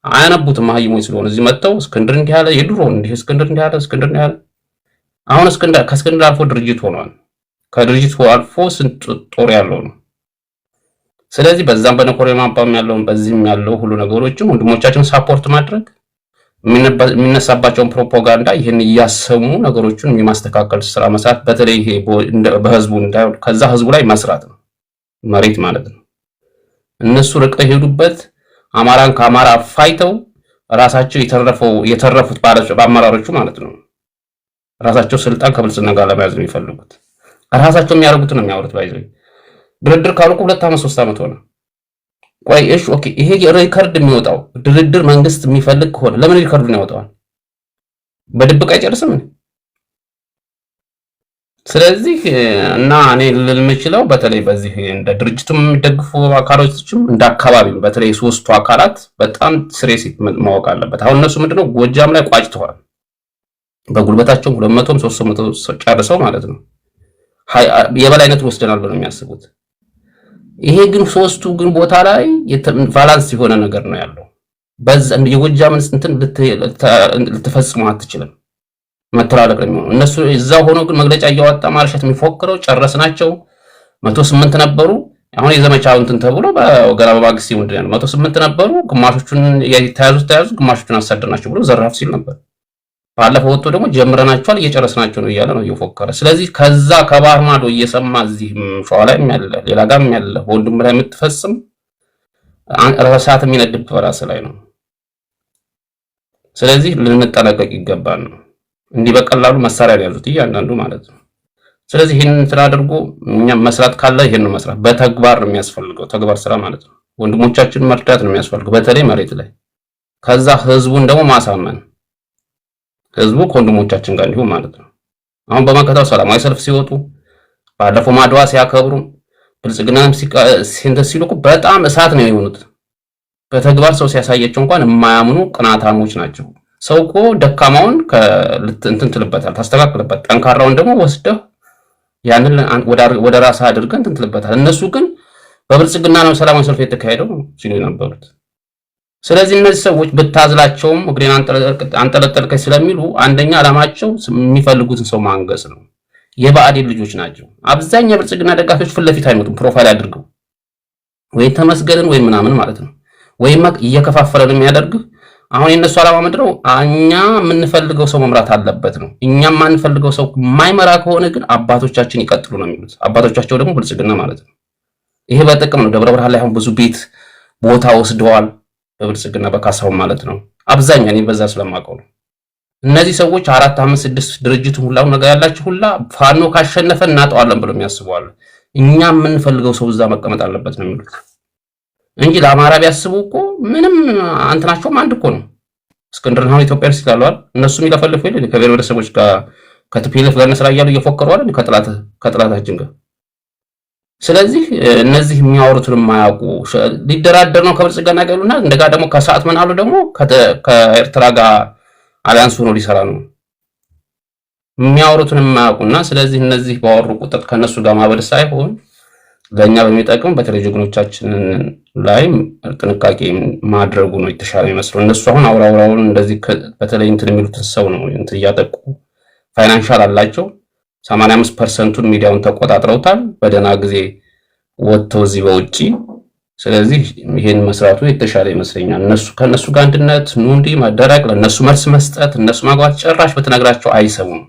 አያነቡትም ማህይሞች ስለሆነ እዚህ መጥተው እስክንድር እንዲህ ያለ የድሮ እንዲህ እስክንድር እንዲህ ያለ እስክንድር እንዲህ ያለ አሁን ከእስክንድር አልፎ ድርጅት ሆኗል። ከድርጅት አልፎ ስንት ጦር ያለው ነው። ስለዚህ በዛም በነኮሬ ማባም ያለውን በዚህም ያለው ሁሉ ነገሮችን ወንድሞቻችን ሳፖርት ማድረግ የሚነሳባቸውን ፕሮፓጋንዳ ይሄን እያሰሙ ነገሮችን የማስተካከል ስራ መስራት፣ በተለይ ይሄ በህዝቡ እንዳይሆን ከዛ ህዝቡ ላይ መስራት ነው መሬት ማለት ነው። እነሱ ርቀው የሄዱበት አማራን ከአማራ ፋይተው ራሳቸው የተረፉት በአመራሮቹ ማለት ነው። ራሳቸው ስልጣን ከብልጽግና ጋር ለመያዝ ነው የሚፈልጉት። ራሳቸው የሚያደርጉት ነው የሚያወሩት። ባይዘይ ድርድር ካሉ 2 ዓመት 3 ዓመት ሆነ። ቆይ እሺ ኦኬ፣ ይሄ ሪከርድ የሚወጣው ድርድር መንግስት የሚፈልግ ከሆነ ለምን ሪከርዱን ያወጣዋል? በድብቅ አይጨርስም? ስለዚህ እና እኔ ልል የምችለው በተለይ በዚህ እንደ ድርጅቱም የሚደግፉ አካሎችም እንደ አካባቢ በተለይ ሶስቱ አካላት በጣም ስሬስ ማወቅ አለበት። አሁን እነሱ ምንድነው ጎጃም ላይ ቋጭተዋል። በጉልበታቸው 200 300 ጨርሰው ማለት ነው የበላይነት ወስደናል ብለው የሚያስቡት። ይሄ ግን ሶስቱ ግን ቦታ ላይ ቫላንስ የሆነ ነገር ነው ያለው። በዛ የጎጃምን እንትን ልትፈጽሙ አትችልም። መተላለቅ ነው የሚሆነው። እነሱ እዛው ሆኖ ግን መግለጫ እያወጣ ማርሸት የሚፎክረው ጨረስናቸው 108 ነበሩ። አሁን የዘመቻው እንትን ተብሎ በገና በማግስት ይወንድ ነው 108 ነበሩ። ግማሾቹን ተያዙ፣ ግማሾቹን አሳደናቸው ብሎ ዘራፍ ሲል ነበር። ባለፈው ወጥቶ ደግሞ ጀምረናቸዋል እየጨረስናቸው ነው እያለ ነው እየፎከረ። ስለዚህ ከዛ ከባህር ማዶ እየሰማ እዚህ ሸዋ ላይ ያለ ሌላ ጋር ያለ ወንድም ላይ የምትፈጽም ራሳት የሚነድብ በራስ ላይ ነው። ስለዚህ ልንጠነቀቅ ይገባል ነው። እንዲህ በቀላሉ መሳሪያ ያዙት እያንዳንዱ ማለት ነው። ስለዚህ ይሄንን ስራ አድርጎ እኛም መስራት ካለ ይሄን ነው መስራት። በተግባር ነው የሚያስፈልገው፣ ተግባር ስራ ማለት ነው። ወንድሞቻችን መርዳት ነው የሚያስፈልገው፣ በተለይ መሬት ላይ። ከዛ ህዝቡን ደግሞ ማሳመን፣ ህዝቡ ከወንድሞቻችን ጋር እንዲሁ ማለት ነው። አሁን በመከታው ሰላማዊ ሰልፍ ሲወጡ፣ ባለፈው ማድዋ ሲያከብሩ፣ ብልጽግናም ሲሉ በጣም እሳት ነው የሆኑት። በተግባር ሰው ሲያሳያቸው እንኳን የማያምኑ ቅናታሞች ናቸው። ሰው እኮ ደካማውን እንትን ትልበታል፣ ታስተካክልበት፣ ጠንካራውን ደግሞ ወስደህ ያንን ወደ ራስህ አድርገህ እንትን ትልበታል። እነሱ ግን በብልጽግና ነው ሰላማዊ ሰልፍ የተካሄደው ሲሉ የነበሩት። ስለዚህ እነዚህ ሰዎች ብታዝላቸውም እግሬን አንጠለጠልከኝ ስለሚሉ አንደኛ ዓላማቸው የሚፈልጉትን ሰው ማንገስ ነው። የብአዴን ልጆች ናቸው። አብዛኛው የብልጽግና ደጋፊዎች ፊት ለፊት አይመጡም፣ ፕሮፋይል አድርገው ወይ ተመስገንን ወይ ምናምን ማለት ነው፣ ወይም እየከፋፈለ ነው የሚያደርግህ። አሁን የነሱ ዓላማ ምንድነው? እኛ የምንፈልገው ሰው መምራት አለበት ነው። እኛ የማንፈልገው ሰው የማይመራ ከሆነ ግን አባቶቻችን ይቀጥሉ ነው የሚሉት። አባቶቻቸው ደግሞ ብልጽግና ማለት ነው። ይሄ በጥቅም ነው። ደብረ ብርሃን ላይ አሁን ብዙ ቤት ቦታ ወስደዋል በብልጽግና በካሳው ማለት ነው። አብዛኛው እኔ በዛ ስለማውቀው ነው። እነዚህ ሰዎች 4 5 6 ድርጅት ሁላው ነገር ያላችሁ ሁላ ፋኖ ካሸነፈ እናጠዋለን ብለው የሚያስቡዋል። እኛ የምንፈልገው ሰው እዛ መቀመጥ አለበት ነው የሚሉት እንጂ ለአማራ ቢያስቡ እኮ ምንም አንተናቸውም አንድ እኮ ነው። እስክንድርና አሁን ኢትዮጵያ ውስጥ ይላሉ እነሱም ይለፈልፉ ይል ከብሔር ብሔረሰቦች ጋር ከቲፒኤልኤፍ ጋር እንስራ እያሉ እየፎከሩ አይደል ከጥላታችን ጋር። ስለዚህ እነዚህ የሚያወሩትን የማያውቁ ሊደራደር ነው ከብልጽግና ጋር ይሉና እንደጋ ደግሞ ከሰዓት ምን አሉ ደግሞ ከኤርትራ ጋር አሊያንስ ሆኖ ሊሰራ ነው የሚያወሩትን የማያውቁና ስለዚህ እነዚህ ባወሩ ቁጥር ከነሱ ጋር ማበድ ሳይሆን ለኛ በሚጠቅም በተለይ ጀግኖቻችን ላይ ጥንቃቄ ማድረጉ ነው የተሻለ የሚመስለው። እነሱ አሁን አውራውን እንደዚህ በተለይ እንትን የሚሉትን ሰው ነው እንትን እያጠቁ ፋይናንሻል አላቸው 85% ሚዲያውን ተቆጣጥረውታል በደና ጊዜ ወጥተው እዚህ በውጪ። ስለዚህ ይሄን መስራቱ የተሻለ ይመስለኛል። እነሱ ከነሱ ጋር አንድነት ኑንዲ ማደረቅ፣ ለነሱ መልስ መስጠት፣ እነሱ ማግባት ጭራሽ በተነግራቸው አይሰሙም።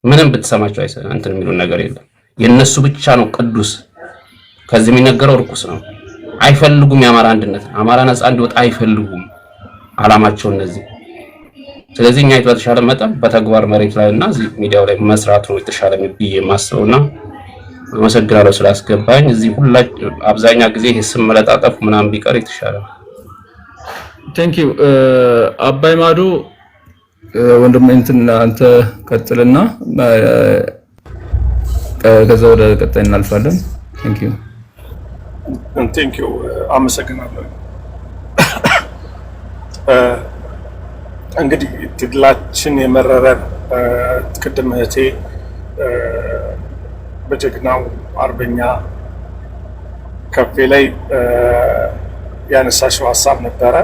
ምንም ብትሰማቸው አይሰማም። እንትን የሚሉን ነገር የለም። የነሱ ብቻ ነው ቅዱስ። ከዚህ የሚነገረው ርኩስ ነው። አይፈልጉም የአማራ አንድነት፣ አማራ ነፃ እንዲወጣ አይፈልጉም። አላማቸው እነዚህ። ስለዚህ እኛ የተሻለ መጠን በተግባር መሬት ላይና እዚህ ሚዲያው ላይ መስራት ነው የተሻለ ብዬ የማስበውና አመሰግናለሁ ስላስገባኝ። እዚህ ሁላችሁ አብዛኛ ጊዜ ስም መለጣጠፍ ምናምን ቢቀር የተሻለ ነው። ቴንክ ዩ አባይ ማዶ ወንድም እንትን አንተ ቀጥልና ከዛ ወደ ቀጣይ እናልፋለን። ቴንክ ዩ አመሰግናለሁ። እንግዲህ ትግላችን የመረረ ቅድም እህቴ በጀግናው አርበኛ ከፌ ላይ ያነሳሽው ሀሳብ ነበረ።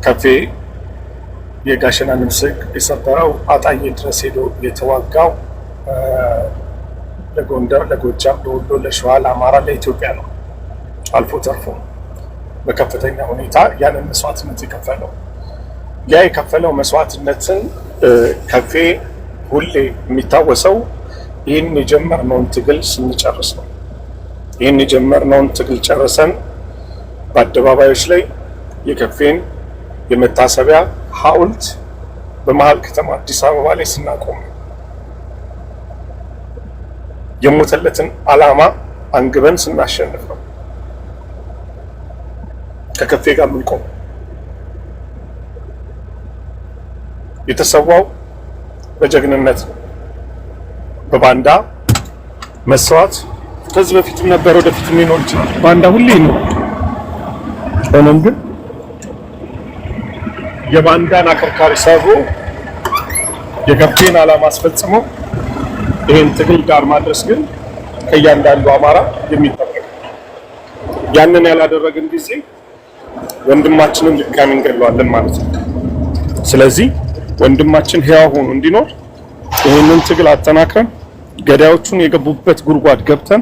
ከፌ የጋሸና ንምስግ የሰበረው አጣዬ ድረስ ሄዶ የተዋጋው ለጎንደር፣ ለጎጃም፣ ለወሎ፣ ለሸዋ፣ ለአማራ፣ ለኢትዮጵያ ነው። አልፎ ተርፎ በከፍተኛ ሁኔታ ያንን መስዋዕትነት የከፈለው ያ የከፈለው መስዋዕትነትን ከፌ ሁሌ የሚታወሰው ይህን የጀመርነውን ትግል ስንጨርስ ነው። ይህን የጀመርነውን ትግል ጨርሰን በአደባባዮች ላይ የከፌን የመታሰቢያ ሐውልት በመሀል ከተማ አዲስ አበባ ላይ ስናቆም የሞተለትን ዓላማ አንግበን ስናሸንፍ ነው ከከፌ ጋር የምንቆም። የተሰዋው በጀግንነት ነው፣ በባንዳ መስዋዕት ከዚህ በፊትም ነበር፣ ወደፊት ሊኖር ይችላል። ባንዳ ሁሌ ነው። ሆኖም ግን የባንዳን አከርካሪ ሰሩ የከፌን ዓላማ አስፈጽመው ይህን ትግል ጋር ማድረስ ግን ከእያንዳንዱ አማራ የሚጠበቅ። ያንን ያላደረግን ጊዜ ወንድማችንን ድጋሚ እንገድለዋለን ማለት ነው። ስለዚህ ወንድማችን ሕያው ሆኖ እንዲኖር ይህንን ትግል አጠናክረን ገዳዮቹን የገቡበት ጉድጓድ ገብተን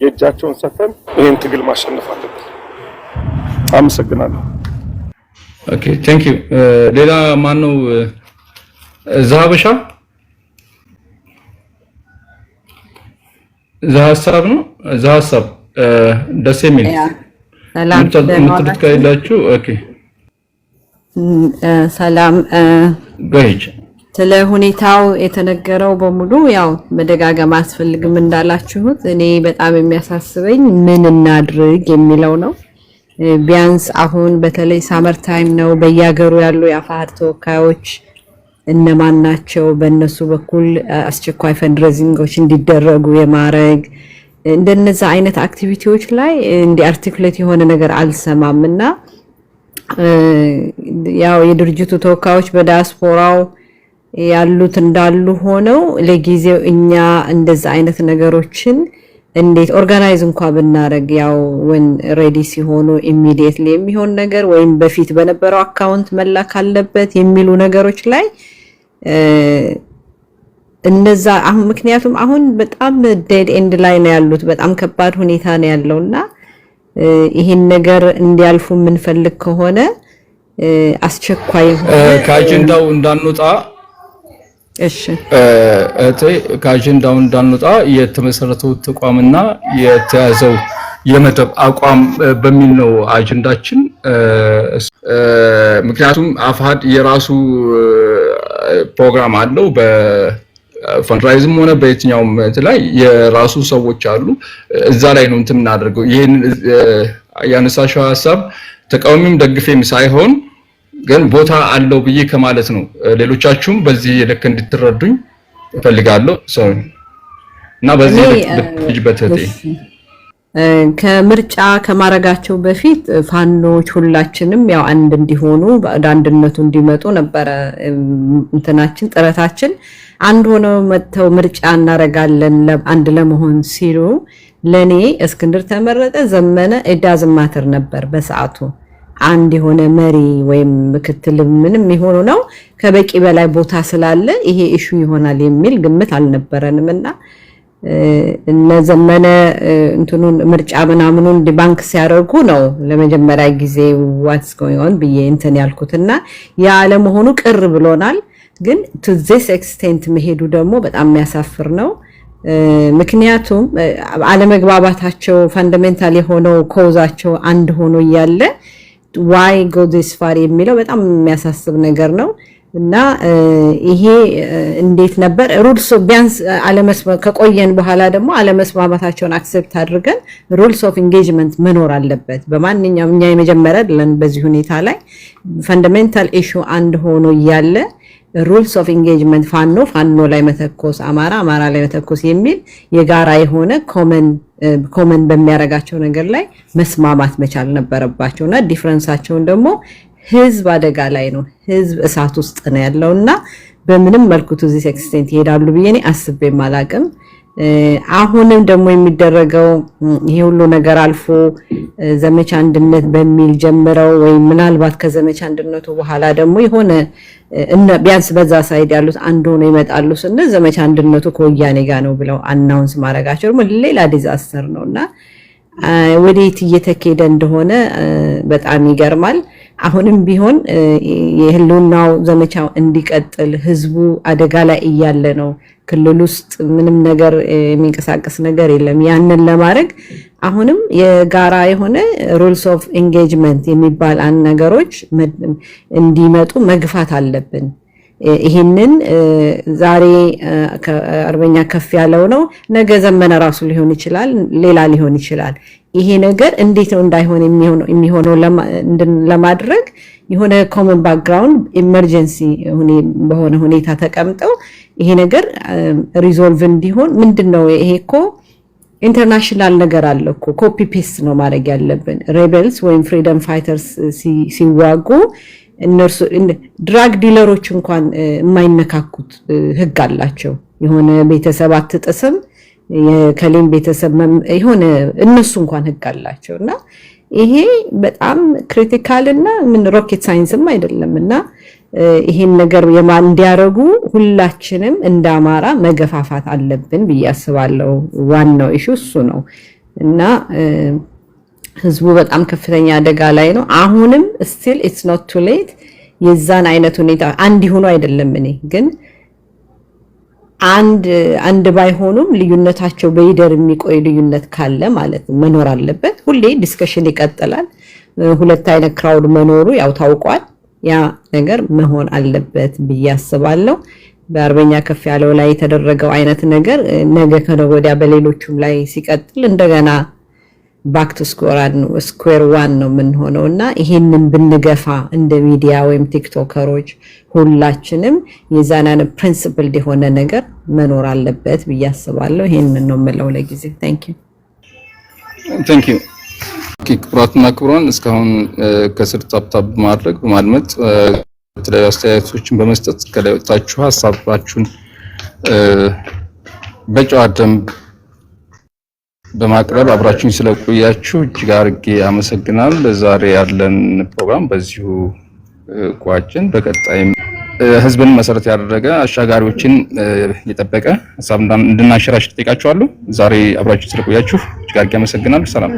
የእጃቸውን ሰተን ይህን ትግል ማሸነፍ አለብን። አመሰግናለሁ። ኦኬ ቴንክ ዩ። ሌላ ማን ነው? ዛሀበሻ ዛሀሳብ ነው። ዛሀሳብ ደስ የሚል የምትሉት ካላችሁ ኦኬ። ሰላም ገይጅ ስለ ሁኔታው የተነገረው በሙሉ ያው መደጋገም አስፈልግም እንዳላችሁት እኔ በጣም የሚያሳስበኝ ምን እናድርግ የሚለው ነው። ቢያንስ አሁን በተለይ ሳመር ታይም ነው። በየሀገሩ ያሉ የአፋሕድ ተወካዮች እነማን ናቸው? በእነሱ በኩል አስቸኳይ ፈንድሬዚንጎች እንዲደረጉ የማድረግ እንደነዛ አይነት አክቲቪቲዎች ላይ እንዲ አርቲኩሌት የሆነ ነገር አልሰማምና ያው የድርጅቱ ተወካዮች በዲያስፖራው ያሉት እንዳሉ ሆነው ለጊዜው እኛ እንደዛ አይነት ነገሮችን እንዴት ኦርጋናይዝ እንኳን ብናረግ ያው when ready ሲሆኑ immediately የሚሆን ነገር ወይም በፊት በነበረው አካውንት መላክ አለበት የሚሉ ነገሮች ላይ እነዛ አሁን ምክንያቱም አሁን በጣም ዴድ ኤንድ ላይ ነው ያሉት በጣም ከባድ ሁኔታ ነው ያለውና ይሄን ነገር እንዲያልፉ የምንፈልግ ከሆነ አስቸኳይ ከአጀንዳው እንዳንወጣ እሺ ከአጀንዳው እንዳንወጣ የተመሰረተው ተቋምና የተያዘው የመደብ አቋም በሚል ነው አጀንዳችን። ምክንያቱም አፋሕድ የራሱ ፕሮግራም አለው በፈንድራይዝም ሆነ በየትኛውም ላይ የራሱ ሰዎች አሉ። እዛ ላይ ነው እንትን እናደርገው። ይሄን ያነሳሽው ሐሳብ ተቃዋሚም ደግፌም ሳይሆን ግን ቦታ አለው ብዬ ከማለት ነው። ሌሎቻችሁም በዚህ ልክ እንድትረዱኝ እፈልጋለሁ። እና በዚህ ልክ በተቴ ከምርጫ ከማረጋቸው በፊት ፋኖች ሁላችንም ያው አንድ እንዲሆኑ በአንድነቱ እንዲመጡ ነበር እንትናችን ጥረታችን። አንድ ሆነው መተው ምርጫ እናረጋለን አንድ ለመሆን ሲሉ ለኔ እስክንድር ተመረጠ ዘመነ it ማተር ነበር በሰዓቱ አንድ የሆነ መሪ ወይም ምክትል ምንም ይሆኑ ነው ከበቂ በላይ ቦታ ስላለ ይሄ ኢሹ ይሆናል የሚል ግምት አልነበረንምና እነዘመነ እንትኑን ምርጫ ምናምኑን ዲባንክ ሲያደርጉ ነው ለመጀመሪያ ጊዜ what's going on ብዬ እንትን ያልኩትና ያለ መሆኑ ቅር ብሎናል። ግን to this extent መሄዱ ደግሞ በጣም የሚያሳፍር ነው። ምክንያቱም አለመግባባታቸው ፋንዳሜንታል የሆነው ኮዛቸው አንድ ሆኖ ያለ why go this far የሚለው በጣም የሚያሳስብ ነገር ነው። እና ይሄ እንዴት ነበር ሩልስ ቢያንስ ከቆየን በኋላ ደግሞ አለመስማማታቸውን አክሰፕት አድርገን ሩልስ ኦፍ ኢንጌጅመንት መኖር አለበት። በማንኛውም እኛ የመጀመሪያ አይደለም በዚህ ሁኔታ ላይ ፈንዳሜንታል ኢሹ አንድ ሆኖ ያለ ሩልስ ኦፍ ኢንጌጅመንት ፋኖ ላይ መተኮስ አማራ ላይ መተኮስ የሚል የጋራ የሆነ ኮመን በሚያረጋቸው ነገር ላይ መስማማት መቻል ነበረባቸውና ዲፈረንሳቸውን ደግሞ ህዝብ አደጋ ላይ ነው ህዝብ እሳት ውስጥ ነው ያለውና በምንም መልኩ to this extent ይሄዳሉ ብዬ እኔ አስቤ ማላቅም። አሁንም ደግሞ የሚደረገው ይሄ ሁሉ ነገር አልፎ ዘመቻ አንድነት በሚል ጀምረው ወይ ምናልባት ከዘመቻ አንድነቱ በኋላ ደግሞ የሆነ ቢያንስ በዛ ሳይድ ያሉት አንድ ሆኖ ይመጣሉ ስንል ዘመቻ አንድነቱ ከወያኔ ጋር ነው ብለው አናውንስ ማድረጋቸው ደግሞ ሌላ ዲዛስተር ነውና ወዴት እየተከደ እንደሆነ በጣም ይገርማል። አሁንም ቢሆን የህልውናው ዘመቻው እንዲቀጥል ህዝቡ አደጋ ላይ እያለ ነው። ክልል ውስጥ ምንም ነገር የሚንቀሳቀስ ነገር የለም። ያንን ለማድረግ አሁንም የጋራ የሆነ ሩልስ ኦፍ ኢንጌጅመንት የሚባል ነገሮች እንዲመጡ መግፋት አለብን። ይሄንን ዛሬ አርበኛ ከፍ ያለው ነው ነገ ዘመነ ራሱ ሊሆን ይችላል ሌላ ሊሆን ይችላል። ይሄ ነገር እንዴት ነው እንዳይሆን የሚሆነው ለማድረግ የሆነ ኮመን ባክግራውንድ ኢመርጀንሲ በሆነ ሁኔታ ተቀምጠው ይሄ ነገር ሪዞልቭ እንዲሆን ምንድነው ይሄኮ ኢንተርናሽናል ነገር አለኮ ኮፒ ፔስት ነው ማድረግ ያለብን። ሬቤልስ ወይም ፍሪደም ፋይተርስ ሲዋጉ እነርሱ ድራግ ዲለሮች እንኳን የማይነካኩት ህግ አላቸው። የሆነ ቤተሰብ አትጥስም የከሌም ቤተሰብ የሆነ እነሱ እንኳን ህግ አላቸውና ይሄ በጣም ክሪቲካል እና ምን ሮኬት ሳይንስም አይደለምና ይሄን ነገር እንዲያረጉ ሁላችንም እንዳማራ መገፋፋት አለብን ብዬ አስባለሁ። ዋናው ኢሹ እሱ ነው እና ህዝቡ በጣም ከፍተኛ አደጋ ላይ ነው። አሁንም still it's not too late የዛን አይነት ሁኔታ አንድ ይሆኑ አይደለም እኔ ግን አንድ ባይሆኑም ልዩነታቸው በይደር የሚቆይ ልዩነት ካለ ማለት መኖር አለበት። ሁሌ ዲስከሽን ይቀጥላል። ሁለት አይነት ክራውድ መኖሩ ያው ታውቋል። ያ ነገር መሆን አለበት ብዬ አስባለሁ። በአርበኛ ከፍ ያለው ላይ የተደረገው አይነት ነገር ነገ ከነገ ወዲያ በሌሎቹም ላይ ሲቀጥል እንደገና ባክ ቱ ስኩዌር ዋን ነው የምንሆነው እና ይሄንን ብንገፋ እንደ ሚዲያ ወይም ቲክቶከሮች ሁላችንም የዛናን ፕሪንሲፕል የሆነ ነገር መኖር አለበት ብዬ አስባለሁ። ይሄንን ነው የምለው ለጊዜ። ታንክ ዩ ክቡራትና ክቡራን እስካሁን ከስር ታብታብ ማድረግ በማድመጥ የተለያዩ አስተያየቶችን በመስጠት ከላይ ወጣችሁ ሀሳባችሁን በጨዋ ደንብ በማቅረብ አብራችሁን ስለቆያችሁ እጅግ አድርጌ አመሰግናለሁ። ለዛሬ ያለን ፕሮግራም በዚሁ ቋጭን። በቀጣይም ህዝብን መሰረት ያደረገ አሻጋሪዎችን የጠበቀ ሀሳብ እንድናንሸራሽር ጠይቃችኋለሁ። ዛሬ አብራችሁን ስለቆያችሁ እጅግ አድርጌ አመሰግናለሁ። ሰላም።